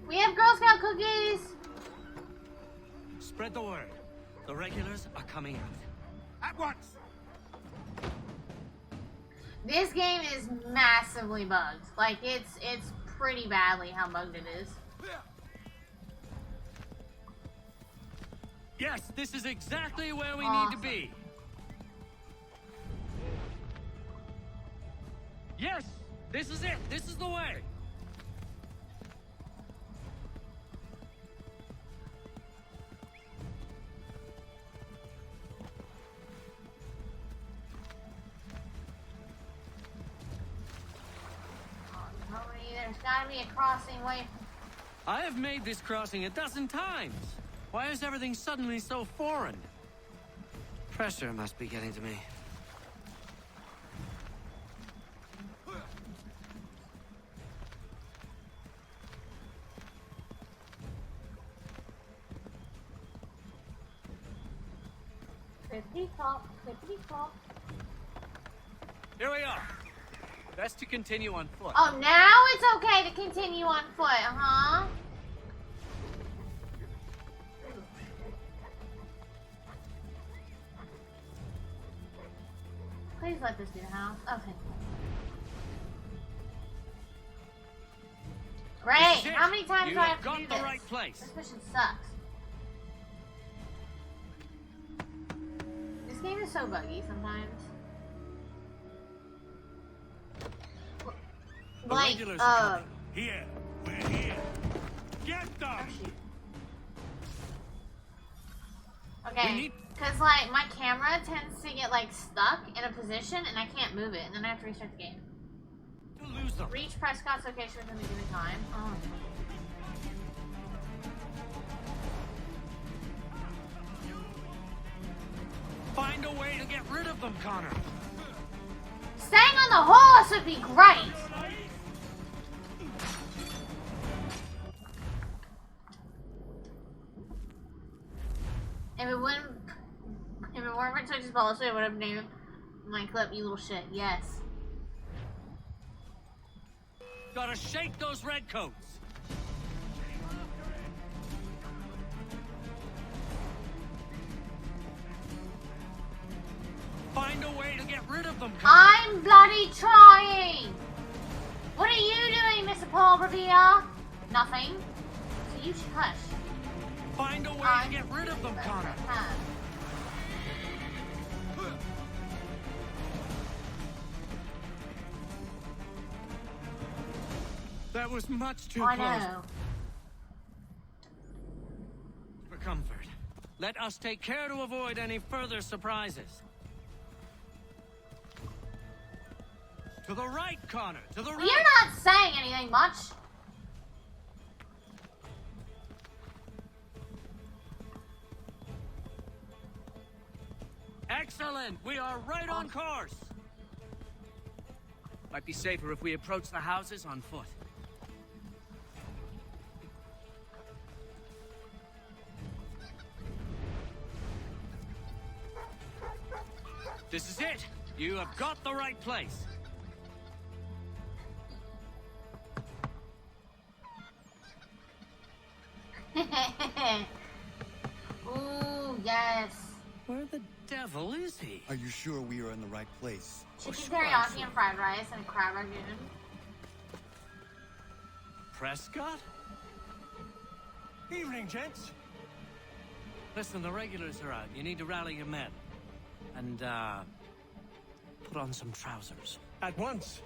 We have Girl Scout cookies. Spread the word. The regulars are coming out. At once. This game is massively bugged. Like it's pretty badly how bugged it is. Yes, this is exactly where we need to be. Yes, this is it. This is the way. There's gotta be a crossing way. I have made this crossing a dozen times. Why is everything suddenly so foreign? Pressure must be getting to me. Clippity-clop, clippity-clop. Here we are. Best to continue on foot. Oh, now it's okay to continue on foot, huh? Please let this be the house. Okay. Great! How many times do I have to do this? got the right place. This mission sucks. This game is so buggy sometimes. The regulars are coming. Here, we're here. Get them! Okay, because like my camera tends to get like stuck in a position and I can't move it, and then I have to restart the game. Reach Prescott's location within a given time. Oh. Find a way to get rid of them, Connor. Staying on the horse would be great. If it weren't for Texas policy, I would have named my clip "You Little Shit." Yes. Gotta shake those redcoats. Find a way to get rid of them, Connor. I'm bloody trying. What are you doing, Mr. Paul Revere? Nothing. So you should hush. Find a way to get rid of them, Connor. That was much too close. I know. For comfort, let us take care to avoid any further surprises. To the right, Connor. To the right. You're not saying anything much. Excellent. We are right on course. Might be safer if we approach the houses on foot. This is it. You have got the right place. Ooh, yes. Where the devil is he? Are you sure we are in the right place? Chicken teriyaki and fried rice and crab ragoon. Prescott? Evening, gents. Listen, the regulars are out. You need to rally your men. And, put on some trousers. At once.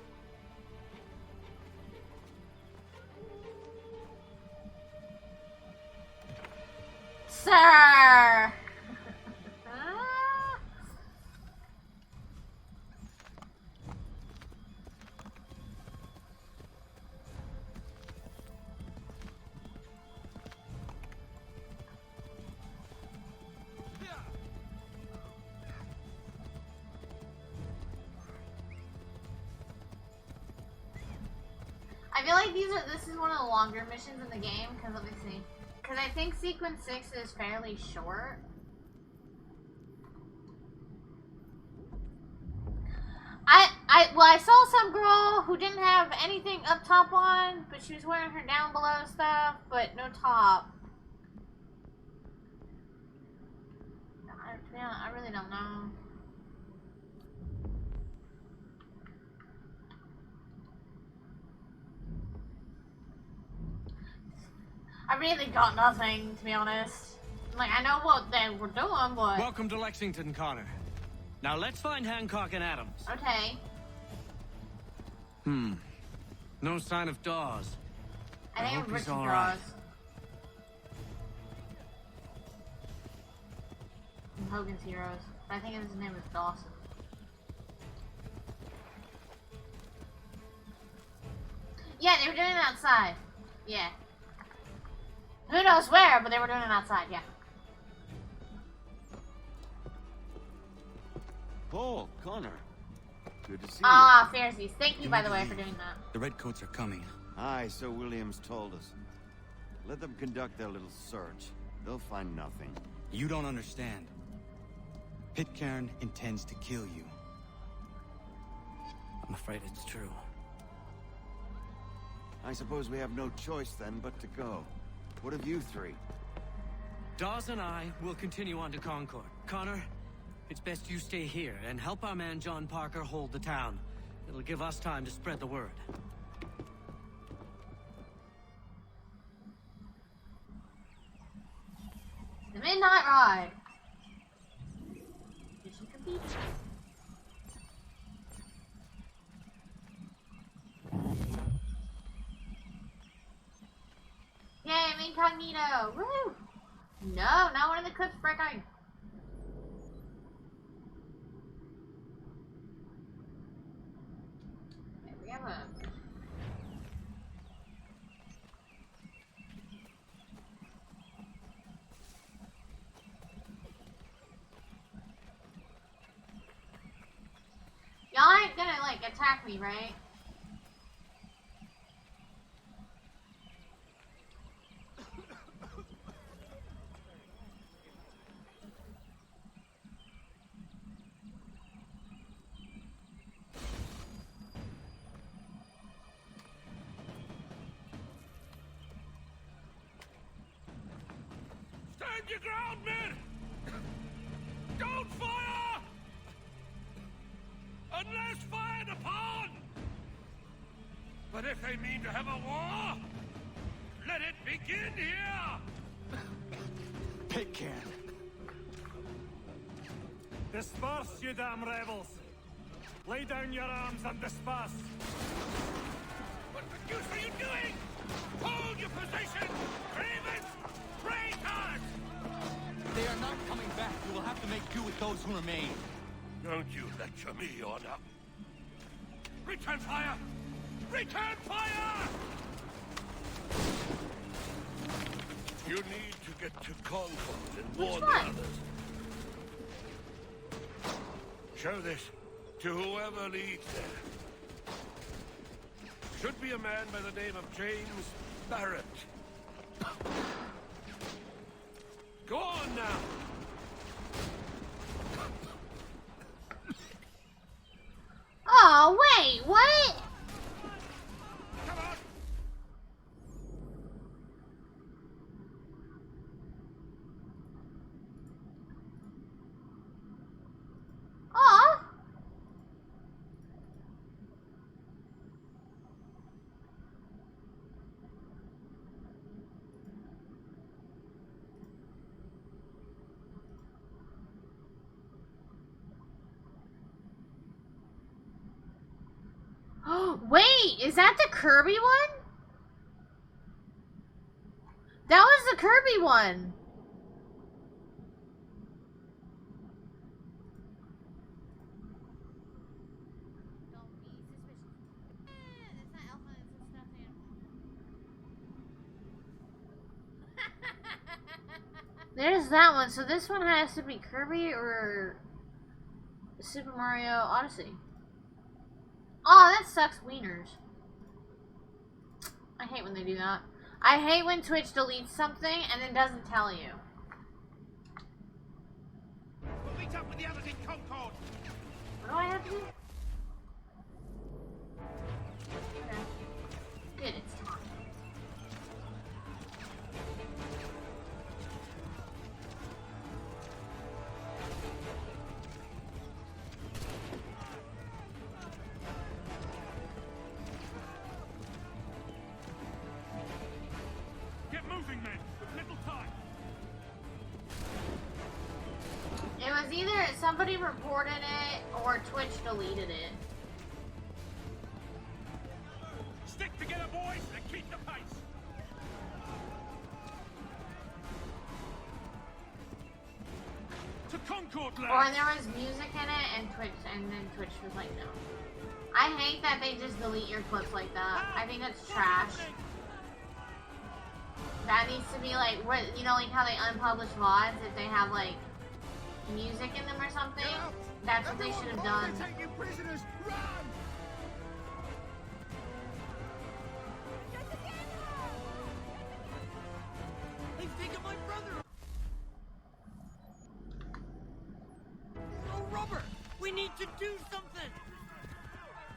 Sir! I feel like this is one of the longer missions in the game, because let me see. Because I think sequence 6 is fairly short. Well, I saw some girl who didn't have anything up top on, but she was wearing her down below stuff, but no top. I really don't know. I really got nothing, to be honest. Like, I know what they were doing, but... Welcome to Lexington, Connor. Now let's find Hancock and Adams. Okay. No sign of Dawes. I think hope Richard he's all right. Dawes. From Hogan's Heroes. I think his name is Dawson. Yeah, they were doing it outside. Yeah. Who knows where, but they were doing it outside, yeah. Paul, Connor. Good to see you. Ah, Pharisees. Thank you, by the way, for doing that. The Redcoats are coming. Aye, so Williams told us. Let them conduct their little search. They'll find nothing. You don't understand. Pitcairn intends to kill you. I'm afraid it's true. I suppose we have no choice then but to go. What of you three? Dawes and I will continue on to Concord. Connor, it's best you stay here and help our man John Parker hold the town. It'll give us time to spread the word. The Midnight Ride. Mission complete. Yay, I'm incognito! Woo! No, not one of the clips breaking. Okay, we have a... Y'all ain't gonna, like, attack me, right? Stand your ground, men! Don't fire! Unless fired upon! But if they mean to have a war, let it begin here! Pitcairn. Disperse, you damn rebels! Lay down your arms and disperse! What the deuce are you doing? Hold your position! Ravens! Traitors! They are not coming back. We will have to make do with those who remain. Don't you lecture me, order. Return fire! Return fire! You need to get to Concord and warn the others. Show this to whoever leads there. Should be a man by the name of James Barrett. Go on now! Oh, wait, what? Come on! Wait, is that the Kirby one? That was the Kirby one. There's that one. So this one has to be Kirby or Super Mario Odyssey. Oh, that sucks wieners. I hate when they do that. I hate when Twitch deletes something and then doesn't tell you. We'll meet up with the others in Concord. What do I have to do? Okay. Good, it's time. Get moving, men. With little time. It was either somebody reported it or Twitch deleted it. Stick together, boys, and keep the pace. To Concord, lads. Or there was music in it and then Twitch was like, no. I hate that they just delete your clips like that. I think that's trash. That needs to be like, you know, like how they unpublish VODs if they have like music in them or something. That's what they should have done. They've taken my brother. Oh, Robert, we need to do something.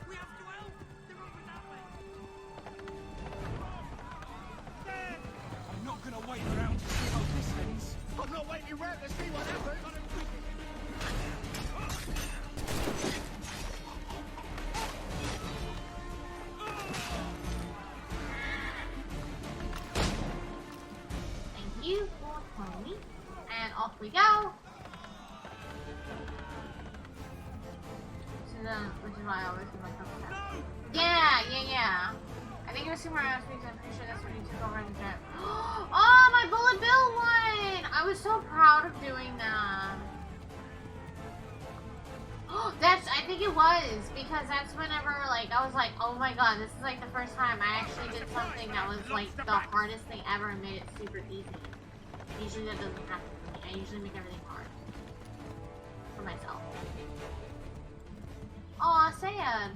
We have to help. They're over that way. I'm not gonna wait around to see how this ends. I'm not waiting around to see what happens. Thank you for telling me. And off we go. Which is why I always do my stuff. Yeah. I think it was Super Mario Speaks. I'm pretty sure that's when you took over the trip. Oh, my Bullet Bill one! I was so proud of doing that. I think it was, because that's whenever, like, I was like, oh my god, this is like the first time I actually did something that was like the hardest thing ever and made it super easy. Usually that doesn't happen for me. I usually make everything hard. For myself. Aw, sad.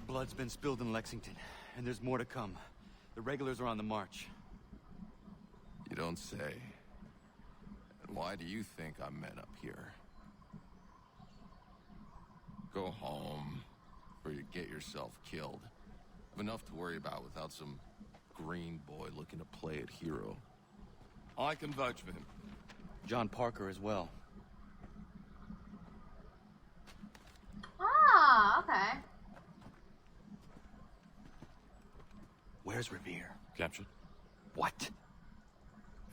Blood's been spilled in Lexington, and there's more to come. The regulars are on the march. You don't say. And why do you think I'm men up here? Go home, or you get yourself killed. Have enough to worry about without some green boy looking to play it hero. I can vouch for him. John Parker as well. Ah, okay. Where's Revere? Captured? What?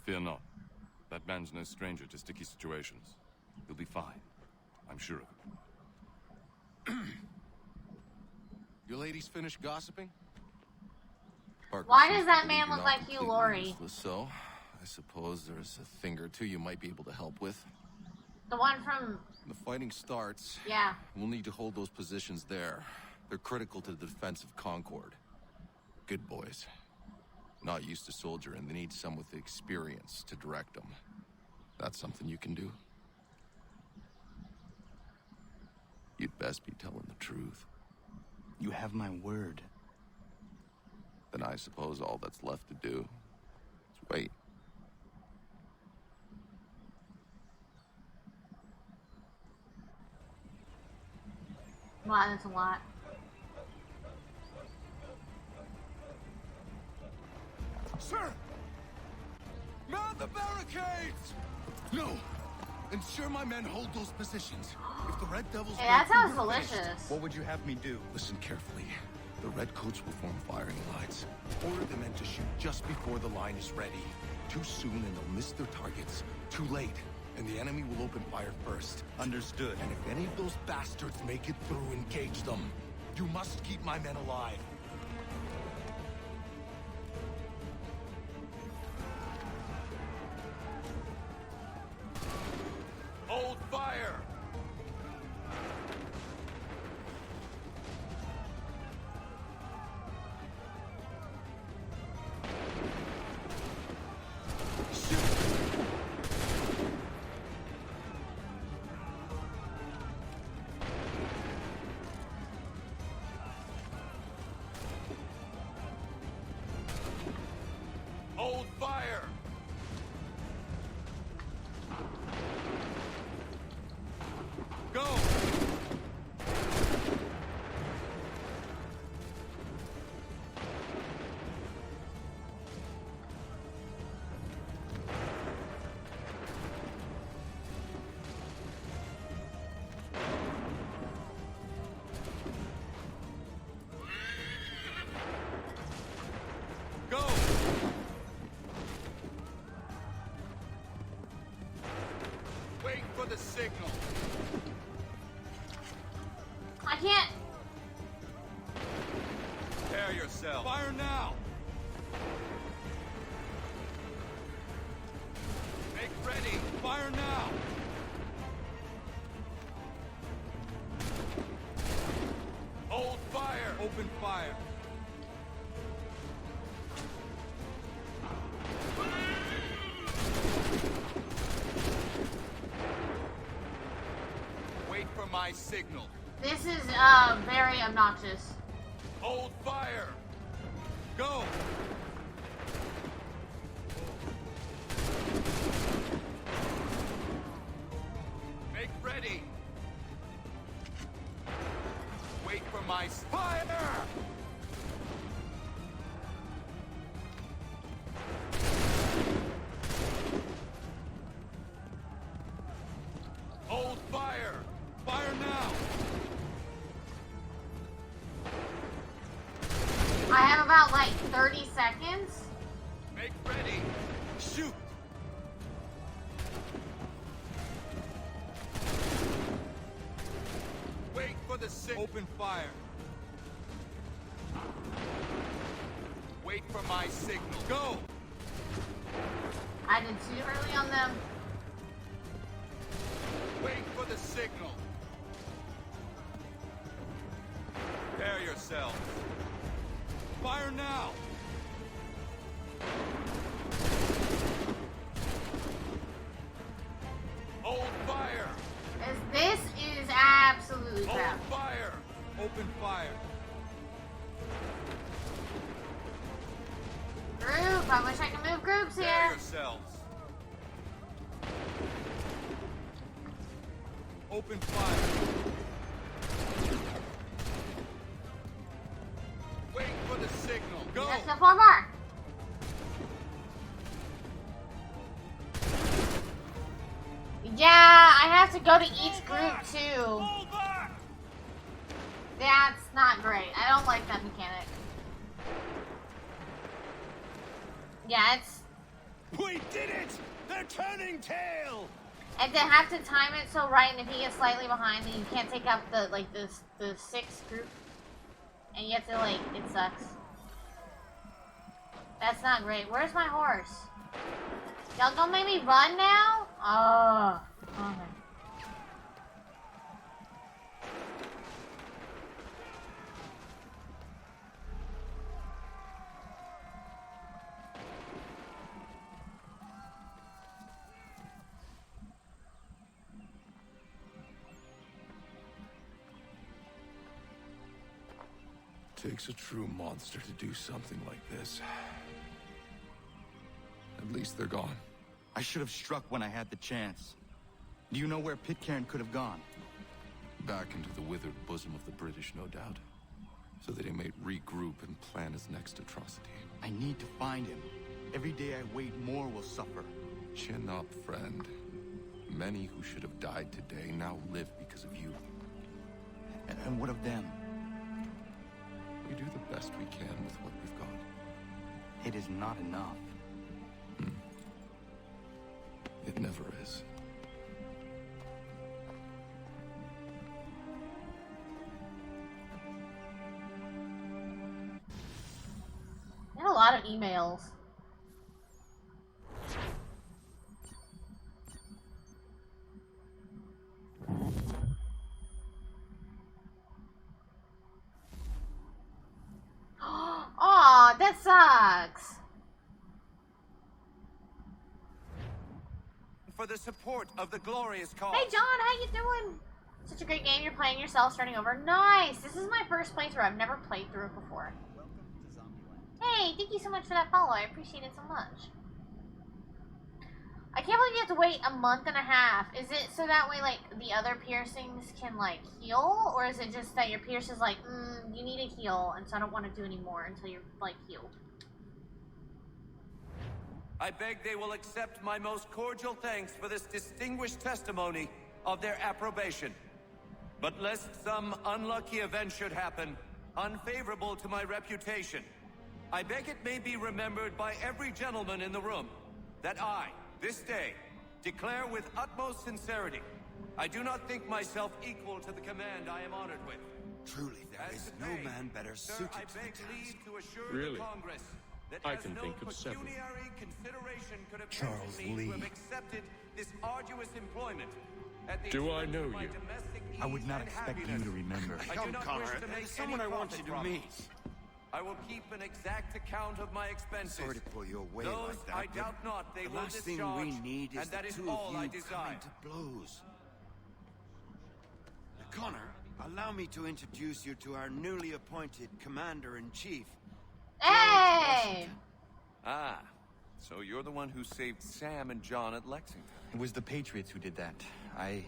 Fear not. That man's no stranger to sticky situations. He'll be fine. I'm sure of it. You ladies finished gossiping? Parker Why seems does to that believe man you're look not like you, completely Lori? useless, so, I suppose there's a thing or two you might be able to help with. The one from... When the fighting starts, yeah, we'll need to hold those positions there. They're critical to the defense of Concord. Good boys. Not used to soldiering, they need some with the experience to direct them. That's something you can do. You'd best be telling the truth. You have my word. Then I suppose all that's left to do is wait. wow, that's a lot. Sir! Mount the barricades! No! Ensure my men hold those positions. If the Red Devils... Hey, that sounds we're finished. delicious. What would you have me do? Listen carefully. The Redcoats will form firing lines. Order the men to shoot just before the line is ready. Too soon and they'll miss their targets. Too late, and the enemy will open fire first. Understood. And if any of those bastards make it through, engage them. You must keep my men alive. Hold fire! Hold fire! Go! Go! Wait for the signal. I can't. Prepare yourself. Fire now! Make ready. Fire now! Hold fire! Open fire! Wait for my signal. This is very obnoxious. Hold fire! Go! Make ready! Wait for my fire! Hold fire! Fire now! I have about like 30 seconds. Make ready! Shoot! Wait for the signal. Open fire. Wait for my signal. Go! I did too early on them. Wait for the signal. Prepare yourself. Fire now! Hold fire! This is absolutely Hold crap. fire! Open fire. Group, I wish I could move groups Prepare here. yourselves. Open fire. Wait for the signal. Go! There's still 4 more. Yeah, I have to go to each group too. That's not great. I don't like that mechanic. Yeah, it's... We did it! They're turning tail! And to have to time it so right, and if he gets slightly behind, then you can't take out the, like, the 6th group. And you have to, like, it sucks. That's not great. Where's my horse? Y'all gonna make me run now? Oh, okay. Takes a true monster to do something like this. At least they're gone. I should have struck when I had the chance. Do you know where Pitcairn could have gone? Back into the withered bosom of the British, no doubt. So that he may regroup and plan his next atrocity. I need to find him. Every day I wait, more will suffer. Chin up, friend. Many who should have died today now live because of you. And what of them? We do the best we can with what we've got. It is not enough. It never is. lot of emails. Aw, that sucks. For the support of the glorious cause. Hey John, how you doing? Such a great game. You're playing yourself, starting over. Nice. This is my first playthrough. I've never played through it before. Hey, thank you so much for that follow. I appreciate it so much. I can't believe you have to wait a month and a half. Is it so that way, like, the other piercings can, like, heal? Or is it just that your pierce is like, you need to heal, and so I don't want to do anymore until you're, like, healed? I beg they will accept my most cordial thanks for this distinguished testimony of their approbation. But lest some unlucky event should happen, unfavorable to my reputation, I beg it may be remembered by every gentleman in the room that I, this day, declare with utmost sincerity, I do not think myself equal to the command I am honored with. Truly, there is no man better suited to the task. To assure Really? the Congress that I as can no think of several. pecuniary consideration could have Charles tempted me Lee. to have accepted this arduous employment at the Do I expense know of my you? domestic I would ease not and expect you happiness. to remember. I do Come, not Connor, wish to make there's someone any I want you profit to from it. meet. I will keep an exact account of my expenses. Sorry to pull you away Those like that, I but doubt not they the will last thing discharge, we need is and that the is two all of I you desire. coming to blows. Connor, allow me to introduce you to our newly appointed Commander-in-Chief. Hey! Ah, so you're the one who saved Sam and John at Lexington. It was the Patriots who did that. I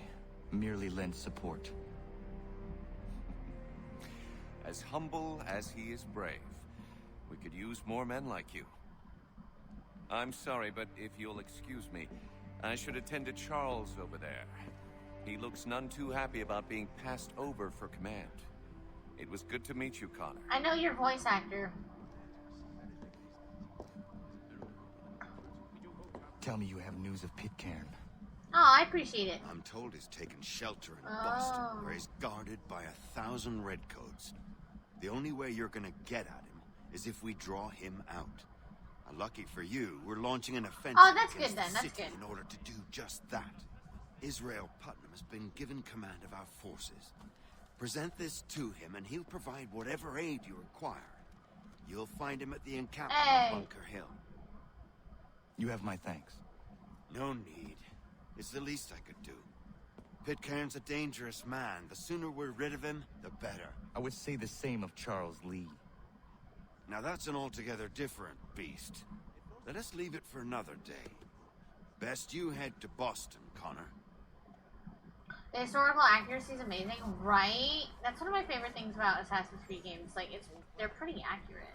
merely lent support. As humble as he is brave, we could use more men like you. I'm sorry, but if you'll excuse me, I should attend to Charles over there. He looks none too happy about being passed over for command. It was good to meet you, Connor. I know your voice actor. Tell me you have news of Pitcairn. Oh, I appreciate it. I'm told he's taken shelter in Oh. Boston, where he's guarded by 1,000 redcoats. The only way you're gonna get at him is if we draw him out. Lucky for you, we're launching an offensive Oh, that's against good then, the that's city good. in order to do just that. Israel Putnam has been given command of our forces. Present this to him and he'll provide whatever aid you require. You'll find him at the encampment Hey. on Bunker Hill. You have my thanks. No need. It's the least I could do. Pitcairn's a dangerous man. The sooner we're rid of him, the better. I would say the same of Charles Lee. Now that's an altogether different beast. Let us leave it for another day. Best you head to Boston, Connor. The historical accuracy is amazing, right? That's one of my favorite things about Assassin's Creed games. Like, they're pretty accurate.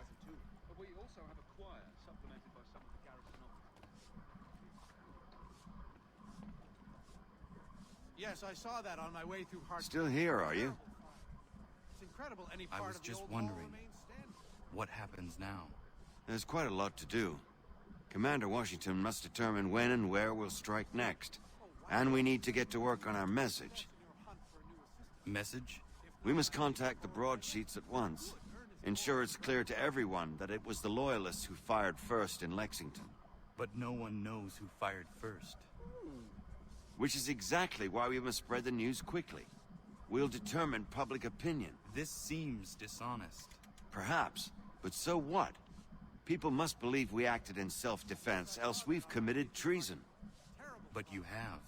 We also have a choir supplemented by some of the garrison officers. Yes, I saw that on my way through Hart. Still here, are you? It's incredible any I part was of the just old wondering, wall remains standing. what happens now? There's quite a lot to do. Commander Washington must determine when and where we'll strike next. And we need to get to work on our message. Message? We must contact the broadsheets at once. Ensure it's clear to everyone that it was the Loyalists who fired first in Lexington. But no one knows who fired first. Which is exactly why we must spread the news quickly. We'll determine public opinion. This seems dishonest. Perhaps, but so what? People must believe we acted in self-defense, else we've committed treason. But you have.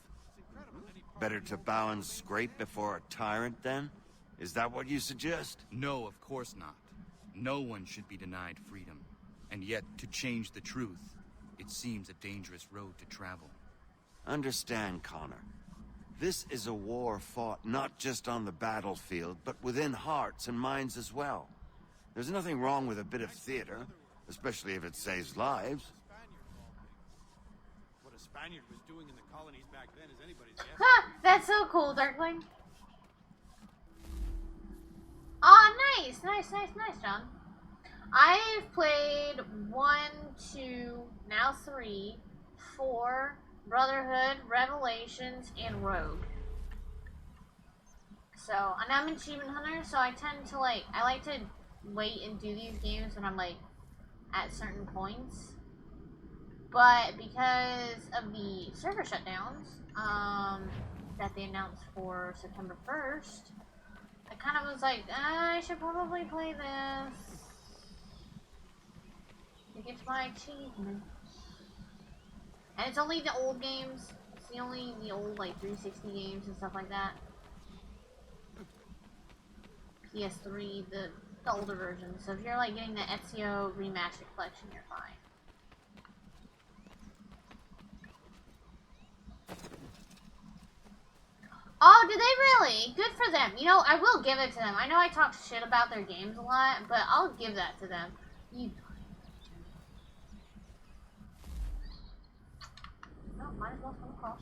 Better to bow and scrape before a tyrant, then? Is that what you suggest? No, of course not. No one should be denied freedom. And yet, to change the truth, it seems a dangerous road to travel. Understand, Connor. This is a war fought not just on the battlefield, but within hearts and minds as well. There's nothing wrong with a bit of theater, especially if it saves lives. What a Spaniard was doing in the colonies back then is anybody's guess. Huh, that's so cool, Darkling. Oh, nice, John. I've played 1, 2, now 3, 4, Brotherhood, Revelations, and Rogue. So, and I'm an achievement hunter, so I tend to I like to wait and do these games when I'm at certain points. But because of the server shutdowns that they announced for September 1st, I kind of was like, I should probably play this to get my achievements. And it's only the old games. It's only the old, like, 360 games and stuff like that. PS3, the older version. So if you're, like, getting the Ezio Remastered Collection, you're fine. Oh, did they really? Good for them. You know, I will give it to them. I know I talk shit about their games a lot, but I'll give that to them. No, might as well come across.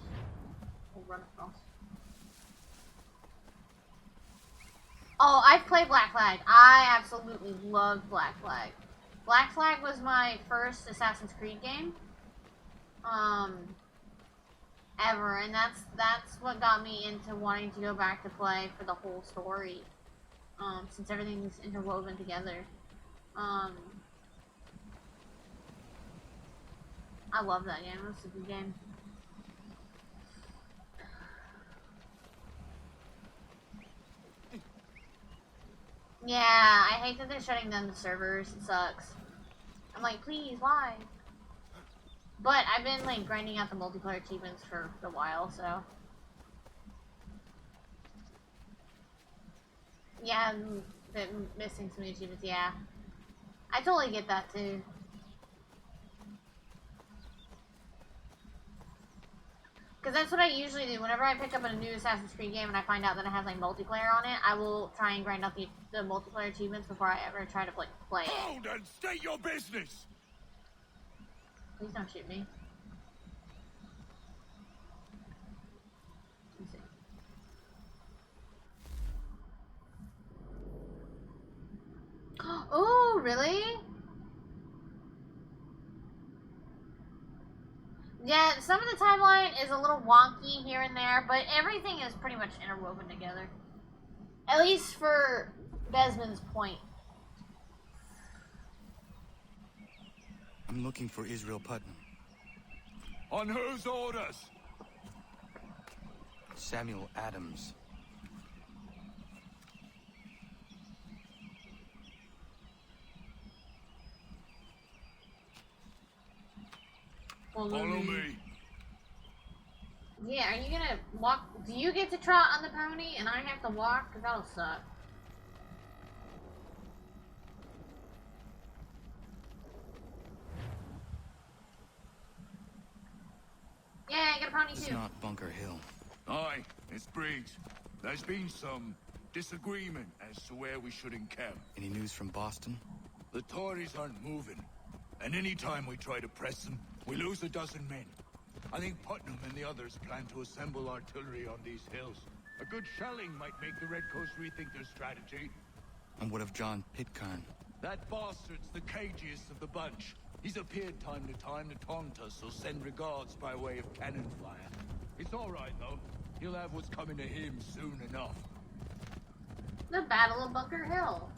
We'll run across. Oh, I've played Black Flag. I absolutely loved Black Flag. Black Flag was my first Assassin's Creed game. Ever, and that's what got me into wanting to go back to play for the whole story. Since everything's interwoven together. I love that game. It's a good game. Yeah, I hate that they're shutting down the servers. It sucks. I'm like, please, why? But I've been, like, grinding out the multiplayer achievements for a while, so. Yeah, missing some achievements, yeah. I totally get that, too. Because that's what I usually do. Whenever I pick up a new Assassin's Creed game and I find out that it has, like, multiplayer on it, I will try and grind out the multiplayer achievements before I ever try to play it. Hold and state your business! Please don't shoot me. Let's see. Oh, really? Yeah, some of the timeline is a little wonky here and there, but everything is pretty much interwoven together. At least for Desmond's point. I'm looking for Israel Putnam. On whose orders? Samuel Adams. Follow me. Yeah, are you gonna walk? Do you get to trot on the pony and I have to walk? Because that'll suck. Yeah, I got a pony too. It's not Bunker Hill. Aye, it's Briggs. There's been some disagreement as to where we should encamp. Any news from Boston? The Tories aren't moving, and any time we try to press them, we lose a dozen men. I think Putnam and the others plan to assemble artillery on these hills. A good shelling might make the Redcoats rethink their strategy. And what of John Pitcairn? That bastard's the cagiest of the bunch. He's appeared time to taunt us, so send regards by way of cannon fire. It's all right, though. He'll have what's coming to him soon enough. The Battle of Bunker Hill.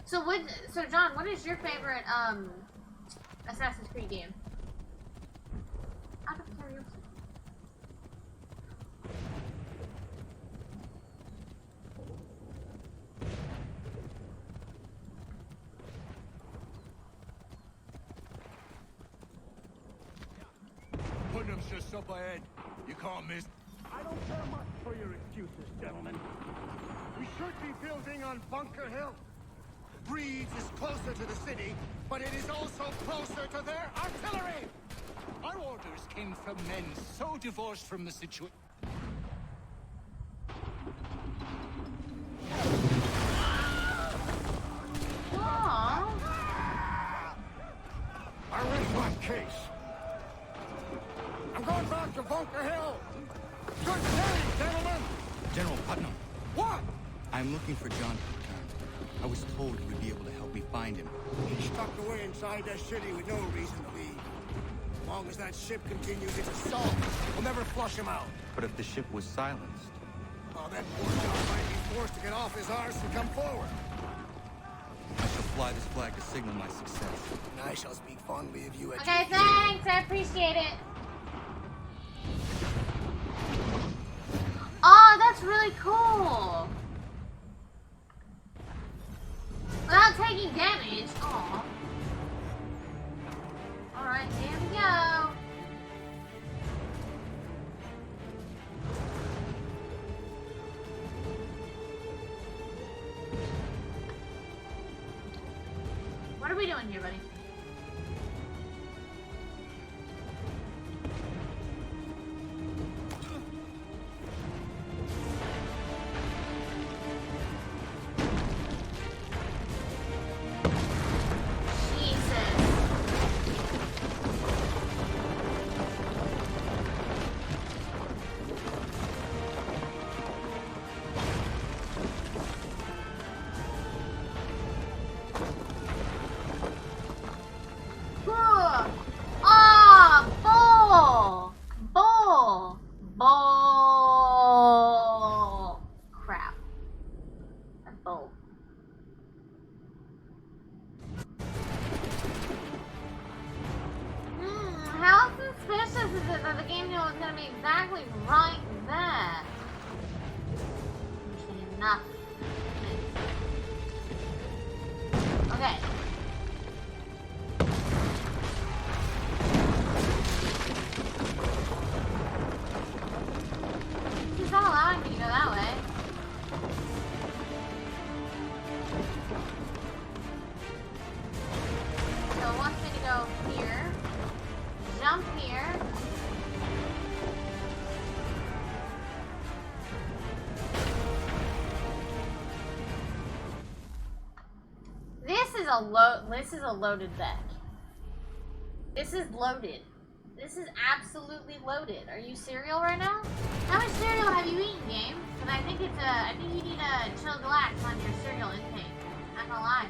So John, what is your favorite Assassin's Creed game? Out of curiosity. Putnam's just up ahead. You can't miss. I don't care much for your excuses, gentlemen. We should be building on Bunker Hill. Breeze is closer to the city, but it is also closer to their artillery! Our orders came from men so divorced from the situation. I rest my case. I'm going back to Bunker Hill. Good day, gentlemen! General Putnam. What? I'm looking for John Pitcairn. I was told you would be able to help me find him. He's tucked away inside that city with no reason to leave. As long as that ship continues its assault, we'll never flush him out. But if the ship was silenced, Oh, that poor John might be forced to get off his arse and come forward. I shall fly this flag to signal my success. And I shall speak fondly of you at Okay, thanks. I appreciate it. Oh, that's really cool. Without taking damage. Aw. Alright, here we go. What are we doing here, buddy? Crap. A bowl. How suspicious is it that the game deal is going to be exactly right there? Enough. Okay. He's not allowing me to go that way. So it wants me to go here. Jump here. This is a loaded deck. This is loaded. This is absolutely loaded. Are you cereal right now? How much cereal have you eaten, game? Because I think you need to chill, relax on your cereal intake. I'm not gonna lie.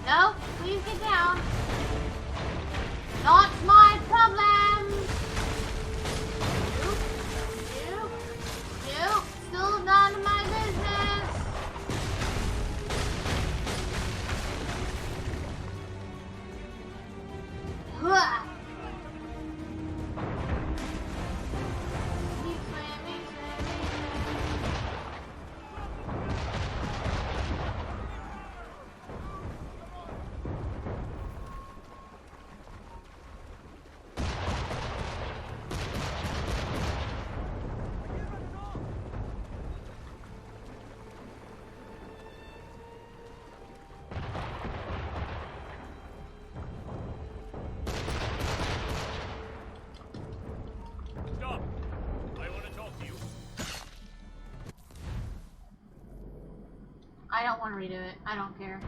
No, please get down. Not my problem. Nope. Still none of my business. Huh. Stop! I want to talk to you. I don't want to redo it. I don't care.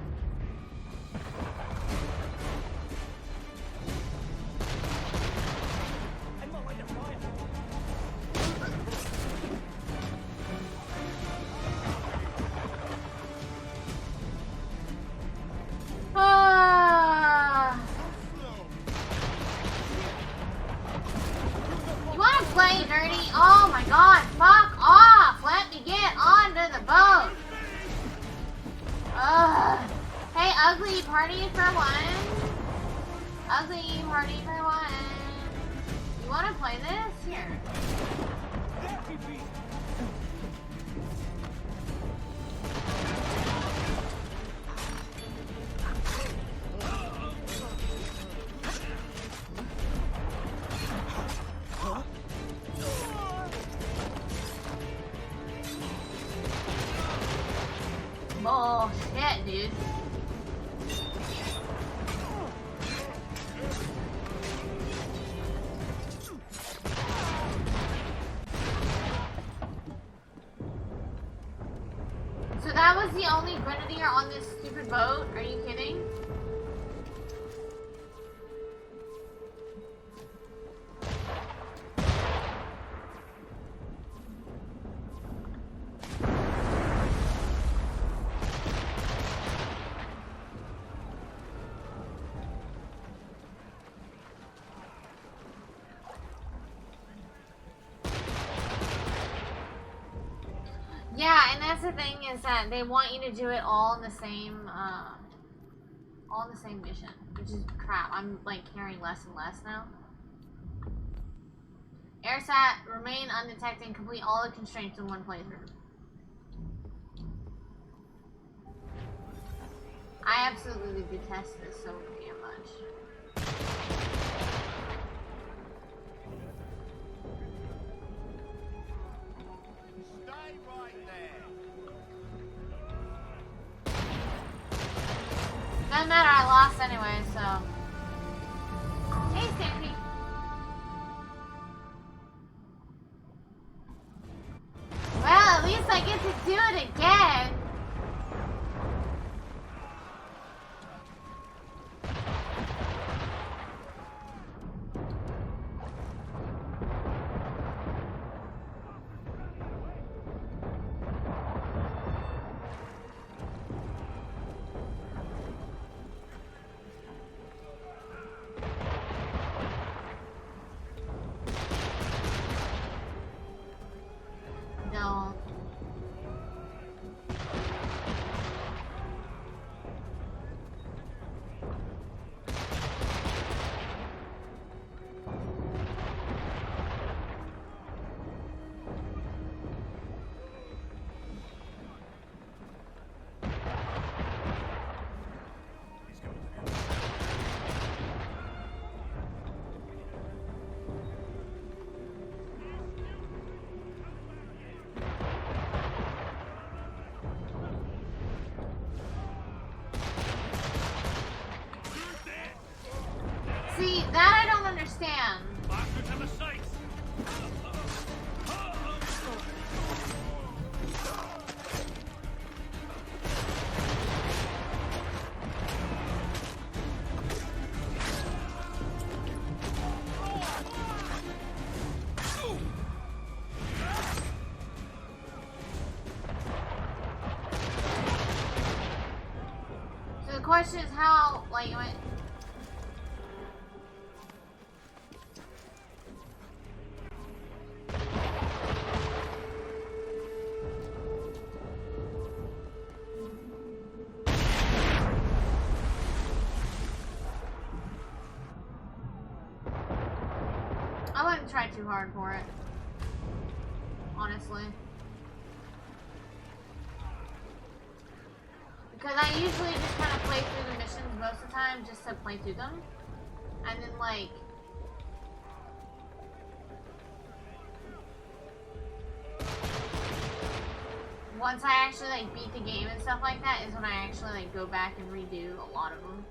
You want to play dirty? Oh my god, fuck off! Let me get onto the boat! Hey, ugly party for one. Ugly party for one. You want to play this? Here. Oh shit, dude. So that was the only grenadier on this stupid boat? Are you kidding? Yeah, and that's the thing is that they want you to do it all in the same mission, which is crap. I'm like caring less and less now. AirSat, remain undetected and complete all the constraints in one playthrough. I absolutely detest this so damn much. Stay right there. Doesn't matter, I lost anyway, so. Hey, Stampy. Well, at least I get to do it again. No. See, that I don't understand. So the question is how, like, you went. I wouldn't try too hard for it. Honestly. Because I usually just kind of play through the missions most of the time just to play through them. And then like... once I actually like beat the game and stuff like that is when I actually like go back and redo a lot of them.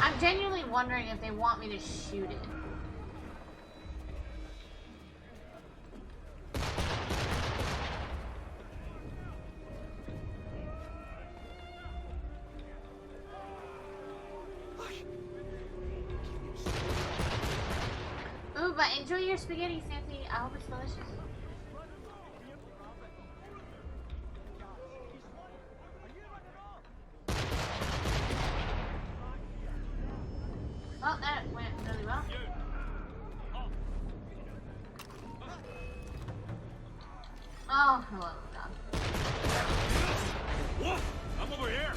I'm genuinely wondering if they want me to shoot it. Ooh, but enjoy your spaghetti, Santi. I hope it's delicious. Well, that went really well. Oh, hello, God. What? I'm over here.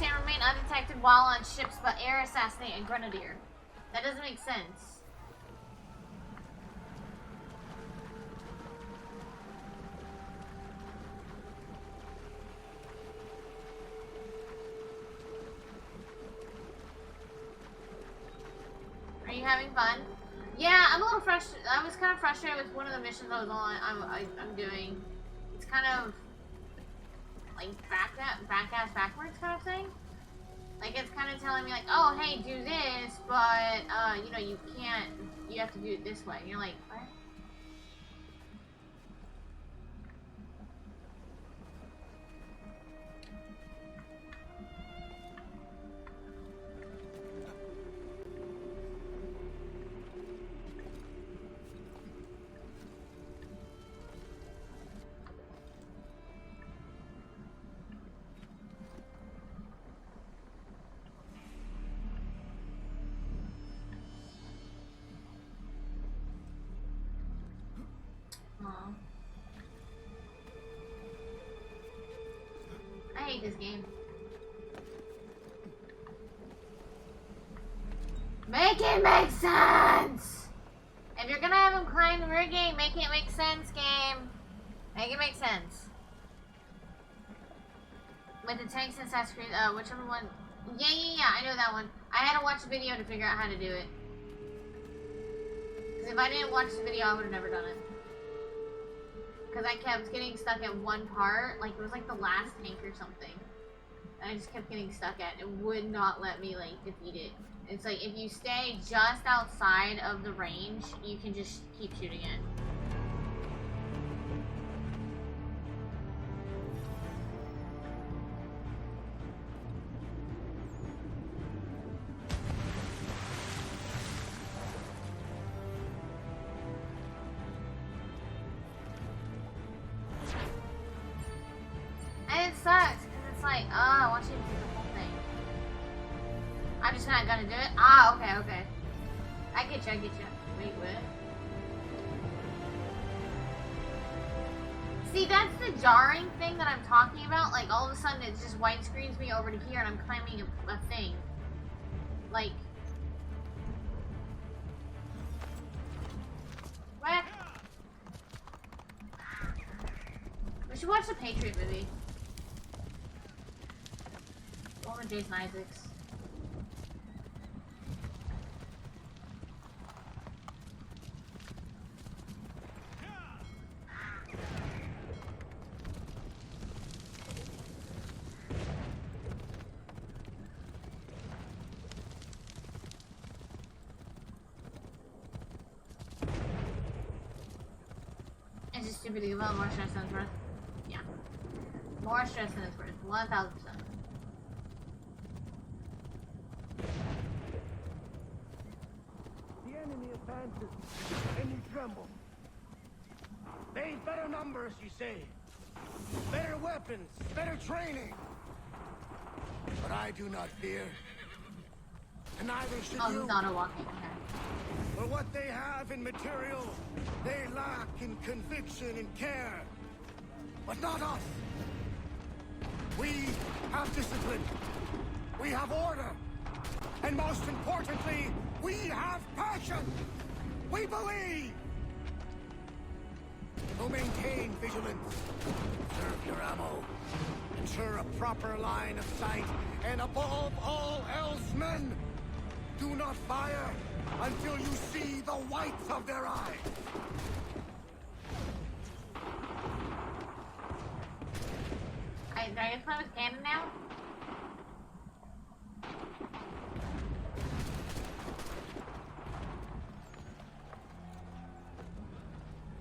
understand. Remain undetected while on ships, but air assassinate a grenadier. That doesn't make sense. Are you having fun? Yeah, I'm a little frustrated. I was kind of frustrated with one of the missions I was on. I'm doing. It's kind of like backwards kind of thing. Like it's kind of telling me like, oh hey, do this, but you know you can't. You have to do it this way. And you're like, what? I hate this game. Make it make sense! If you're gonna have him climb the rigging, make it make sense, game. Make it make sense. With the tanks and Sasquatch, whichever one. Yeah, I know that one. I had to watch the video to figure out how to do it. Because if I didn't watch the video, I would have never done it. Because I kept getting stuck at one part, like it was like the last tank or something. And I just kept getting stuck at it. It would not let me like defeat it. It's like if you stay just outside of the range, you can just keep shooting it. And it sucks, because it's like, oh, I want you to do the whole thing. I'm just not gonna do it? Ah, okay. I get you. Wait, what? See, that's the jarring thing that I'm talking about. Like, all of a sudden, it just white screens me over to here, and I'm climbing a thing. Like... What? We should watch the Patriot movie. The one with Jason Isaacs. It's just stupid to give out more stress than it's worth. Yeah. More stress than it's worth. 1000%. The enemy advances, and you tremble. They've better numbers, you say. Better weapons, better training. But I do not fear. And neither should you. He's auto-walking. Okay. For what they have in material, they lack in conviction and care. But not us. We have discipline. We have order. And most importantly, we have passion. We believe. So maintain vigilance. Serve your ammo. Ensure a proper line of sight. And above all else, men, do not fire until you see the whites of their eyes. Do I get to play with cannon now?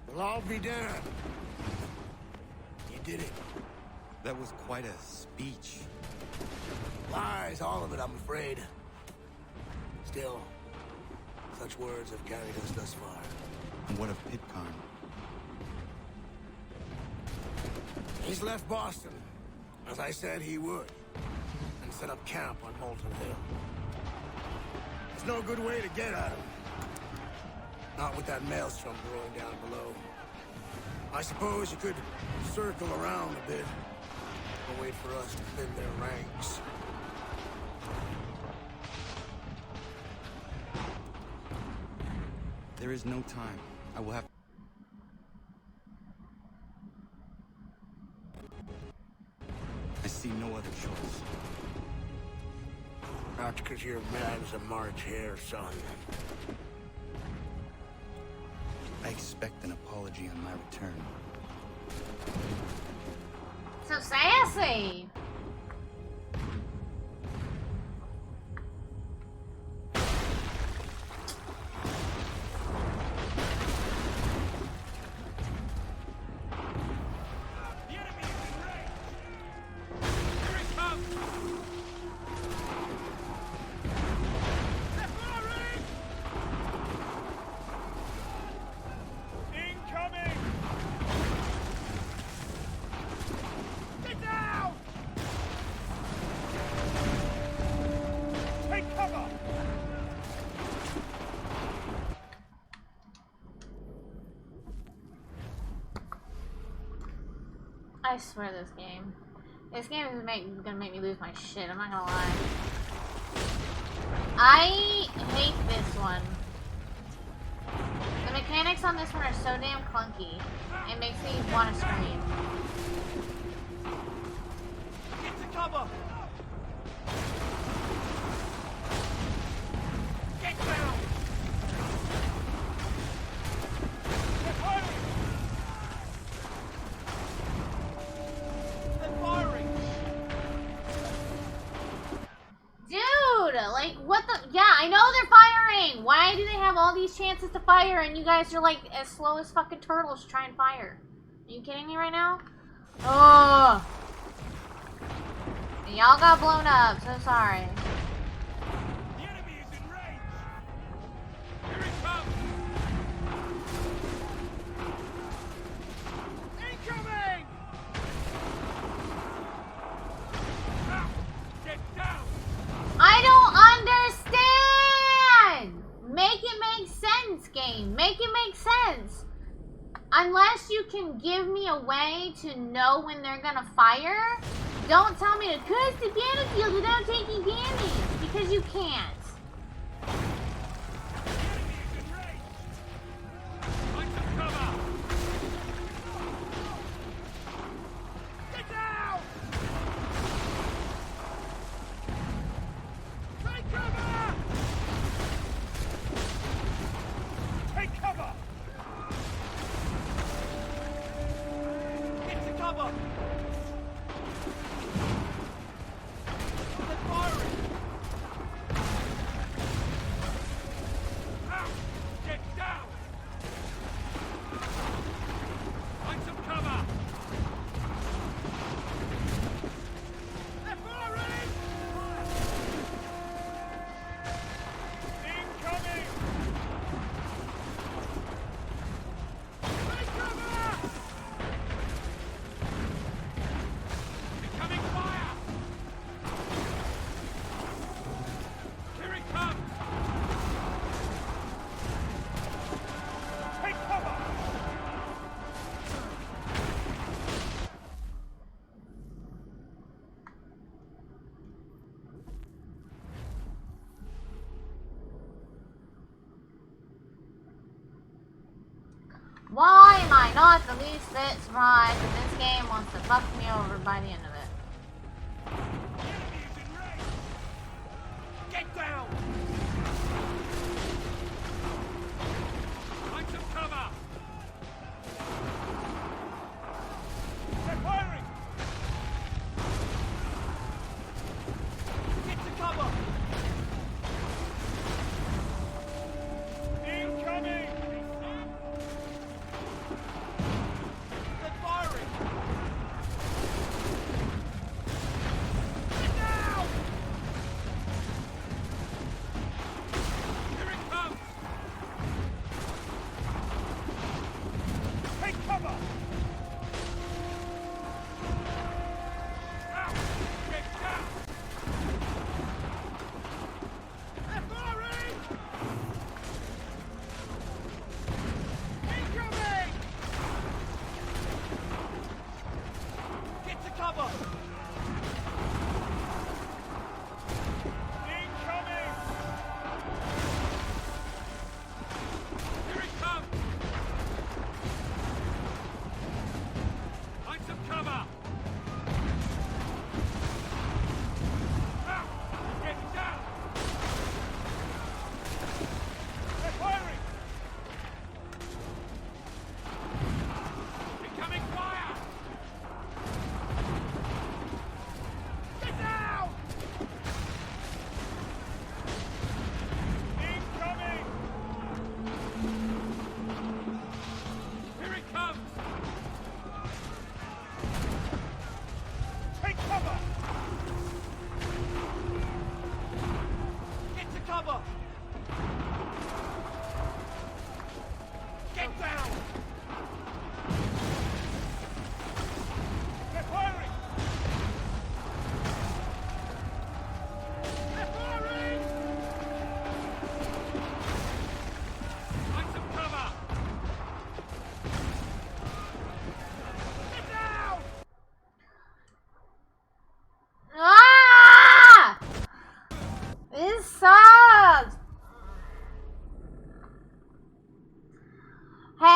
Well, I'll be damned. You did it. That was quite a speech. Lies, all of it, I'm afraid. Still, such words have carried us thus far. And what of Pitcairn? He's left Boston, as I said he would, and set up camp on Molten Hill. There's no good way to get at him. Not with that maelstrom brewing down below. I suppose you could circle around a bit, and wait for us to thin their ranks. There is no time. I will have... I see no other choice. Not because your man's a March Hare, son. I expect an apology on my return. So sassy. I swear this game is gonna make me lose my shit, I'm not gonna lie. I hate this one. The mechanics on this one are so damn clunky. It makes me want to scream. Get to cover! Get down! They're firing! They're firing! Dude, like, what the? Yeah, I know they're firing! Why do they have all these chances to fire and you guys are like as slow as fucking turtles to try and fire? Are you kidding me right now? Oh! Y'all got blown up, so sorry. The enemy is in range! Here it comes! Incoming! Ah, get down! I don't understand! Make it make sense, game. Make it make sense. Unless you can give me a way to know when they're gonna fire, don't tell me to cross the battlefield without taking damage, because you can't. Get down! Take cover! Take cover! Get to cover! They're firing! Out! Get down! Find some cover! They're firing! Incoming! Take cover! Incoming fire! Here it comes! Take cover! Why am I not the least bit surprised that this game wants to fuck me over by the end of it? Get down! Find some cover! They're firing! Get to cover! Incoming! They're firing!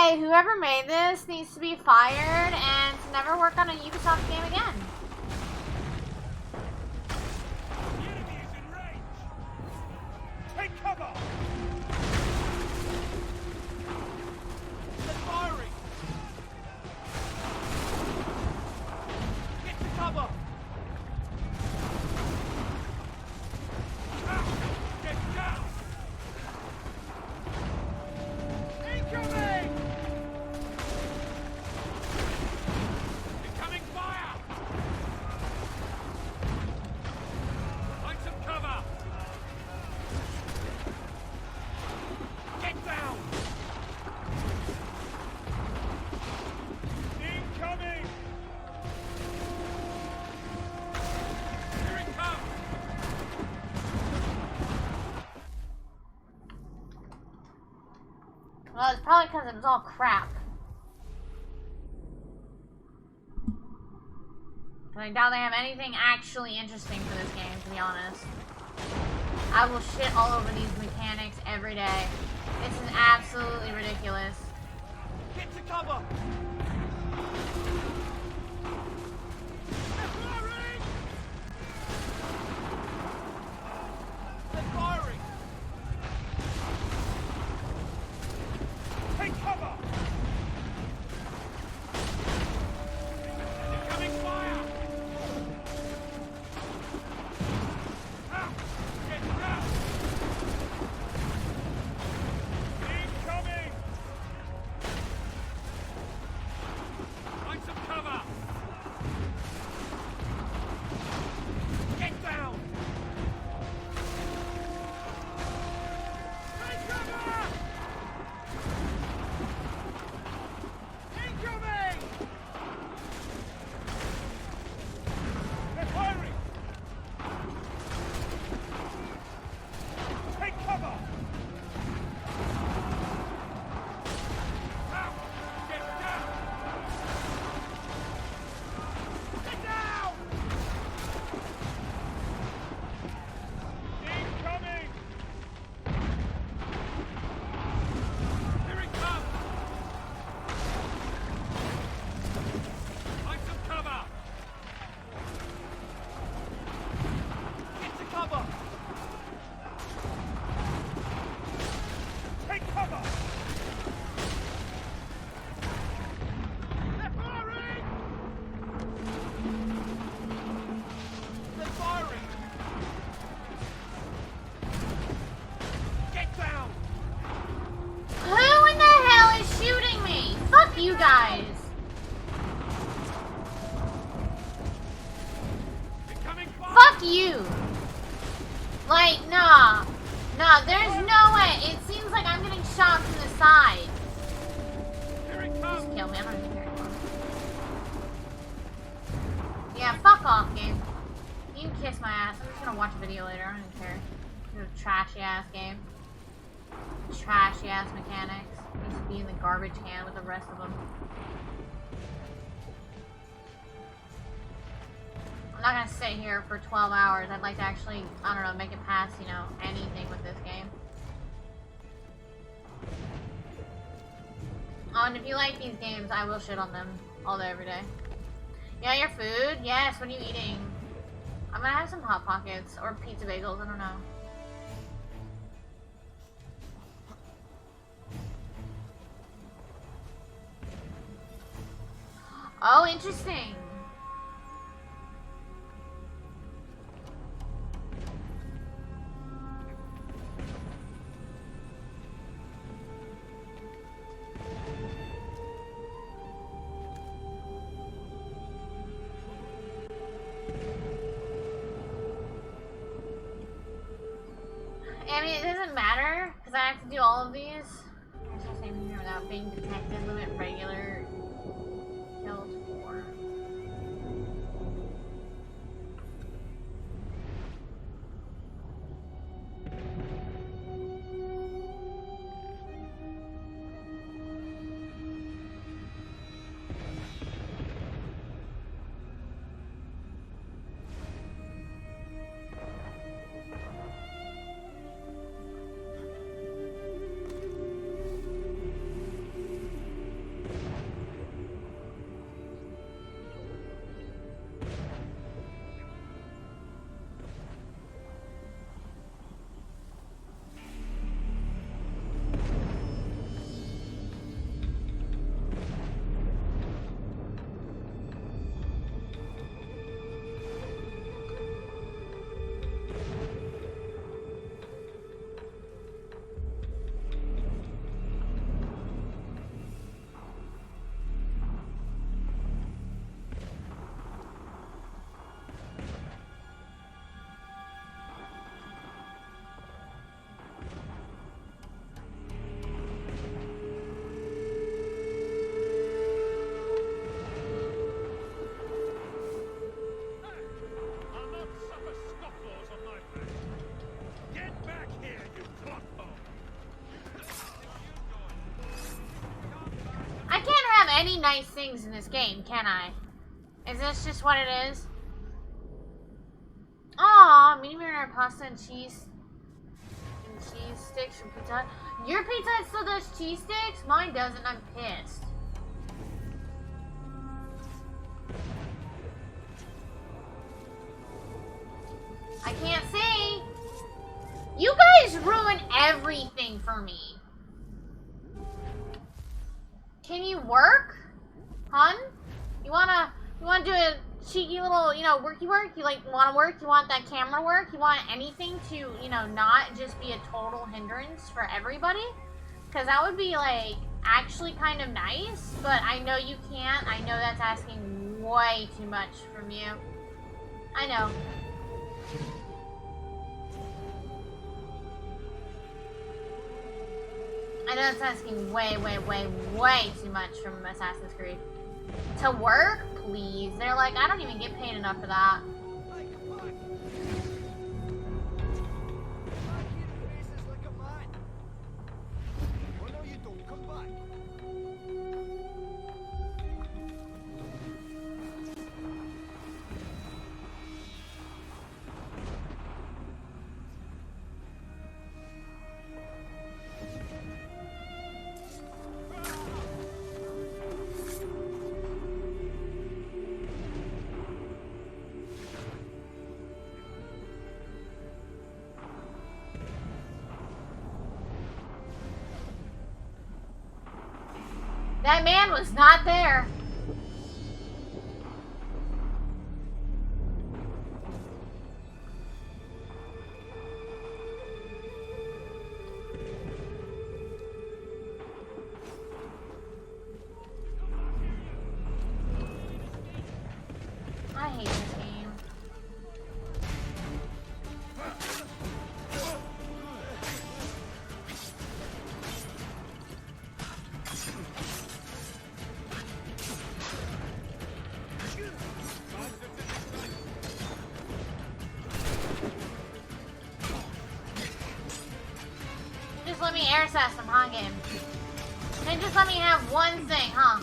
Hey, whoever made this needs to be fired and to never work on a Ubisoft game again. The enemy is in range. Take cover. They're firing. Get to cover. Get down. Incoming. Incoming fire. Find some cover. Get down. Incoming. Here it comes. Well, it's probably because it was all crap. And I doubt they have anything actually interesting for this game, to be honest. I will shit all over these mechanics every day. This is absolutely ridiculous. Get to cover. They're firing. They're firing. Take cover. Incoming fire. Ah, get down. Incoming. Find some cover. Get down. Take cover. Incoming! They're firing! Take cover! Out! Get down! Get down! Incoming! Here it comes! Find some cover! Get to cover. Take cover! They're firing! They're firing. Get down! Who in the hell is shooting me? Fuck you guys. Incoming fire! Fuck you. Like, nah. Nah, there's no way. It seems like I'm getting shot from the side. Here it comes! Just kill me. I don't even care anymore. Yeah, fuck off, game. You can kiss my ass. I'm just gonna watch a video later. I don't even care. You're a trashy ass game. Trashy ass mechanics. Needs to be in the garbage can with the rest of them. I'm not gonna sit here for 12 hours. I'd like to actually, I don't know, make it past, you know, anything with this game. Oh, and if you like these games, I will shit on them all day, every day. Yeah, your food? Yes, what are you eating? I'm gonna have some Hot Pockets or pizza bagels, I don't know. Oh, interesting. I mean, it doesn't matter, because I have to do all of these. I'm just saying here without being detected, limit regular kills for. nice things in this game, can I? Is this just what it is? Aw, medium rare pasta and cheese sticks from Pizza Hut. Your Pizza Hut still does cheese sticks? Mine doesn't. I'm pissed. I can't see. You guys ruin everything for me. Can you work? Hun? You wanna do a cheeky little, you know, worky work? You like wanna work? You want that camera work? You want anything to, you know, not just be a total hindrance for everybody? Cause that would be like actually kind of nice, but I know you can't. I know that's asking way too much from you. I know. I know it's asking way, way, way, way too much from Assassin's Creed. To work? Please. They're like, I don't even get paid enough for that. That man was not there. I hate this game. Just let me air assassin him, huh, game? Then just let me have one thing, huh?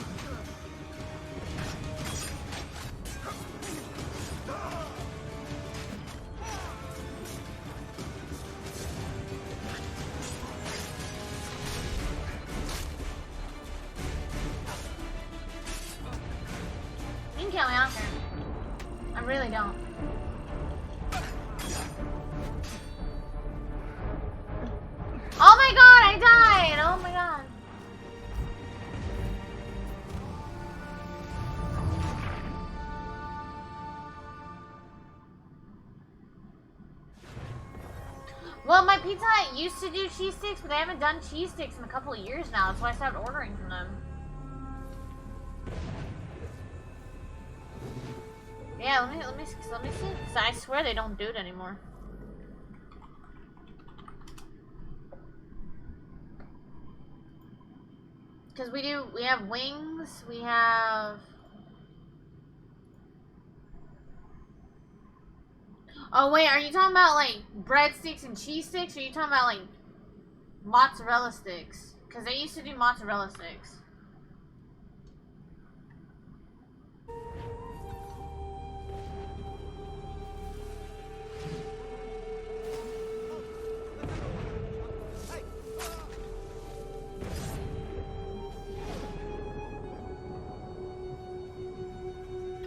You can kill me, I don't care. I really don't. Oh my god, I died! Oh my god. Well, my Pizza Hut used to do cheese sticks, but they haven't done cheese sticks in a couple of years now. That's why I stopped ordering from them. Yeah, let me see, because I swear they don't do it anymore. Because we have wings, we have... Oh wait, are you talking about like breadsticks and cheese sticks, or are you talking about like mozzarella sticks? Because they used to do mozzarella sticks.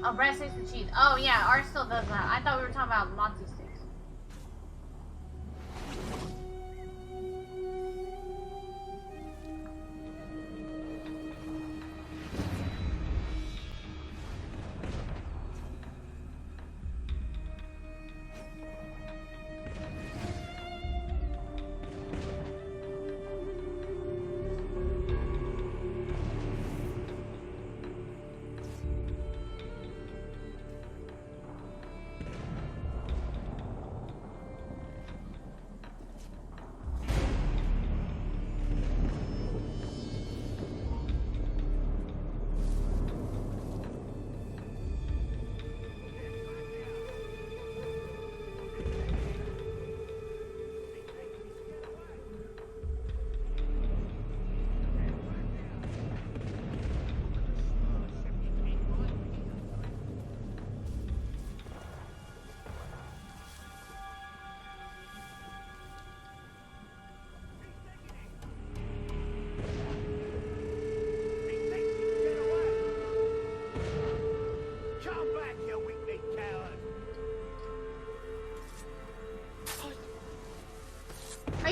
Oh, breadsticks with cheese. Oh yeah, ours still does that. I thought we were talking about mozzie sticks.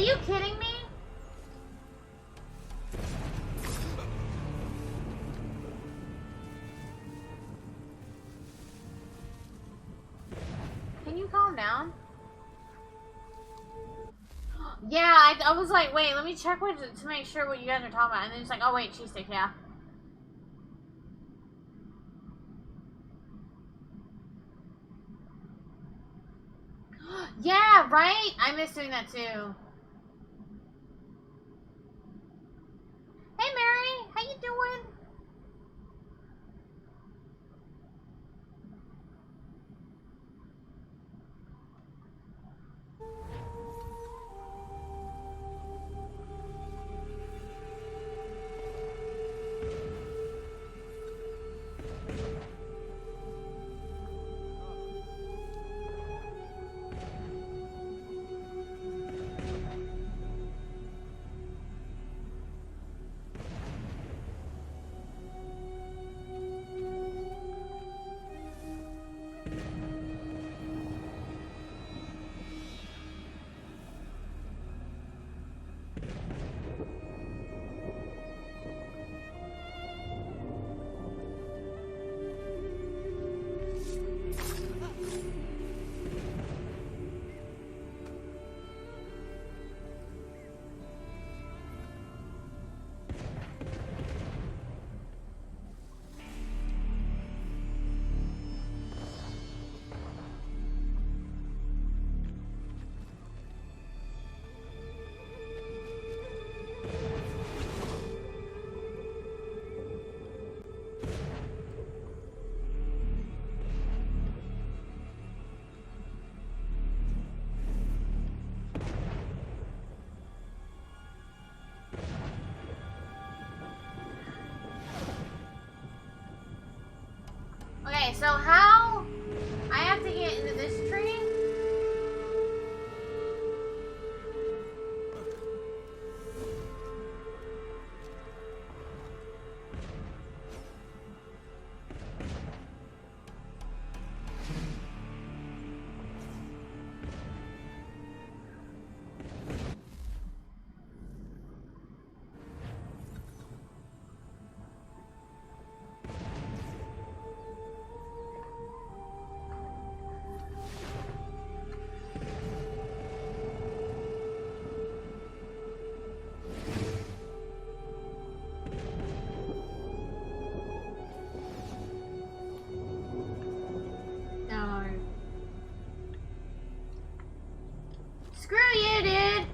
you kidding me? Can you calm down? Yeah, I was like, wait, let me check to make sure what you guys are talking about. And then it's like, oh wait, cheese stick, yeah. Yeah, right? I miss doing that too. Hey Mary, how you doing? Okay, so how I have to get into this tree? No. Screw you, dude.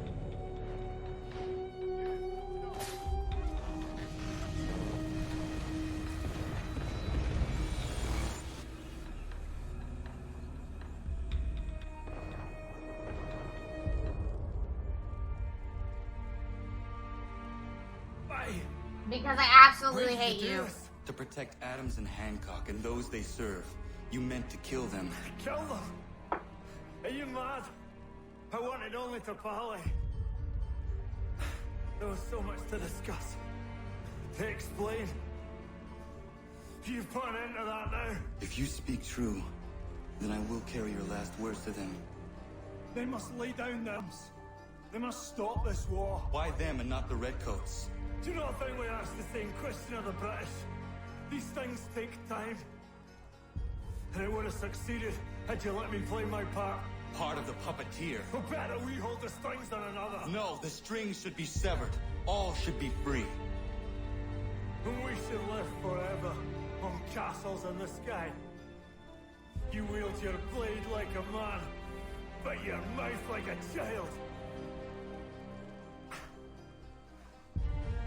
Because I absolutely hate you. To protect Adams and Hancock and those they serve, you meant to kill them. Kill them? Are you mad? I wanted only to parley. There was so much to discuss, to explain. You've put an end to that now. If you speak true, then I will carry your last words to them. They must lay down their arms. They must stop this war. Why them and not the Redcoats? Do you not think we asked the same question of the British? These things take time. And it would have succeeded had you let me play my part. Part of the puppeteer. Or better, we hold the strings on another. No, the strings should be severed. All should be free. And we should live forever on castles in the sky. You wield your blade like a man, but your mouth like a child.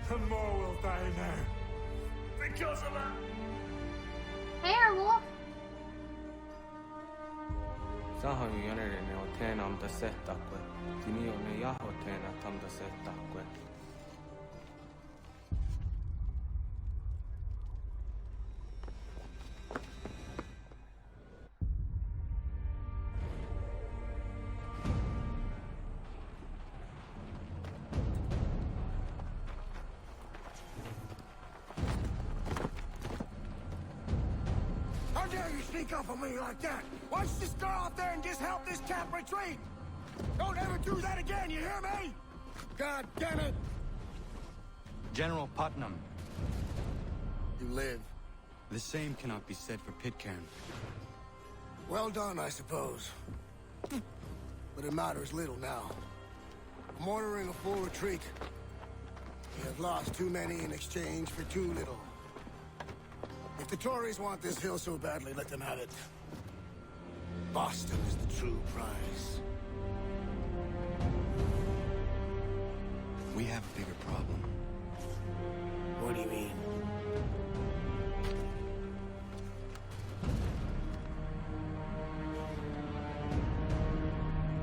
And more will die now. Because of it. Hey, Airwolf. Sahoin jänerinen on teena amta settakwe. Tini on ne jaho teena tamta settakwe. How dare you sneak up on me like that? Why don't you just go out there and just help this camp retreat? Don't ever do that again, you hear me? God damn it! General Putnam. You live. The same cannot be said for Pitcairn. Well done, I suppose. But it matters little now. I'm ordering a full retreat. We have lost too many in exchange for too little. If the Tories want this hill so badly, let them have it. Boston is the true prize. We have a bigger problem. What do you mean?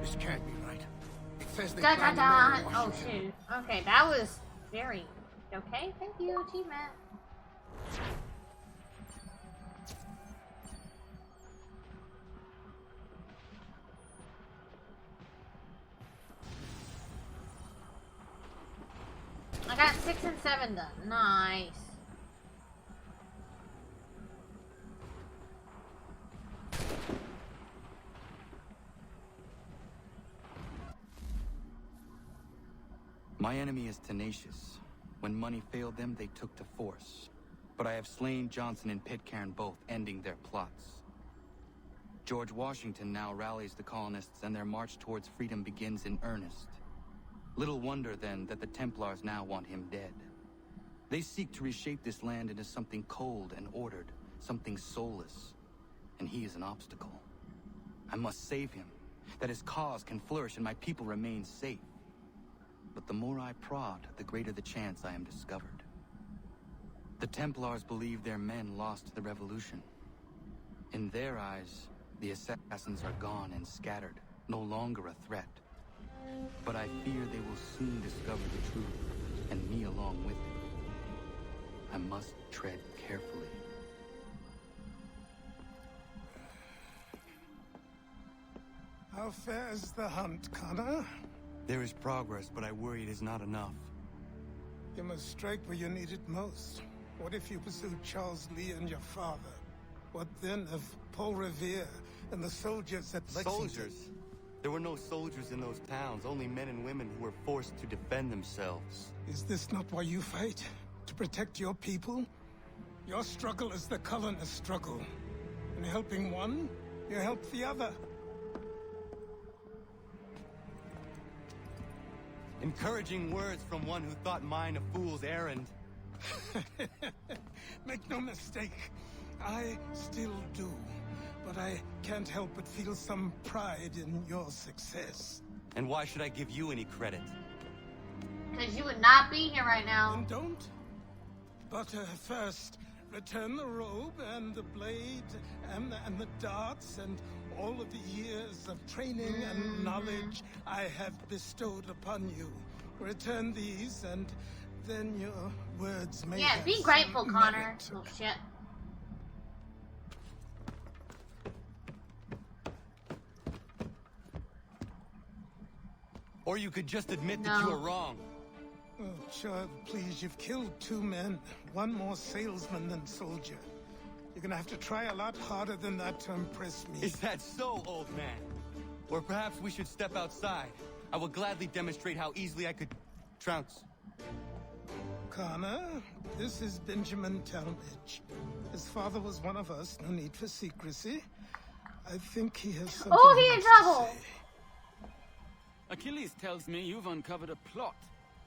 This can't be right. It says they plan to murder Oh Washington. shoot. Okay, that was very okay. Thank you, achievement. I got 6 and 7 done. Nice. My enemy is tenacious. When money failed them, they took to force. But I have slain Johnson and Pitcairn both, ending their plots. George Washington now rallies the colonists, and their march towards freedom begins in earnest. Little wonder, then, that the Templars now want him dead. They seek to reshape this land into something cold and ordered, something soulless. And he is an obstacle. I must save him, that his cause can flourish and my people remain safe. But the more I prod, the greater the chance I am discovered. The Templars believe their men lost the revolution. In their eyes, the assassins are gone and scattered, no longer a threat. But I fear they will soon discover the truth, and me along with it. I must tread carefully. How fares the hunt, Connor? There is progress, but I worry it is not enough. You must strike where you need it most. What if you pursued Charles Lee and your father? What then of Paul Revere and the soldiers at Lexington? Soldiers? There were no soldiers in those towns, only men and women who were forced to defend themselves. Is this not why you fight? To protect your people? Your struggle is the colonist struggle. In helping one, you help the other. Encouraging words from one who thought mine a fool's errand. Make no mistake, I still do. But I can't help but feel some pride in your success. And why should I give you any credit? Because you would not be here right now. Then don't. But first, return the robe and the blade and the darts and all of the years of training and knowledge I have bestowed upon you. Return these, and then your words may have be some grateful, Connor. merit. Oh, shit. Or you could just admit that you are wrong. Oh, child, please, you've killed 2 men. One more salesman than soldier. You're gonna have to try a lot harder than that to impress me. Is that so, old man? Or perhaps we should step outside. I will gladly demonstrate how easily I could trounce. Connor, this is Benjamin Talmadge. His father was one of us, no need for secrecy. I think he has something he in else trouble! to say. Achilles tells me you've uncovered a plot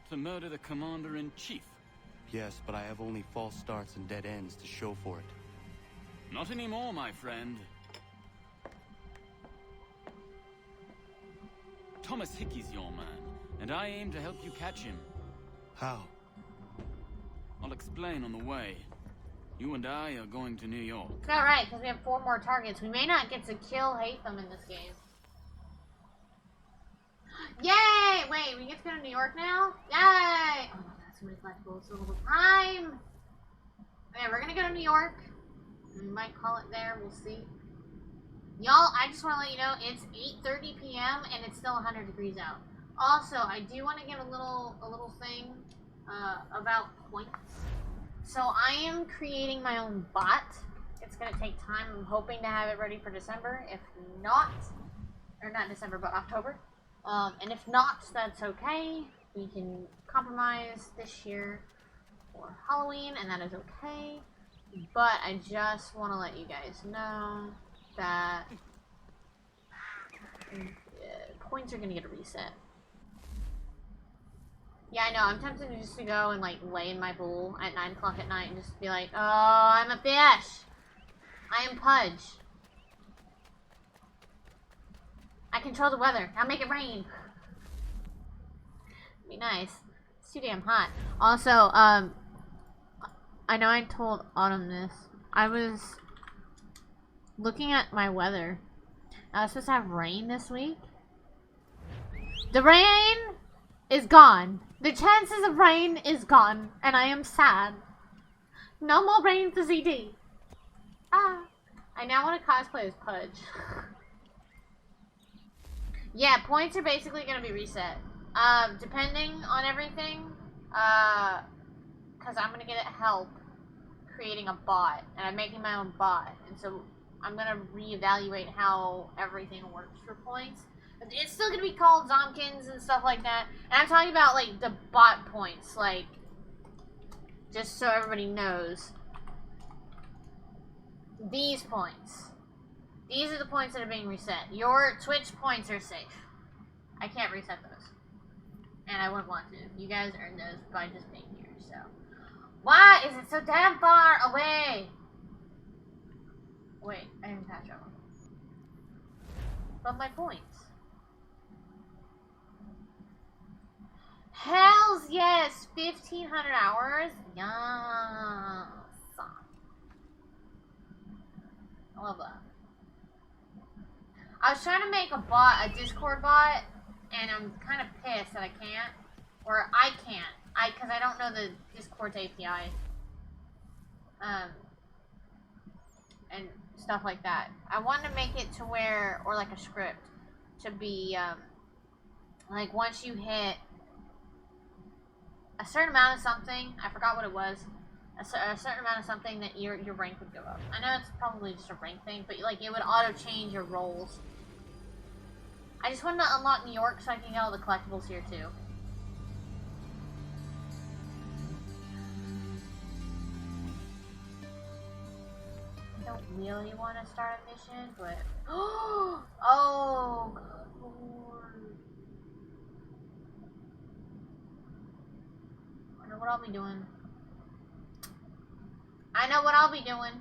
to murder the commander-in-chief. Yes, but I have only false starts and dead ends to show for it. Not anymore, my friend. Thomas Hickey's your man, and I aim to help you catch him. How? I'll explain on the way. You and I are going to New York. It's not right, because we have 4 more targets. We may not get to kill Hatham in this game. Yay! Wait, we get to go to New York now? Yay! Oh my god, so many collectibles all the time! Okay, we're gonna go to New York. We might call it there, we'll see. Y'all, I just want to let you know, it's 8:30 p.m. and it's still 100 degrees out. Also, I do want to give a little thing about points. So I am creating my own bot. It's gonna take time. I'm hoping to have it ready for December. If not, or not December, but October. And if not, that's okay. we can compromise this year for Halloween, and that is okay. But I just want to let you guys know that points are gonna get a reset. Yeah, I know. I'm tempted to just to go and like lay in my pool at 9 o'clock at night and just be like, "Oh, I'm a fish. I am Pudge. I control the weather. I'll make it rain." Be nice. It's too damn hot. Also, I know I told Autumn this. I was looking at my weather. I was supposed to have rain this week. The rain is gone. The chances of rain is gone, and I am sad. No more rain for ZD. Ah. I now want to cosplay as Pudge. Yeah, points are basically going to be reset. Depending on everything, because I'm going to get help creating a bot, and I'm making my own bot, and so I'm going to reevaluate how everything works for points. It's still going to be called Zompkins and stuff like that, and I'm talking about, like, the bot points, like, just so everybody knows. These points. These are the points that are being reset. Your Twitch points are safe. I can't reset those. And I wouldn't want to. You guys earned those by just being here, so. Why is it so damn far away? Wait, I didn't catch up. But my points. Hells yes! 1,500 hours? Yes! I love that. I was trying to make a bot, a Discord bot, and I'm kind of pissed that I can't. Or I can't. Because I don't know the Discord's API. And stuff like that. I wanted to make it to where, or like a script, to be, like once you hit a certain amount of something, I forgot what it was, a certain amount of something that your rank would go up. I know it's probably just a rank thing, but like it would auto change your roles. I just wanted to unlock New York so I can get all the collectibles here too. I don't really want to start a mission, but oh, good lord. I know what I'll be doing. I know what I'll be doing.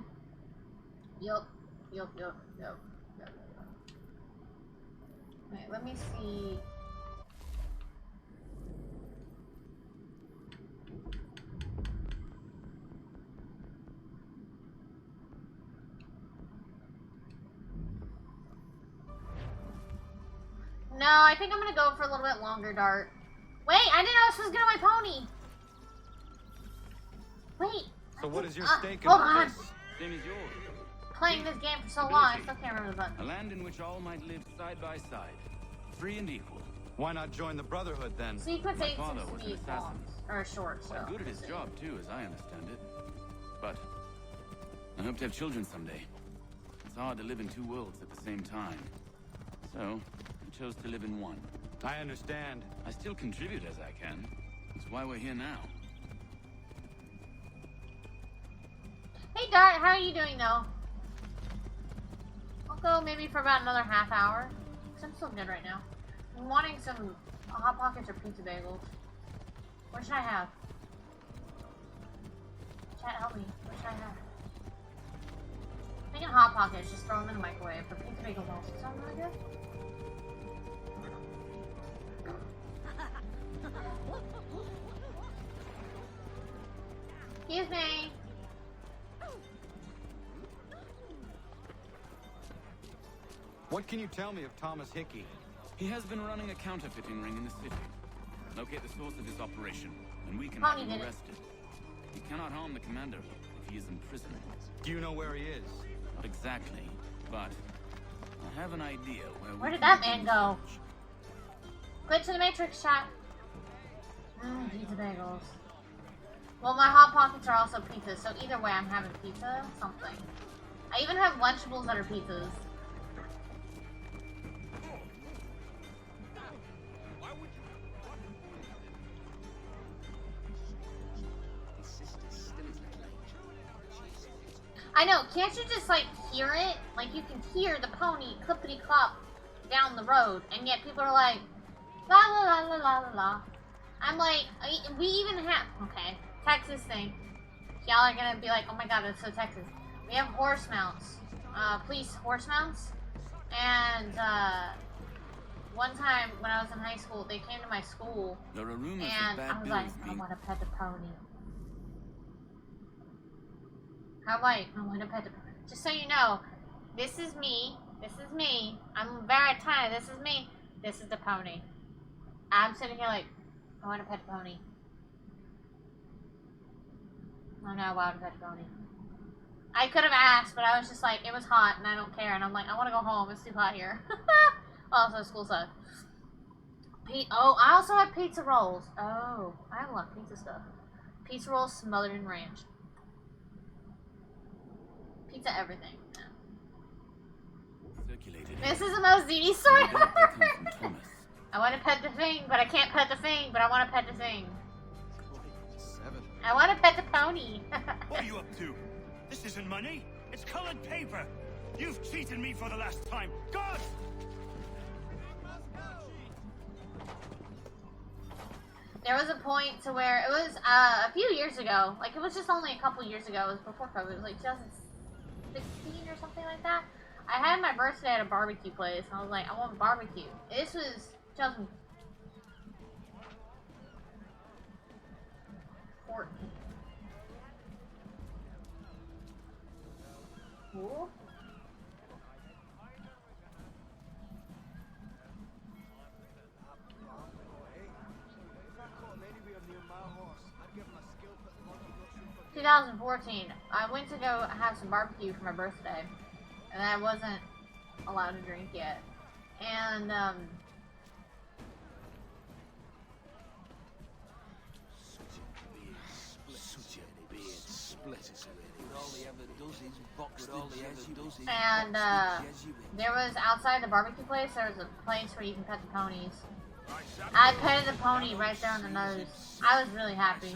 Yup. Wait, let me see. No, I think I'm gonna go for a little bit longer, Dart. Wait, I didn't know I was supposed to get on my pony. Wait. So what is your stake in hold all on. this? Same as yours. Playing this game for so long, I still can't remember the button. A land in which all might live side by side, free and equal. Why not join the Brotherhood then? Sequence My 8 father seems was to be an assassin. long, or short, so. Quite good at his job too, as I understand it. But I hope to have children someday. It's hard to live in two worlds at the same time. So I chose to live in one. I understand. I still contribute as I can. That's why we're here now. Hey Dart, how are you doing though? I'll go maybe for about another half hour. Cause I'm still good right now. I'm wanting some Hot Pockets or pizza bagels. What should I have? Chat, help me. What should I have? I'm thinking Hot Pockets, just throw them in the microwave. But pizza bagels also sound really good. Excuse me. What can you tell me of Thomas Hickey? He has been running a counterfeiting ring in the city. Locate the source of his operation, and we can Pony have him did it. arrested. He cannot harm the commander if he is in prison. Do you know where he is? Not exactly, but I have an idea Where did that man go? Glitch in the Matrix, chat. Pizza bagels. Well, my Hot Pockets are also pizzas, so either way I'm having pizza, something. I even have Lunchables that are pizzas. I know, can't you just, like, hear it? Like, you can hear the pony clippity-clop down the road, and yet people are like, la la la la la la la. I'm like, we even have, okay, Texas thing. Y'all are gonna be like, oh my god, that's so Texas. We have horse mounts, police horse mounts, and, one time when I was in high school, they came to my school, There are rumors and of I bad was like, bills I being... want to pet the pony. I'm like, I want to pet the pony. Just so you know, this is me. This is me. I'm very tiny. This is me. This is the pony. I'm sitting here like, I want to pet the pony. Oh no, I want to pet the pony. I could have asked, but I was just like, it was hot and I don't care. And I'm like, I want to go home. It's too hot here. Also, school sucks. Oh, I also have pizza rolls. Oh, I have a lot of pizza stuff. Pizza rolls smothered in ranch. Pizza everything. Circulated. This is the most ZD story No doubt they come from Thomas. I want to pet the thing, but I can't pet the thing, but I want to pet the thing. I want to pet the pony. What are you up to? This isn't money. It's colored paper. You've cheated me for the last time. God! There was a point to where it was a few years ago. Like, it was just only a couple years ago. It was before COVID. It was like 2016 or something like that. I had my birthday at a barbecue place, and I was like, I want barbecue. This was 2014. Cool. In 2014, I went to go have some barbecue for my birthday, and I wasn't allowed to drink yet. And there was outside the barbecue place, there was a place where you can pet the ponies. I petted the pony right there on the nose. I was really happy.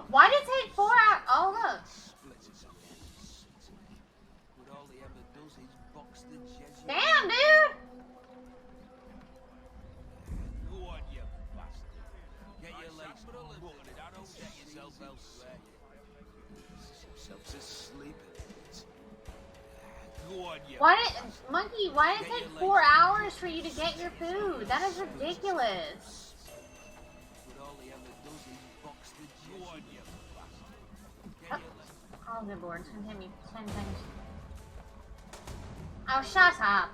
Why did it take 4 hours? Oh, look. Damn, dude. Go on, you bastard. Get your legs booted. I don't get yourself elsewhere. Yourself to sleep in it. Go on, you. Monkey, why did it take 4 hours for you to get your food? That is ridiculous. Oh, good lord, it's gonna hit me 10 things. Oh, shut up.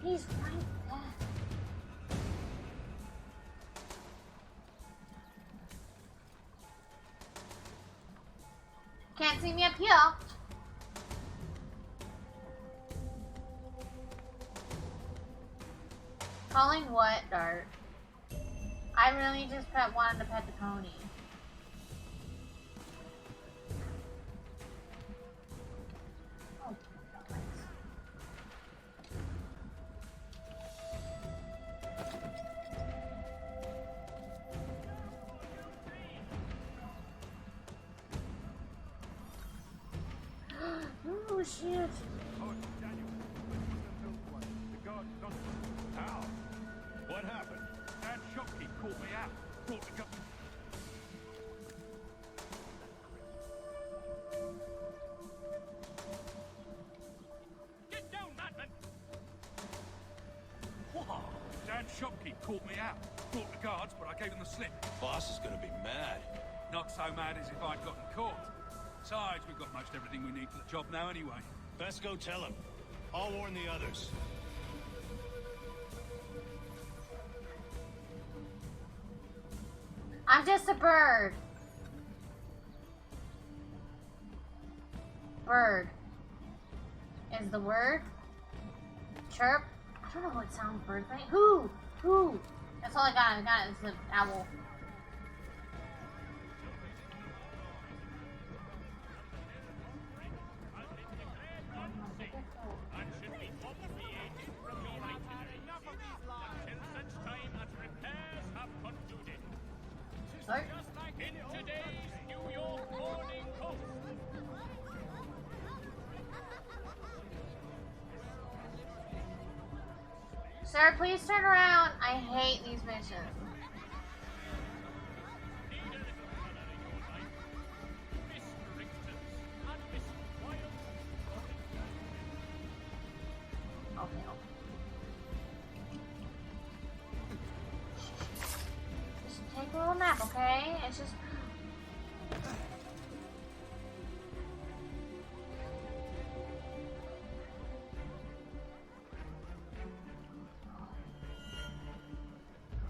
He's right there. Can't see me up here. Calling what, Dart? I really just wanted to pet the pony. Oh, oh shit. What happened? That shopkeep caught me out. Brought the gun. Get down, madman! What? That shopkeep caught me out. Brought the guards, but I gave him the slip. Boss is gonna be mad. Not so mad as if I'd gotten caught. Besides, we've got most everything we need for the job now anyway. Best go tell him. I'll warn the others. I'm just a bird. Bird is the word. Chirp. I don't know what sound birds make. Who? Who? That's all I got. I got is the owl. Sorry? Sir, please turn around. I hate these missions. Okay. Just take a little nap, okay? It's just...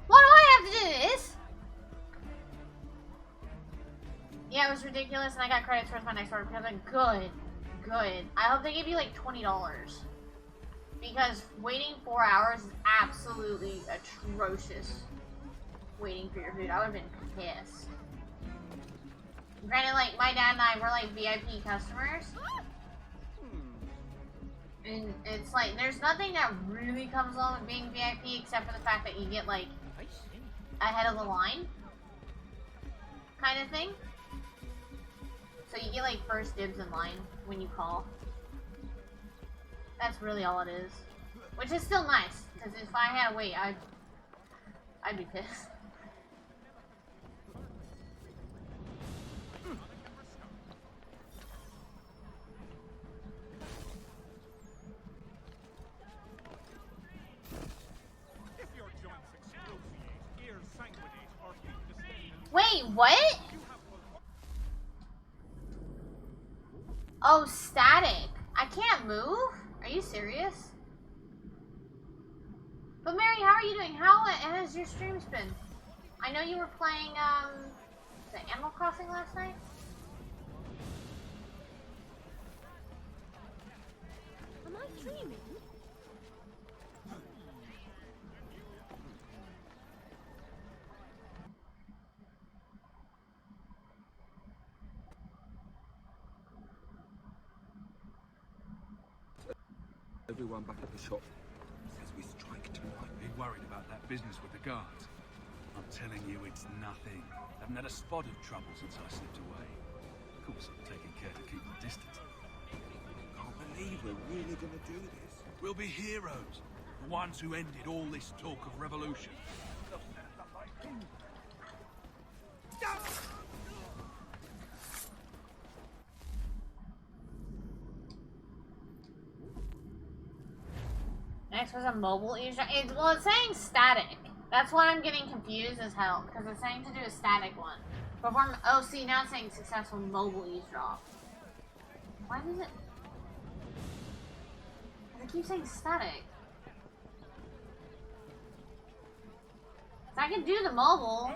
Why do I have to do this? Yeah, it was ridiculous, and I got credits towards my next order because I'm good. Good. I hope they give you like $20. Because waiting 4 hours is absolutely atrocious. Waiting for your food. I would have been pissed. Granted, like, my dad and I were like VIP customers. And it's like, there's nothing that really comes along with being VIP except for the fact that you get like ahead of the line kind of thing. So you get like first dibs in line when you call. That's really all it is. Which is still nice, because if I had to wait, I'd be pissed. Wait, what? Oh, static. I can't move? Are you serious? But Mary, how are you doing? How has your streams been? I know you were playing, the Animal Crossing last night? Am I dreaming? Everyone back at the shop. As we strike tonight. Be worried about that business with the guards. I'm telling you, it's nothing. Haven't had a spot of trouble since I slipped away. Of course, I'm taking care to keep the distance. Can't believe we're really gonna do this. We'll be heroes. The ones who ended all this talk of revolution. Next was a mobile eavesdrop. Well, it's saying static. That's why I'm getting confused as hell, because it's saying to do a static one. Perform. Oh, see, now it's saying successful mobile eavesdrop. Why does it? It keeps saying static. So I can do the mobile.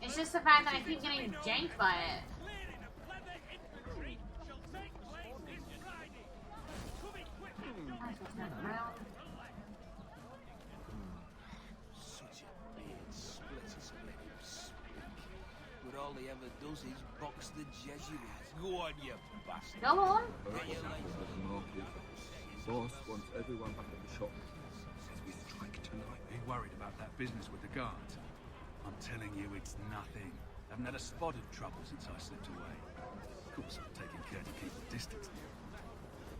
It's just the fact that I keep getting janked by it. Such a beard splitters and let him speak. But all he ever does is box the Jesuits. Go on, you bastard. Go on. Boss wants everyone back at the shop. As we strike tonight. Be worried about that business with the guards. I'm telling you, it's nothing. Haven't had a spot of trouble since I slipped away. Of course, I'm taking care to keep the distance.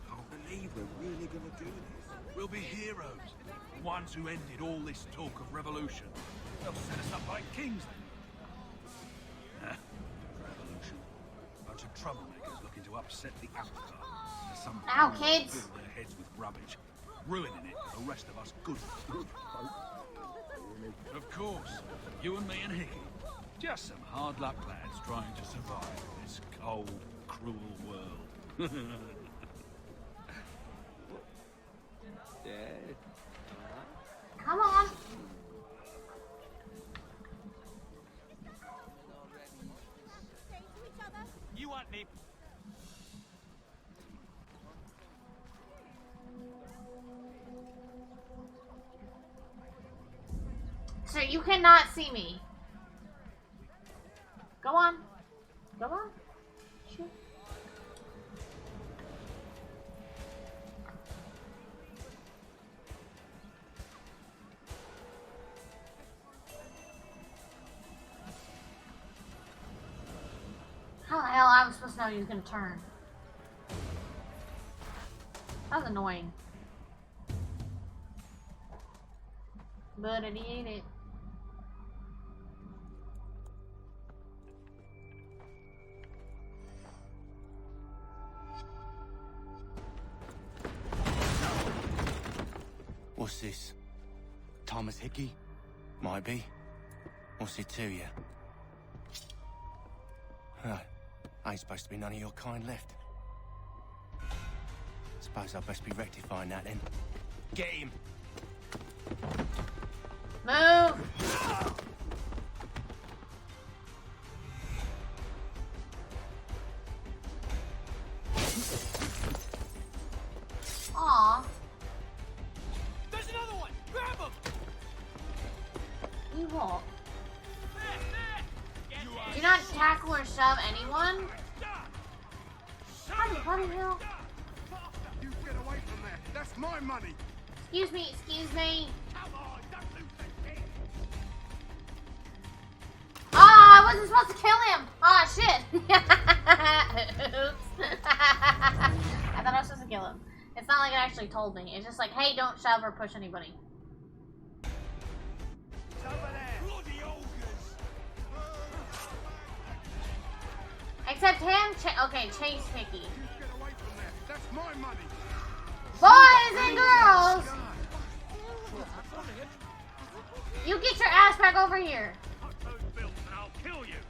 Can't believe we're really gonna do this. We'll be heroes. The ones who ended all this talk of revolution. They'll set us up like kings. Revolution. Bunch of troublemakers looking to upset the apple cart. Some Ow, kids. fill their heads with rubbish, ruining it for the rest of us good folk. Of course, you and me and Hickey. Just some hard luck lads trying to survive in this cold, cruel world. Dead. Come on. You want me? Sir, you cannot see me. Go on. Go on. Sure. How the hell I was supposed to know he was gonna turn? That was annoying. But I did it. What's this? Thomas Hickey? Might be. What's it to you? Ain't supposed to be none of your kind left. Suppose I'll best be rectifying that then. Get him! Move! Aw. There's another one! Grab him! You won't. Do not tackle or shove anyone? How the bloody hell? You get away from there. That's my money. Excuse me, excuse me. Ah, I wasn't supposed to kill him. Ah, shit. Oops. I thought I was supposed to kill him. It's not like it actually told me. It's just like, hey, don't shove or push anybody. Except him. Okay, Chase Hickey. Get away from there. That's my money. Boys and girls, you get your ass back over here. I'll kill you.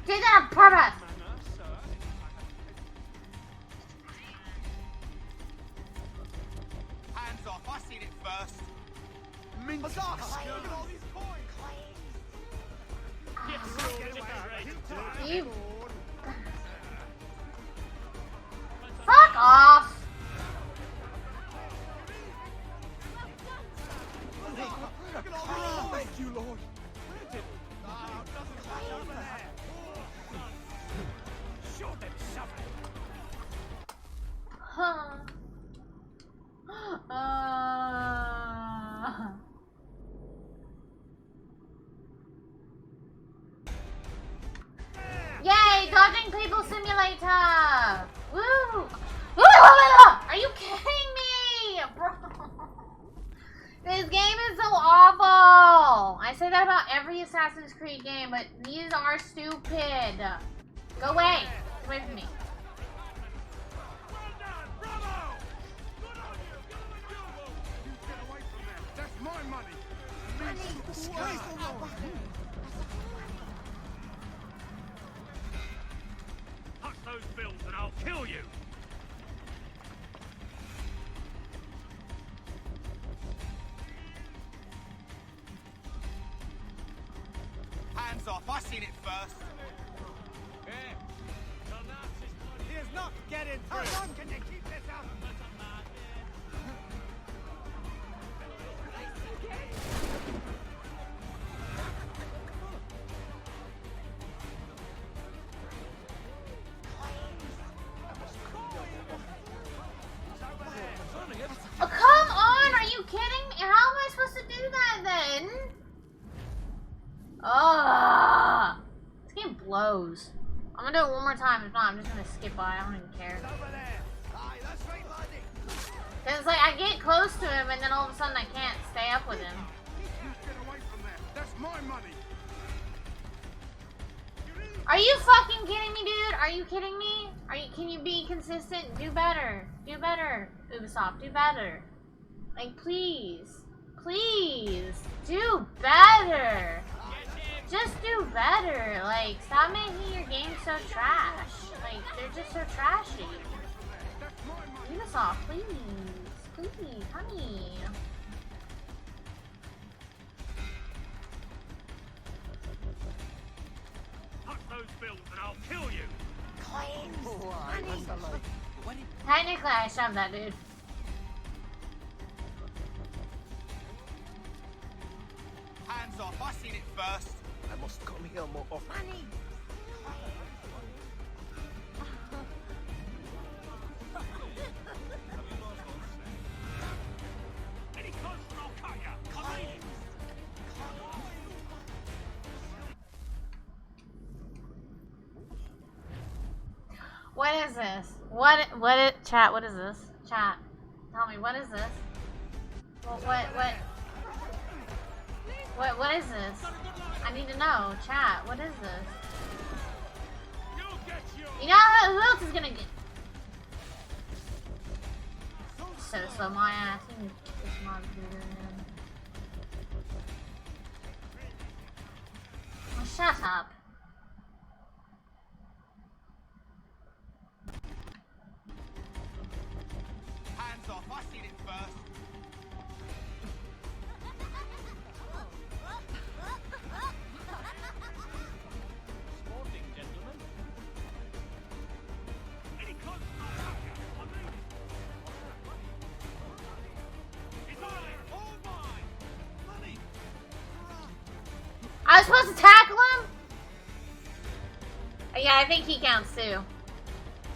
Did that on purpose. Hands off, I seen it first. Look at all these coins. You. Fuck off. Thank you, Lord. Huh. Yay! Dodging People Simulator! Woo! Are you kidding me? Bro. This game is so awful! I say that about every Assassin's Creed game, but these are stupid. Go away! Get away from me. That's my money. Huck those bills and I'll kill you. Hands off, I seen it first. He is not getting through. How long can you keep this up? Oh, come on! Are you kidding me? How am I supposed to do that then? Ugh! This game blows. I'm gonna do it one more time. If not, I'm just gonna skip by. I don't even care. Cause like I get close to him and then all of a sudden I can't stay up with him. Get away from there. That's my money. Are you fucking kidding me, dude? Are you kidding me? Can you be consistent? Do better. Do better, Ubisoft. Do better. Like, please. Please. Do better. Just do better. Like, stop making your games so trash. Like, they're just so trashy. Leave us off, please. Please, honey. Touch those bills and I'll kill you. Technically, I shoved that dude. Hands off, I seen it first. I must come here more often. Money. Any closer, I'll cut ya. Come in. What is this? Chat, what is this? Chat, tell me, what is this? What is this? I need to know. Chat, what is this? You know who else is gonna get... So slow my ass. You can kiss my computer, man. Oh, shut up. Hands off, I seen it first. Sporting, gentlemen. Any closer, I'll cut ya. Come in. It's all mine. Money. I was supposed to tackle him? Yeah, I think he counts too.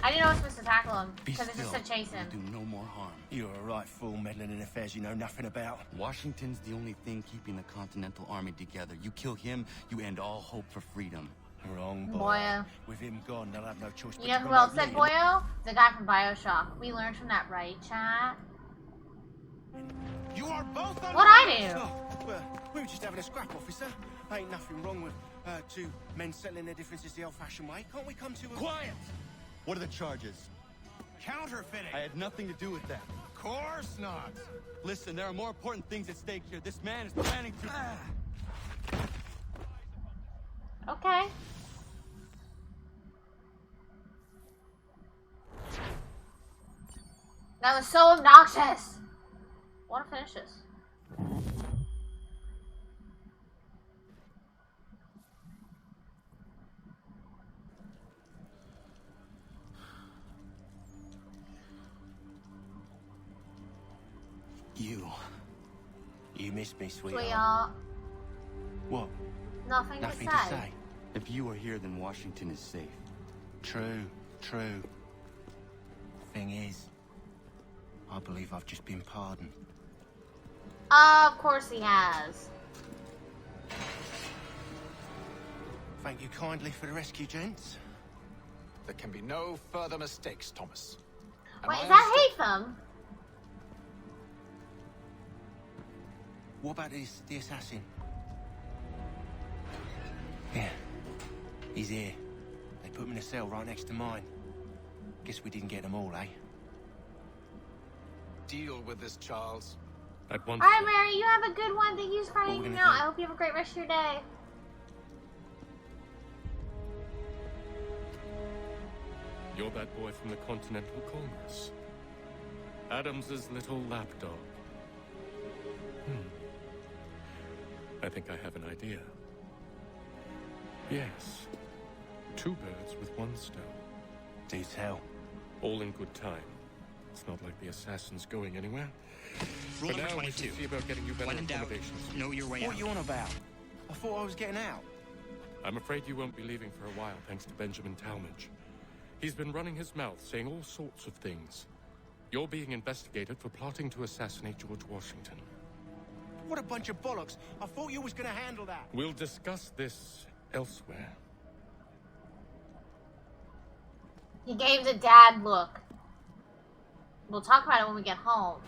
I didn't know I was supposed to tackle him because it just said chase him. Do no more harm. You're a right fool meddling in affairs you know nothing about. Washington's the only thing keeping the Continental Army together. You kill him, you end all hope for freedom. Wrong, boy. Boyo. With him gone, they'll have no choice but You know to who else promote said me. Boyo? The guy from Bioshock. We learned from that, right, chat? You are both on What'd I do? Oh, well, we were just having a scrap, officer. Ain't nothing wrong with two men settling their differences the old-fashioned way. Can't we come to a... Quiet! What are the charges? Counterfeiting! I had nothing to do with that. Of course not! Listen, there are more important things at stake here. This man is planning to... Okay. That was so obnoxious. I want to finish this. You missed me, sweetheart. Sweetheart. What? Nothing to say. If you are here, then Washington is safe. True. Thing is, I believe I've just been pardoned. Of course he has. Thank you kindly for the rescue, gents. There can be no further mistakes, Thomas. Wait, is that Hatham? What about the assassin? Yeah, he's here. They put him in a cell right next to mine. Guess we didn't get them all, eh? Deal with this, Charles. At once. Alright, Mary, you have a good one. Thank you for What we hanging gonna out. do? I hope you have a great rest of your day. You're that boy from the Continental Congress. Adams's little lapdog. I think I have an idea. Yes. 2 birds with 1 stone. Do tell. All in good time. It's not like the assassin's going anywhere. Rule For number now, we should 22. see about getting you better When in doubt, accommodations. know your way What out. are you on about? I thought I was getting out. I'm afraid you won't be leaving for a while, thanks to Benjamin Talmadge. He's been running his mouth, saying all sorts of things. You're being investigated for plotting to assassinate George Washington. What a bunch of bollocks. I thought you was gonna handle that. We'll discuss this elsewhere. He gave the dad look. We'll talk about it when we get home.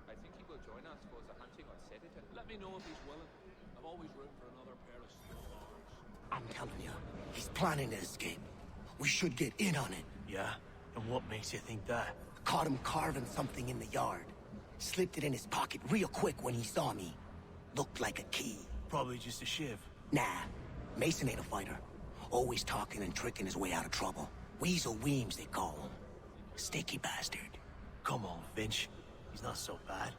I think he will join us for the hunting on Saturday. Let me know if he's willing. I've always room for another pair of steel arms. I'm telling you, he's planning to escape. We should get in on it. Yeah? And what makes you think that? Caught him carving something in the yard. Slipped it in his pocket real quick when he saw me. Looked like a key. Probably just a shiv. Nah, Mason ain't a fighter. Always talking and tricking his way out of trouble. Weasel Weems, they call him. Sticky bastard. Come on, Finch. He's not so bad.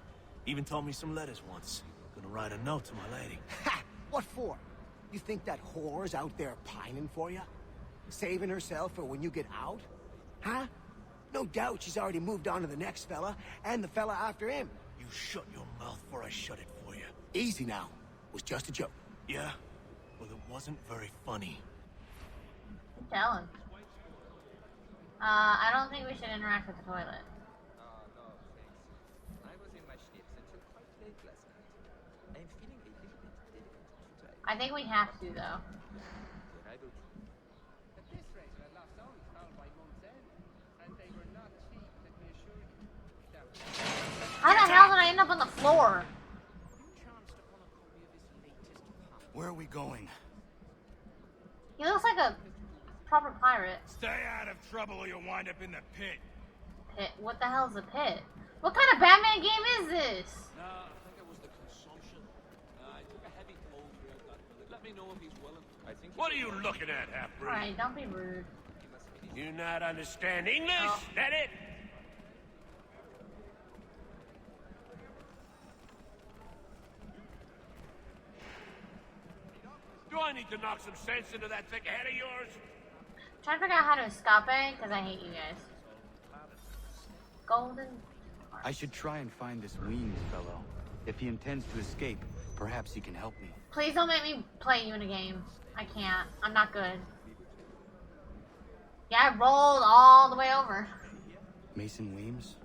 Even told me some letters once. Gonna write a note to my lady. Ha! What for? You think that whore's out there pining for you? Saving herself for when you get out? Huh? No doubt she's already moved on to the next fella, and the fella after him. You shut your mouth before I shut it for you. Easy now. It was just a joke. Yeah? Well, it wasn't very funny. Tell him. I don't think we should interact with the toilet. I think we have to, though. How the hell did I end up on the floor? Where are we going? He looks like a proper pirate. Stay out of trouble or you'll wind up in the pit. Pit? What the hell is a pit? What kind of Batman game is this? No, I think it was the consumption. I took a heavy cold throughout that. Let me know if he's willing. What are you looking at, half-breed? Alright, don't be rude. You not understand English? Oh. That it? Do I need to knock some sense into that thick head of yours? Trying to figure out how to escape, because I hate you guys. Golden. I should try and find this Weems fellow. If he intends to escape, perhaps he can help me. Please don't make me play you in a game. I can't. I'm not good. Yeah, I rolled all the way over. Mason Weems?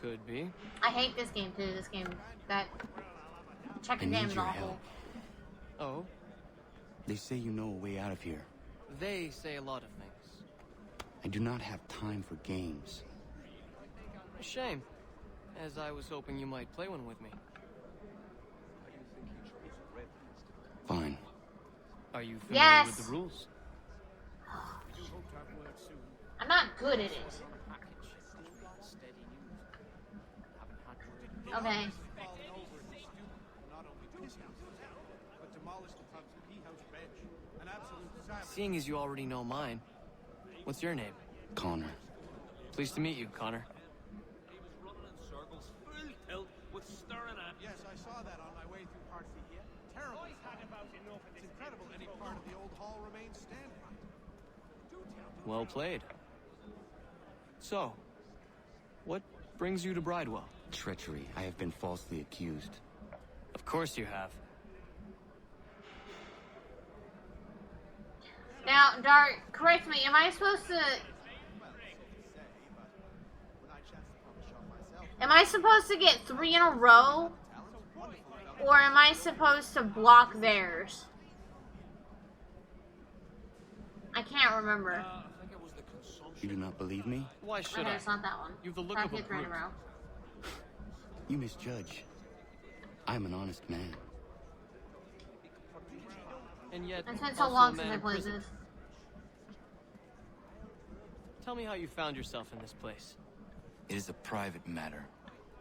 Could be. I hate this game too. This game, that checking I game need is your awful. help. Oh? They say you know a way out of here. They say a lot of things. I do not have time for games. A shame, as I was hoping you might play one with me. Fine. Are you familiar Yes. with the rules? I'm not good at it. Okay. Seeing as you already know mine, what's your name? Connor. Pleased to meet you, Connor. He was running in circles, full tilt, with stirring at. Yes, I saw that on my way through parts of here. Terrible. It's incredible any part of the old hall remains standing. Well played. So, what brings you to Bridewell? Treachery. I have been falsely accused. Of course you have. Now, Dart, correct me. Am I supposed to? Am I supposed to get 3 in a row, or am I supposed to block theirs? I can't remember. You do not believe me? Why should Okay, I? it's not that one. You've the look Not of a get 3 in a brute. row. You misjudge. I am an honest man. And yet, It's been so also long a since man I in played prison. this. Tell me how you found yourself in this place. It is a private matter.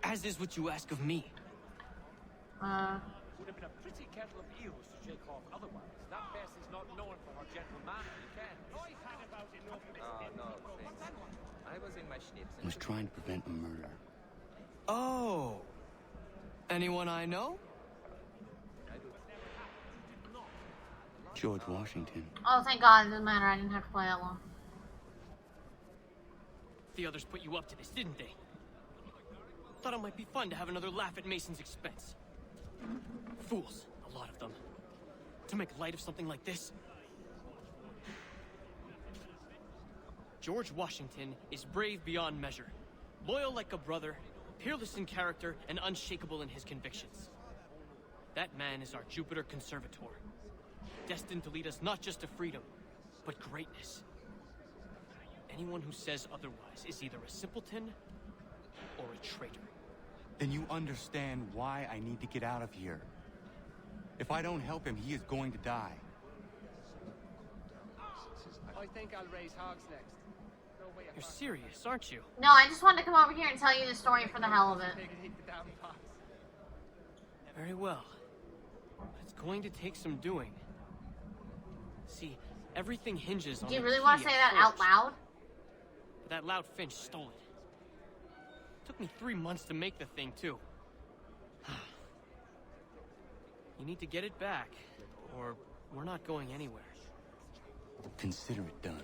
As is what you ask of me. Would have been a pretty kettle of eels to shake off otherwise. That face is not known for her gentleman. I was trying to prevent a murder. Oh. Anyone I know? George Washington. Oh, thank God, it doesn't matter. I didn't have to play that long. The others put you up to this, didn't they? Thought it might be fun to have another laugh at Mason's expense. Fools, a lot of them. To make light of something like this. George Washington is brave beyond measure, loyal like a brother, peerless in character, and unshakable in his convictions. That man is our Jupiter Conservator, destined to lead us not just to freedom, but greatness. Anyone who says otherwise is either a simpleton or a traitor. Then you understand why I need to get out of here. If I don't help him, he is going to die. I think I'll raise hogs next. You're serious, aren't you? No, I just wanted to come over here and tell you the story for the hell of it. Very well. But it's going to take some doing. See, everything hinges on Do you the really key want to say at that out Forge. loud? But that loud Finch stole it. Took me 3 months to make the thing, too. You need to get it back, or we're not going anywhere. Consider it done.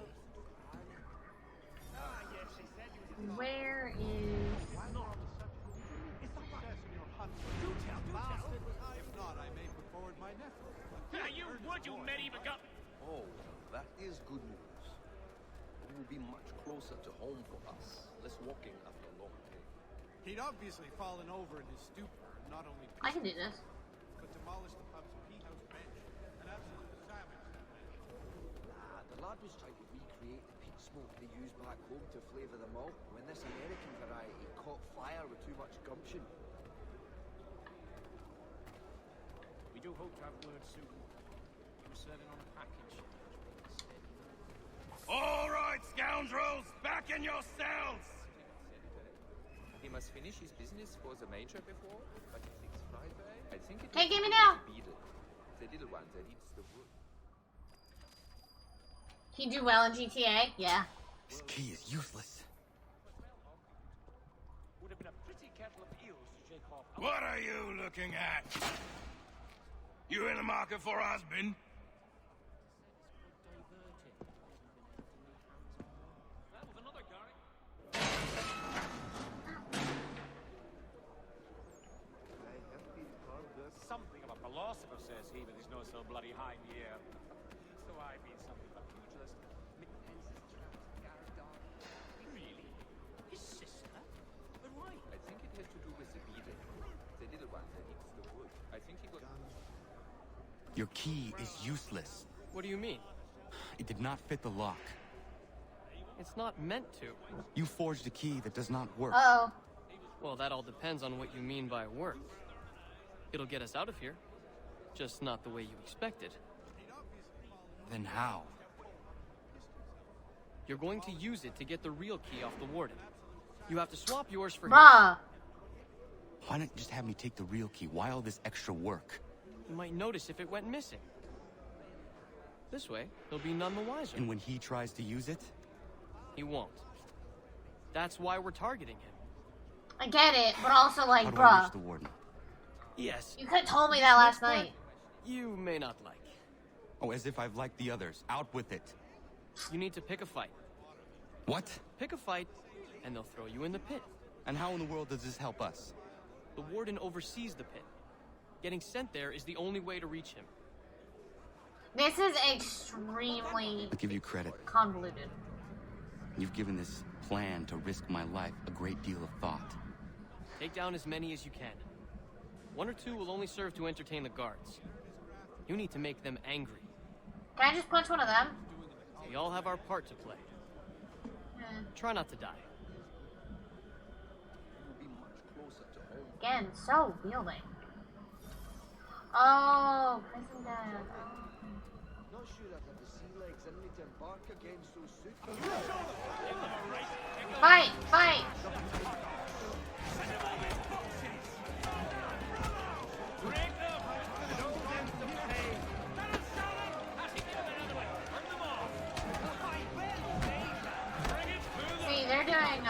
Where is... Oh, that is good news. It will be much closer to home for us. Less walking after a long day. He'd obviously fallen over in his stupor, not only I can do this. but demolished the pub's peathouse bench. An absolute savage. The lad was trying to recreate the peat smoke they used back home to flavour the malt when this American variety caught fire with too much gumption. We do hope to have word soon. You were serving on a package. All right, scoundrels, back in your cells! He must finish his business for the major before, but he thinks Friday. I think it Can't will get me be now. the beetle. The little one that eats the wood. Can you do well in GTA? Yeah. This key is useless. Would have been a pretty kettle of eels to shake off. What are you looking at? You in the market for a husband? Something of a philosopher, says he, with his nose so bloody high in the air. So I mean something of a pugilist. Really? His sister? But why? I think it has to do with the beetle. The little one that eats the wood. I think he got... Your key is useless. What do you mean? It did not fit the lock. It's not meant to. You forged a key that does not work. Uh-oh. Well, that all depends on what you mean by work. It'll get us out of here. Just not the way you expected. Then how? You're going to use it to get the real key off the warden. You have to swap yours for his. Bruh. Why not just have me take the real key? Why all this extra work? You might notice if it went missing. This way, he'll be none the wiser. And when he tries to use it? He won't. That's why we're targeting him. I get it, but also like, How do I bruh. reach the warden? Yes. You could have told me that last night. You may not like. Oh, as if I've liked the others. Out with it. You need to pick a fight. What? Pick a fight, and they'll throw you in the pit. And how in the world does this help us? The warden oversees the pit. Getting sent there is the only way to reach him. This is extremely I'll give you credit. convoluted. You've given this plan to risk my life a great deal of thought. Take down as many as you can. 1 or 2 will only serve to entertain the guards. You need to make them angry. Can I just punch one of them? We all have our part to play. Try not to die. Again, so wielding. Oh, prison dad. Not sure I've had the sea legs in me to embark again so soon. Fight! Fight! See, they're doing,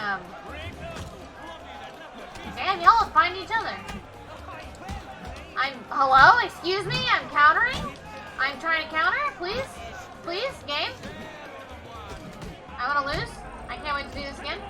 damn, y'all will find each other. Hello? Excuse me? I'm countering? I'm trying to counter? Please? Please? Game? I want to lose? I can't wait to do this again.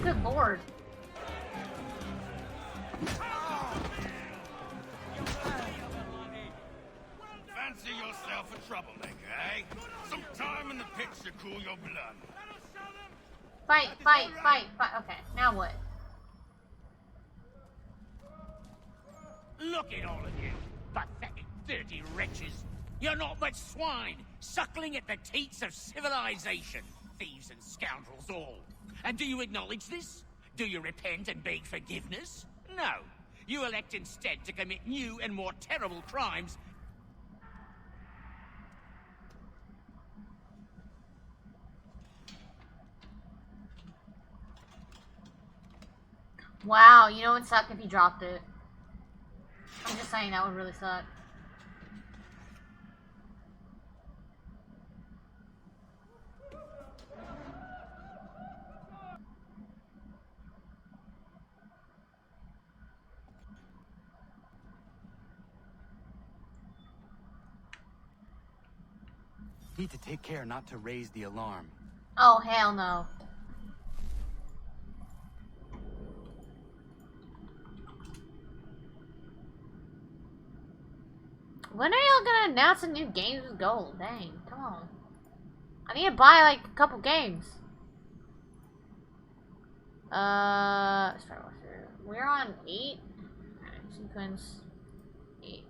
Good lord. Fancy yourself a troublemaker, eh? Some time in the pits to cool your blood. Fight, fight, fight, fight. Okay, now what? Look at all of you, pathetic, dirty wretches. You're not but swine, suckling at the teats of civilization. Thieves and scoundrels all. And do you acknowledge this? Do you repent and beg forgiveness? No. You elect instead to commit new and more terrible crimes. Wow, you know it would suck if he dropped it. I'm just saying that would really suck. Need to take care not to raise the alarm. Oh, hell no. When are y'all gonna announce a new Games with Gold? Dang, come on. I need to buy like a couple games. Start with through. We're on 8. Alright, sequence 8.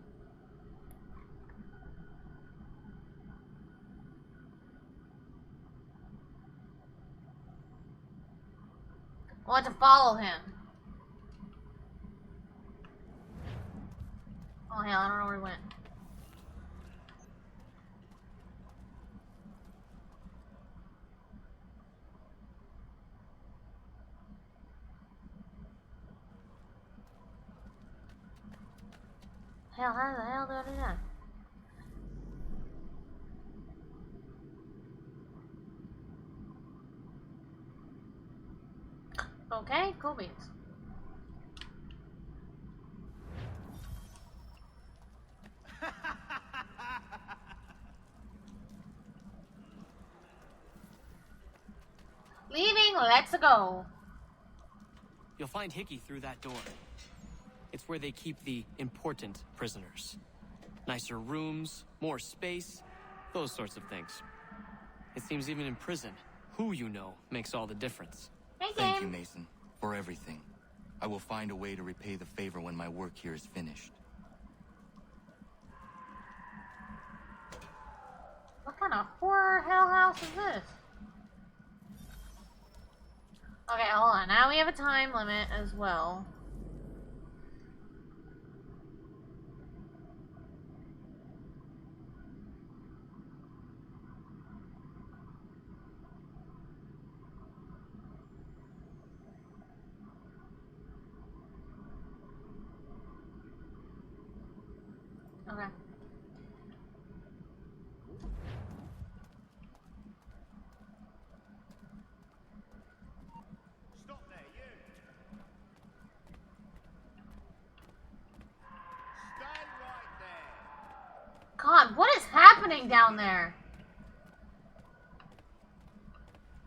I want to follow him. Oh hell, I don't know where he went. Hell, how the hell did I do that? Okay, cool beans. Leaving, let's go. You'll find Hickey through that door. It's where they keep the important prisoners. Nicer rooms, more space, those sorts of things. It seems even in prison, who you know makes all the difference. Thank you, Mason, for everything. I will find a way to repay the favor when my work here is finished. What kind of horror hell house is this? Okay, hold on. Now we have a time limit as well. Okay. Stop there, you! Stand right there! God, what is happening down there?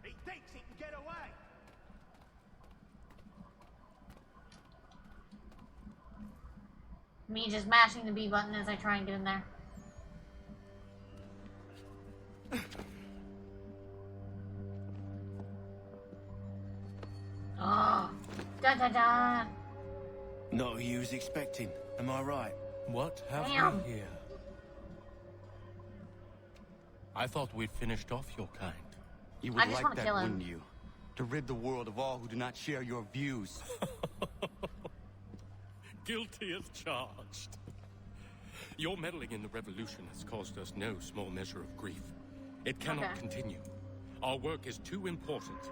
He thinks he can get away! Me just mashing the B button as I try and get in there. Oh, da da da. Not who you was expecting, am I right? What have Damn. we here? I thought we'd finished off your kind. You I would just like wanna that, kill him. wouldn't you? To rid the world of all who do not share your views. Guilty as charged. Your meddling in the revolution has caused us no small measure of grief. It cannot continue. Our work is too important.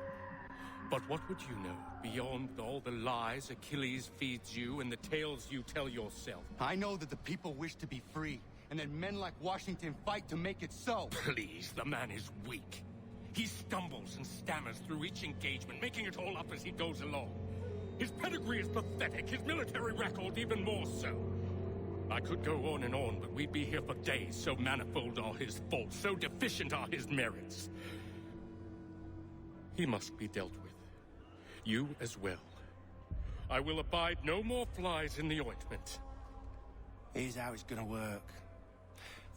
But what would you know beyond all the lies Achilles feeds you and the tales you tell yourself? I know that the people wish to be free, and that men like Washington fight to make it so. Please, the man is weak. He stumbles and stammers through each engagement, making it all up as he goes along. His pedigree is pathetic, his military record even more so. I could go on and on, but we'd be here for days, so manifold are his faults, so deficient are his merits. He must be dealt with. You as well. I will abide no more flies in the ointment. Here's how it's gonna work.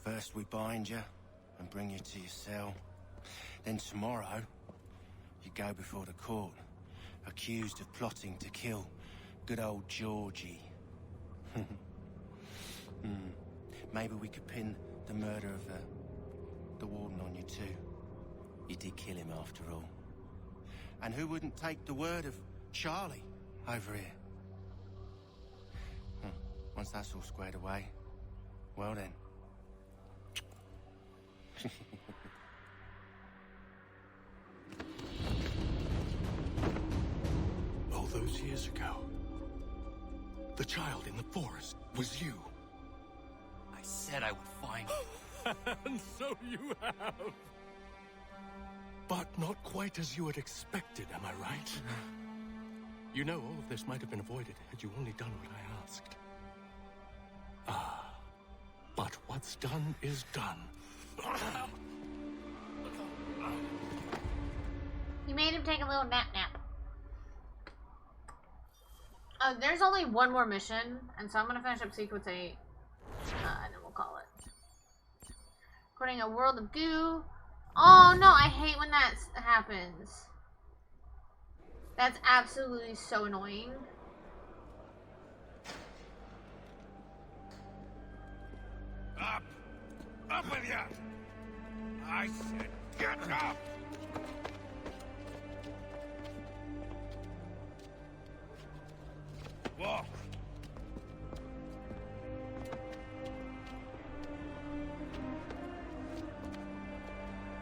First we bind you and bring you to your cell. Then tomorrow, you go before the court, accused of plotting to kill good old Georgie. maybe we could pin the murder of the warden on you too. You did kill him after all. And who wouldn't take the word of Charlie over here? Once that's all squared away, well then. All those years ago, the child in the forest was you. I said I would find you. And so you have. But not quite as you had expected, am I right? You know, all of this might have been avoided had you only done what I asked. But what's done is done. You made him take a little nap. There's only one more mission, and so I'm gonna finish up sequence 8, and then we'll call it. Recording a world of goo. Oh no, I hate when that happens. That's absolutely so annoying. Up! Up with you! I said get up! Walk!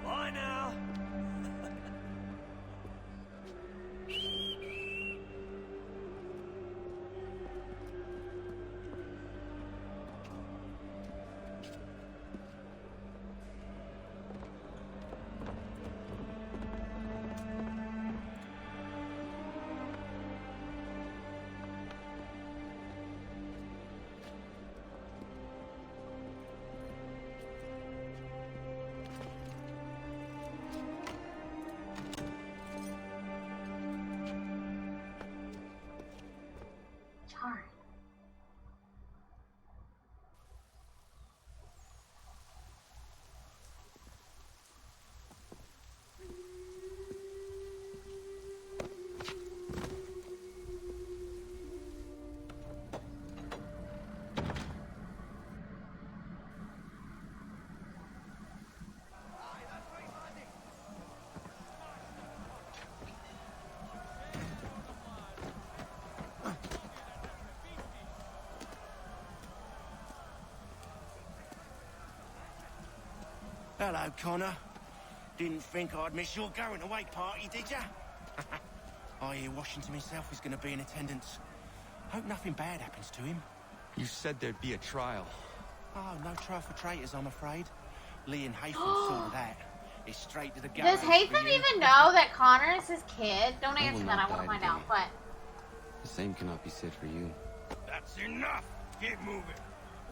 Bye now! Charlie. Hello, Connor. Didn't think I'd miss your going away party, did ya? I hear Washington himself is going to be in attendance. Hope nothing bad happens to him. You said there'd be a trial. Oh, no trial for traitors, I'm afraid. Lee and Haytham sorted that. It's straight to the gallows. Does Haytham even know that Connor is his kid? Don't answer that, I want to find out, but... The same cannot be said for you. That's enough! Get moving!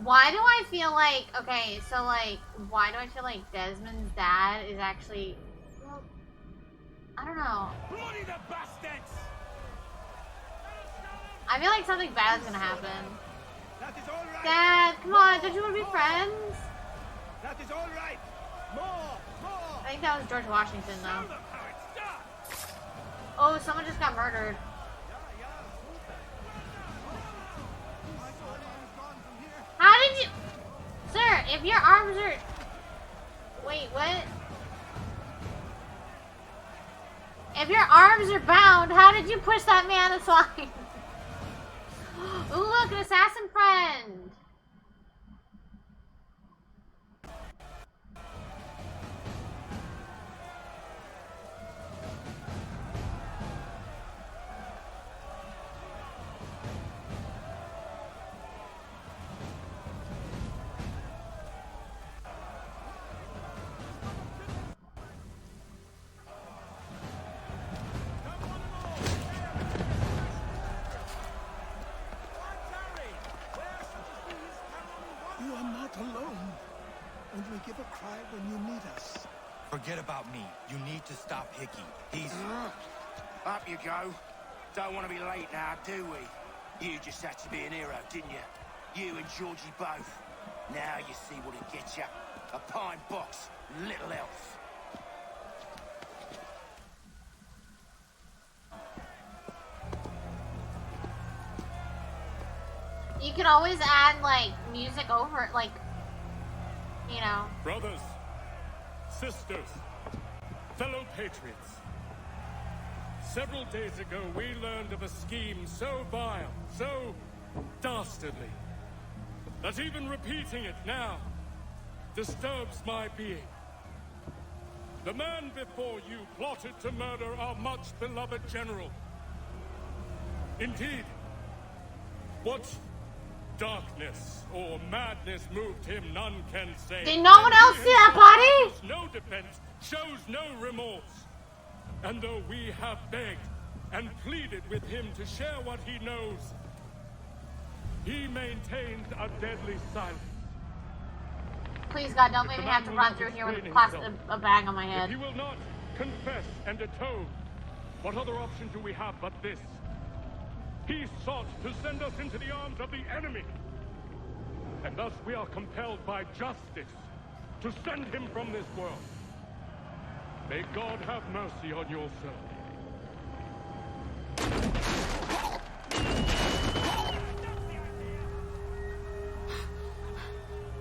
Why do I feel like, okay, so like, why do I feel like Desmond's dad is actually, well, I don't know. Bloody the bastards! I feel like something bad's gonna happen. That is all right! Dad, come on, don't you want to be friends? That is all right! More! I think that was George Washington, though. Oh, someone just got murdered. How did you... Sir, if your arms are... Wait, what? If your arms are bound, how did you push that man aside? Ooh, look, an assassin friend! You are not alone. Only give a cry when you need us. Forget about me. You need to stop Hickey. He's... Up you go. Don't want to be late now, do we? You just had to be an hero, didn't you? You and Georgie both. Now you see what it gets you. A pine box, little else. You can always add, like, music over it, like, you know. Brothers, sisters, fellow patriots. Several days ago, we learned of a scheme so vile, so dastardly, that even repeating it now disturbs my being. The man before you plotted to murder our much-beloved general. Indeed, what darkness or madness moved him, none can say. Did no one else see that body? No defense, shows no remorse. And though we have begged and pleaded with him to share what he knows, he maintained a deadly silence. Please, God, don't make me have to run through here with a bag on my head. If he will not confess and atone, what other option do we have but this? He sought to send us into the arms of the enemy. And thus we are compelled by justice to send him from this world. May God have mercy on your soul.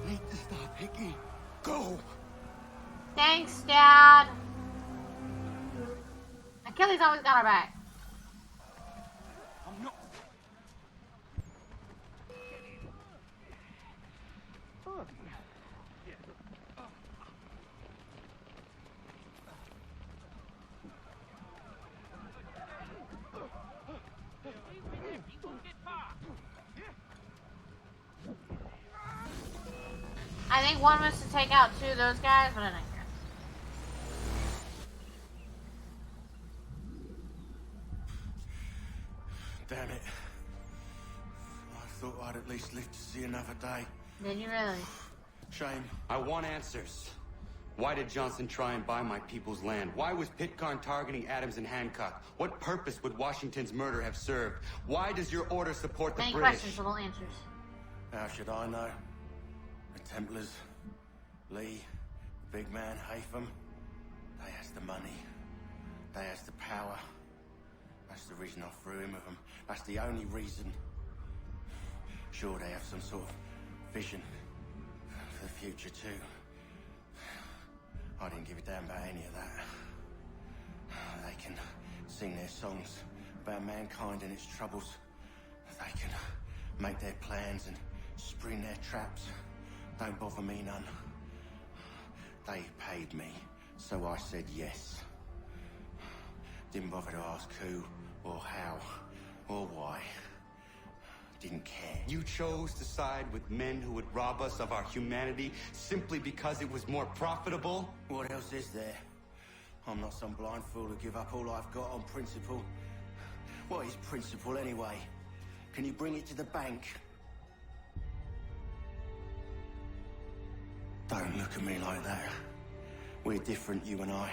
Need to stop, Hickey. Go! Thanks, Dad. Achilles always got our back. I'm not... I think one was to take out two of those guys, but I don't care. Damn it. I thought I'd at least live to see another day. Did you really? Shame. I want answers. Why did Johnson try and buy my people's land? Why was Pitcairn targeting Adams and Hancock? What purpose would Washington's murder have served? Why does your order support the Many British? questions, little answers. How should I know? The Templars, Lee, the big man, Haytham, they has the money. They has the power. That's the reason I threw in with them. That's the only reason. Sure, they have some sort of vision for the future too. I didn't give a damn about any of that. They can sing their songs about mankind and its troubles. They can make their plans and spring their traps. Don't bother me none. They paid me, so I said yes. Didn't bother to ask who, or how, or why. Didn't care. You chose to side with men who would rob us of our humanity simply because it was more profitable? What else is there? I'm not some blind fool to give up all I've got on principle. What is principle anyway? Can you bring it to the bank? Don't look at me like that. We're different, you and I.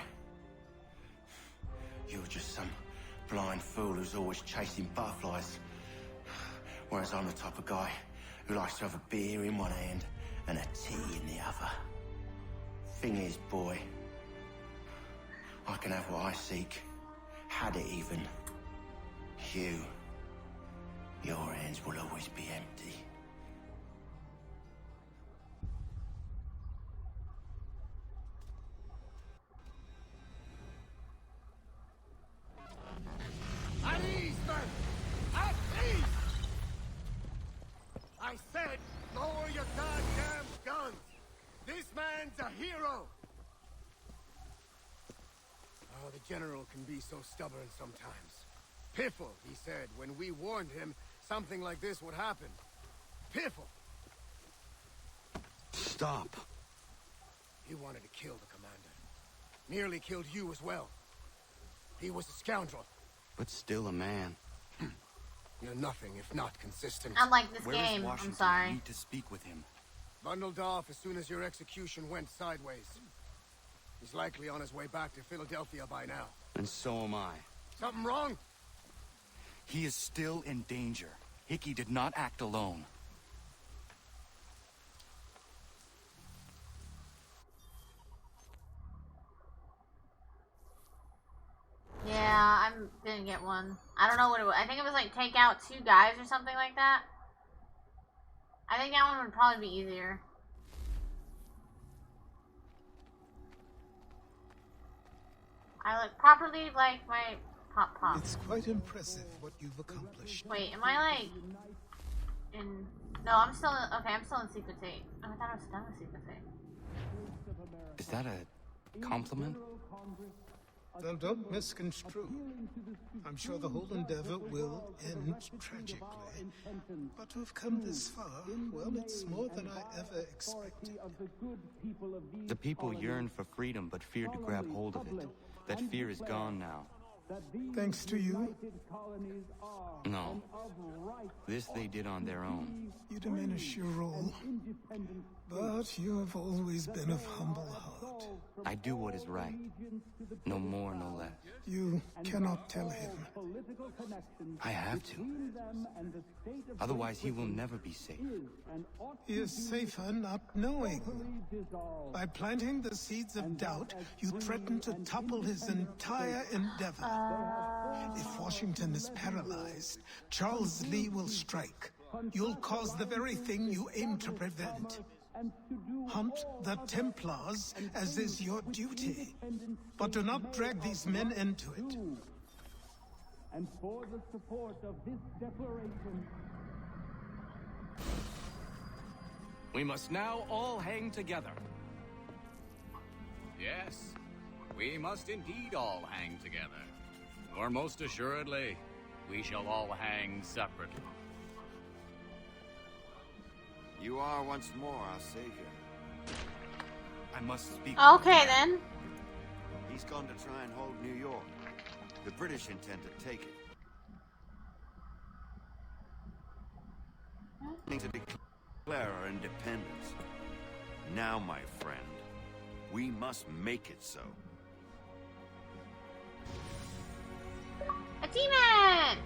You're just some blind fool who's always chasing butterflies. Whereas I'm the type of guy who likes to have a beer in one hand and a tea in the other. Thing is, boy, I can have what I seek. Had it even. Your hands will always be empty. At ease, men! At ease! I said, lower your goddamn guns! This man's a hero! Oh, the General can be so stubborn sometimes. Piffle, he said, when we warned him something like this would happen. Piffle! Stop. He wanted to kill the commander. Nearly killed you as well. He was a scoundrel. But still a man. You're nothing if not consistent. Unlike this Where is game, Washington? I'm sorry. I need to speak with him. Bundled off as soon as your execution went sideways. He's likely on his way back to Philadelphia by now. And so am I. Something wrong? He is still in danger. Hickey did not act alone. Yeah, I didn't get one. I don't know what it was. I think it was like take out two guys or something like that. I think that one would probably be easier. I look properly like my pop. It's quite impressive what you've accomplished. Wait, am I like in? No, I'm still in, okay. I'm still in Secret 8. Oh, I thought I was done with Secret 8. Is that a compliment? Well, don't misconstrue. I'm sure the whole endeavor will end tragically. But to have come this far, well, it's more than I ever expected. The people yearn for freedom but fear to grab hold of it. That fear is gone now. Thanks to you? No. This they did on their own. You diminish your role. But you have always been of humble heart. I do what is right. No more, no less. You cannot tell him. I have to. Otherwise, he will never be safe. He is safer not knowing. By planting the seeds of doubt, you threaten to topple his entire endeavor. If Washington is paralyzed, Charles Lee will strike. You'll cause the very thing you aim to prevent. Hunt the Templars, as is your duty. But do not drag these men into it. And for the support of this declaration, we must now all hang together. Yes, we must indeed all hang together. Or most assuredly, we shall all hang separately. You are once more our savior. I must speak. Okay, then. He's gone to try and hold New York. The British intend to take it. To declare our independence. Now, my friend, we must make it so. A demon!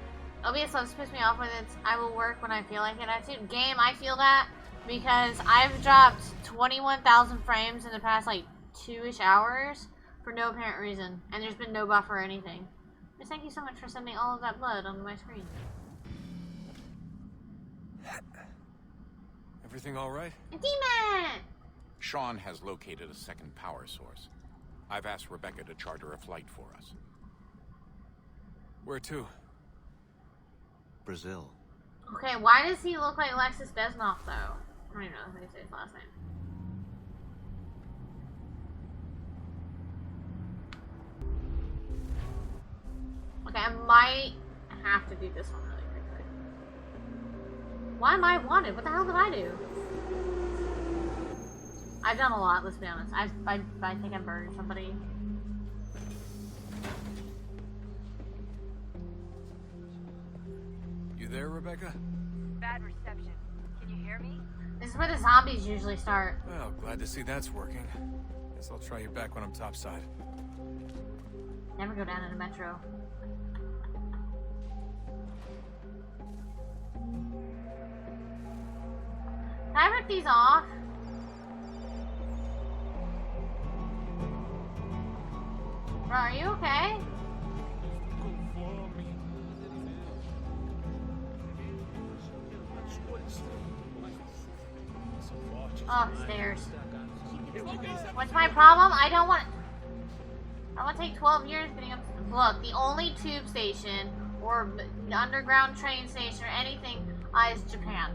OBS loves to piss me off with its I will work when I feel like it attitude. Game, I feel that because I've dropped 21,000 frames in the past like 2-ish hours for no apparent reason, and there's been no buffer or anything. Just thank you so much for sending all of that blood onto my screen. Everything all right? A demon! Sean has located a second power source. I've asked Rebecca to charter a flight for us. Where to? Brazil. Okay, why does he look like Alexis Desnoff, though? I don't even know how to say his last name. Okay, I might have to do this one really quickly. Why am I wanted? What the hell did I do? I've done a lot, let's be honest. I think I burned somebody. You there, Rebecca? Bad reception. Can you hear me? This is where the zombies usually start. Well, glad to see that's working. Guess I'll try you back when I'm topside. Never go down in a metro. Can I rip these off? Bro, are you okay? Oh, stairs. What's my problem? I don't want to take 12 years getting up. Look, the only tube station or underground train station or anything is Japan.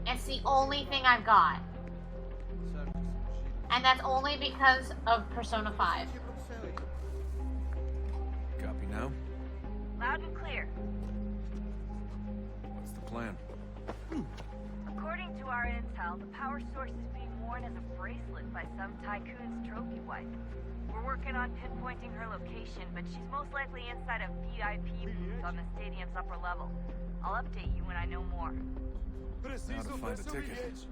It's the only thing I've got. And that's only because of Persona 5. Copy now? Loud and clear. What's the plan? According to our intel, the power source is being worn as a bracelet by some tycoon's trophy wife. We're working on pinpointing her location, but she's most likely inside a VIP booth on the stadium's upper level. I'll update you when I know more. How to find a ticket?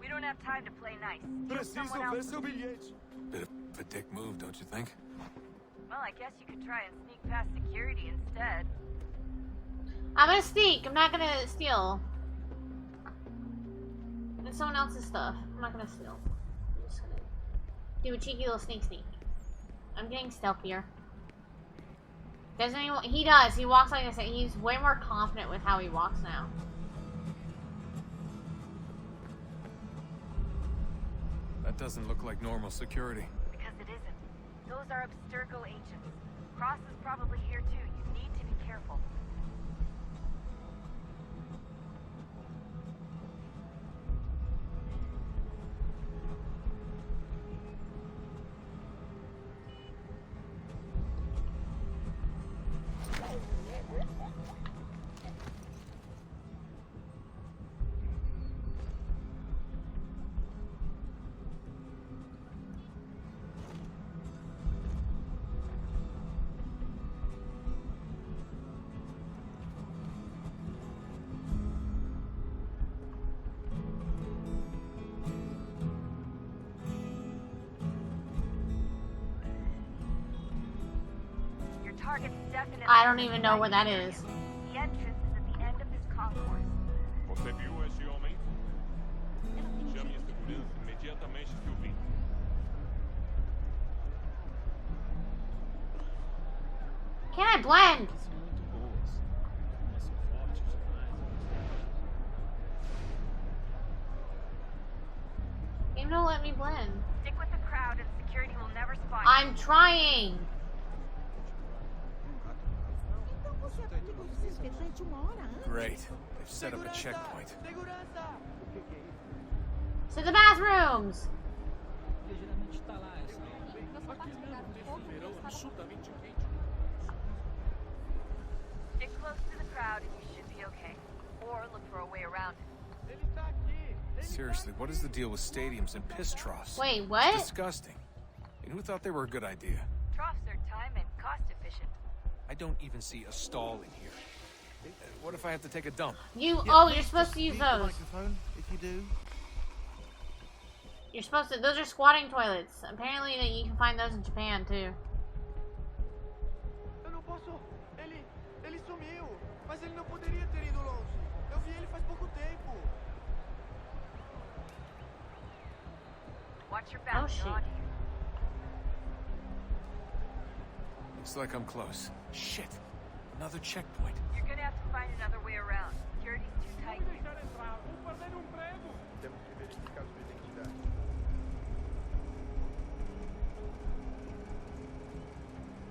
We don't have time to play nice. Get someone else. Bit of a dick move, don't you think? Well, I guess you could try and sneak past security instead. I'm gonna sneak. I'm not gonna steal. It's someone else's stuff. I'm not gonna steal. I'm just gonna do a cheeky little sneak. I'm getting stealthier. Doesn't he? He does. He walks like I said. He's way more confident with how he walks now. That doesn't look like normal security. Because it isn't. Those are Abstergo agents. Cross is probably here too. You need to be careful. I don't even know where that is. The entrance is at the end of this concourse. Você viu esse homem? Chame a segurança imediatamente que o vi. Can I blend? You don't let me blend. Stick with the crowd and security will never spot you. I'm trying. Great. They've set up a checkpoint. To the bathrooms. Stick close to the crowd and you should be okay. Or look for a way around it. Seriously, what is the deal with stadiums and piss troughs? Wait, what? It's disgusting. And who thought they were a good idea? Troughs are time and cost efficient. I don't even see a stall in here. What if I have to take a dump? You're supposed to use those. If you do. You're supposed to. Those are squatting toilets. Apparently, you can find those in Japan too. Eu não posso. Ele sumiu, mas ele não poderia ter ido longe. Eu vi ele faz pouco tempo. Watch your back, dog. Looks like I'm close. Shit. Another checkpoint. You're gonna have to find another way around. Security's too tight. Temos que verificar sua identidade.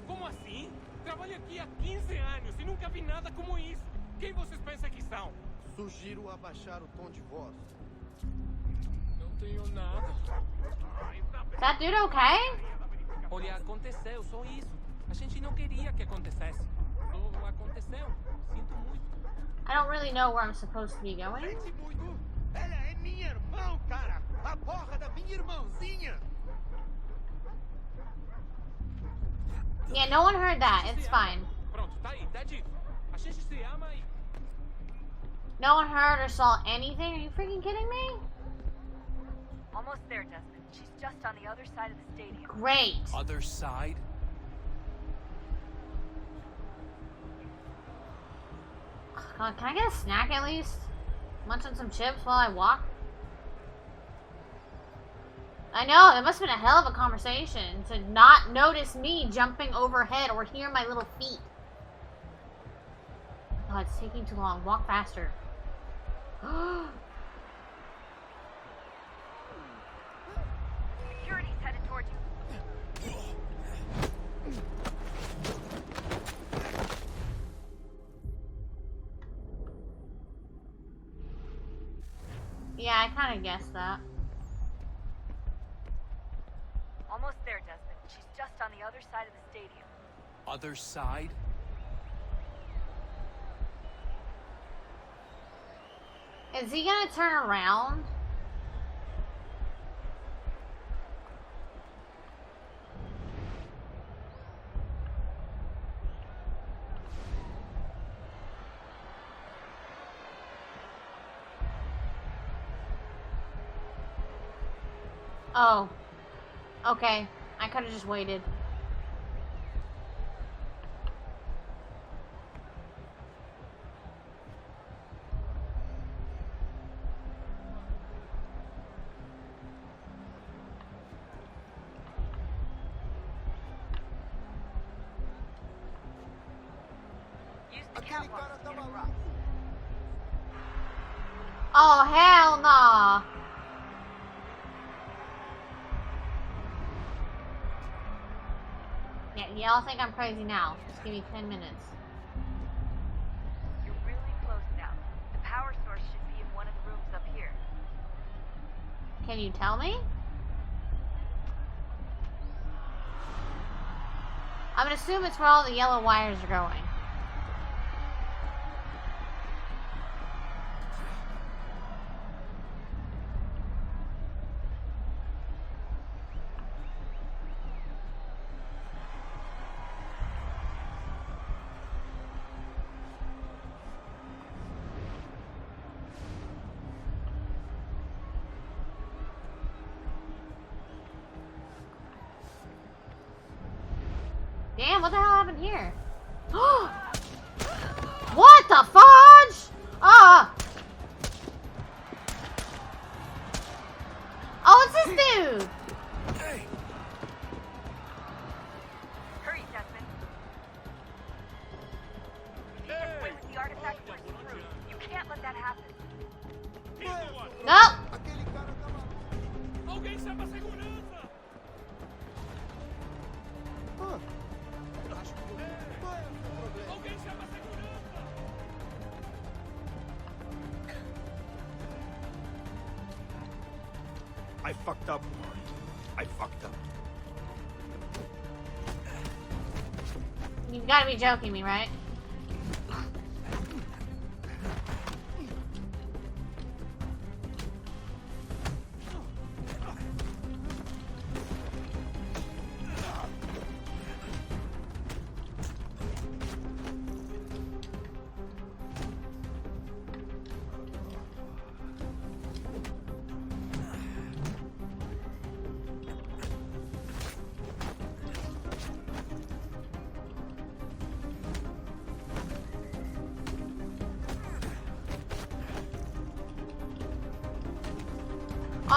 Como assim? Trabalho aqui há 15 anos e nunca vi nada como isso. Quem vocês pensam que são? Sugiro abaixar o tom de voz. Não tenho nada. Is that dude okay? Olha, aconteceu, só isso. A gente não queria que acontecesse. Só aconteceu. Sinto muito. I don't really know where I'm supposed to be going. Sente muito. Ela é minha irmã, cara. A porra da minha irmãzinha. Yeah, no one heard that. It's fine. Pronto, tá aí, tá dito. A gente se ama e... No one heard or saw anything? Are you freaking kidding me? Almost there, Desmond. She's just on the other side of the stadium. Great. Other side? God, can I get a snack at least? Munch on some chips while I walk? I know, it must have been a hell of a conversation to not notice me jumping overhead or hear my little feet. Oh, it's taking too long. Walk faster. Security's headed towards you. Yeah, I kind of guessed that. Almost there, Desmond. She's just on the other side of the stadium. Other side? Is he gonna turn around? Oh. Okay. I could have just waited. Oh, hell no. Y'all think I'm crazy now. Just give me 10 minutes. You're really close now. The power source should be in one of the rooms up here. Can you tell me? I'm gonna assume it's where all the yellow wires are going. Damn, what the hell happened here? What the fudge? Oh, it's this dude! Hey. Hurry, Desmond. You need to get away with the artifact or it's through. You can't let that happen. Nope. I fucked up, Warren. I fucked up. You gotta be joking me, right?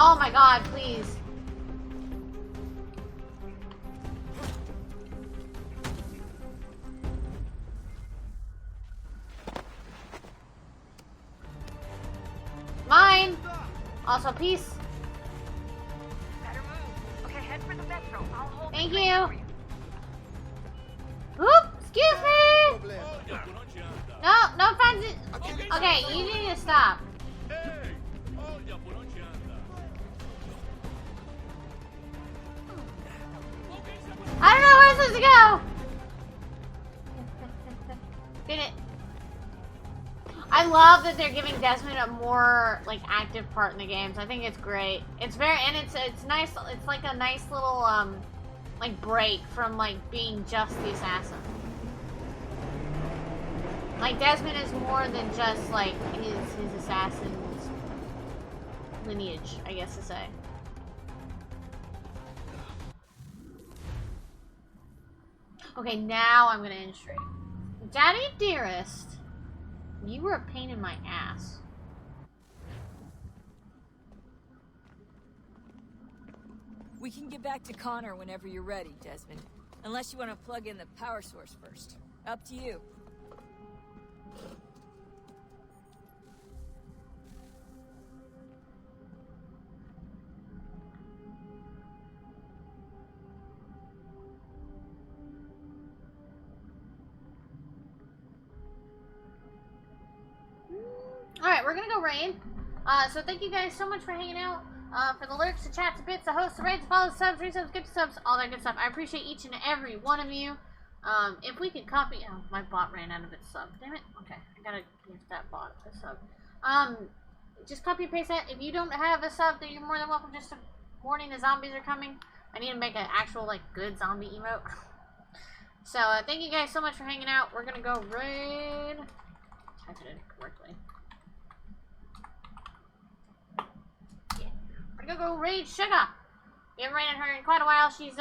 Oh my god, please. Mine! Also, peace. Better move. Okay, head for the metro. I'll hold Thank the you. train for you. Whoop! Excuse me! No, no offense. Okay, you need to stop. I don't know where I'm supposed to go! Did it? I love that they're giving Desmond a more, like, active part in the games. I think it's great. It's very, and it's nice, it's like a nice little, like, break from, like, being just the assassin. Like, Desmond is more than just, like, his assassin's lineage, I guess to say. Okay, now I'm gonna end straight. Daddy dearest, you were a pain in my ass. We can get back to Connor whenever you're ready, Desmond. Unless you want to plug in the power source first. Up to you. Alright, we're gonna go raid. So thank you guys so much for hanging out. For the lurks, the chats, the bits, the hosts, the raids, the follows, subs, resubs, gift subs, all that good stuff. I appreciate each and every one of you. If we could copy... Oh, my bot ran out of its sub. Damn it. Okay, I gotta give that bot a sub. Just copy and paste that. If you don't have a sub, then you're more than welcome just to warning the zombies are coming. I need to make an actual, like, good zombie emote. So, thank you guys so much for hanging out. We're gonna go raid... Type it in correctly. We're gonna go raid Sugar. We haven't raided her in quite a while. She's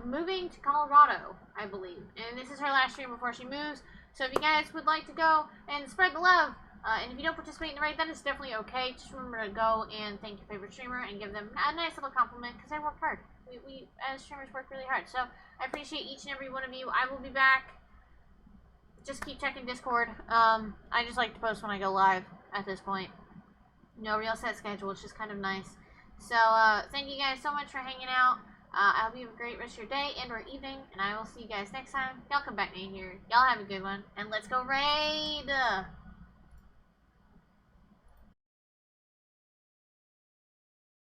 moving to Colorado, I believe. And this is her last stream before she moves. So if you guys would like to go and spread the love, and if you don't participate in the raid, that is definitely okay. Just remember to go and thank your favorite streamer and give them a nice little compliment because they work hard. We as streamers work really hard. So I appreciate each and every one of you. I will be back. Just keep checking Discord. I just like to post when I go live at this point. No real set schedule. It's just kind of nice. So, thank you guys so much for hanging out. I hope you have a great rest of your day and or evening, and I will see you guys next time. Y'all come back in here. Y'all have a good one, and let's go raid!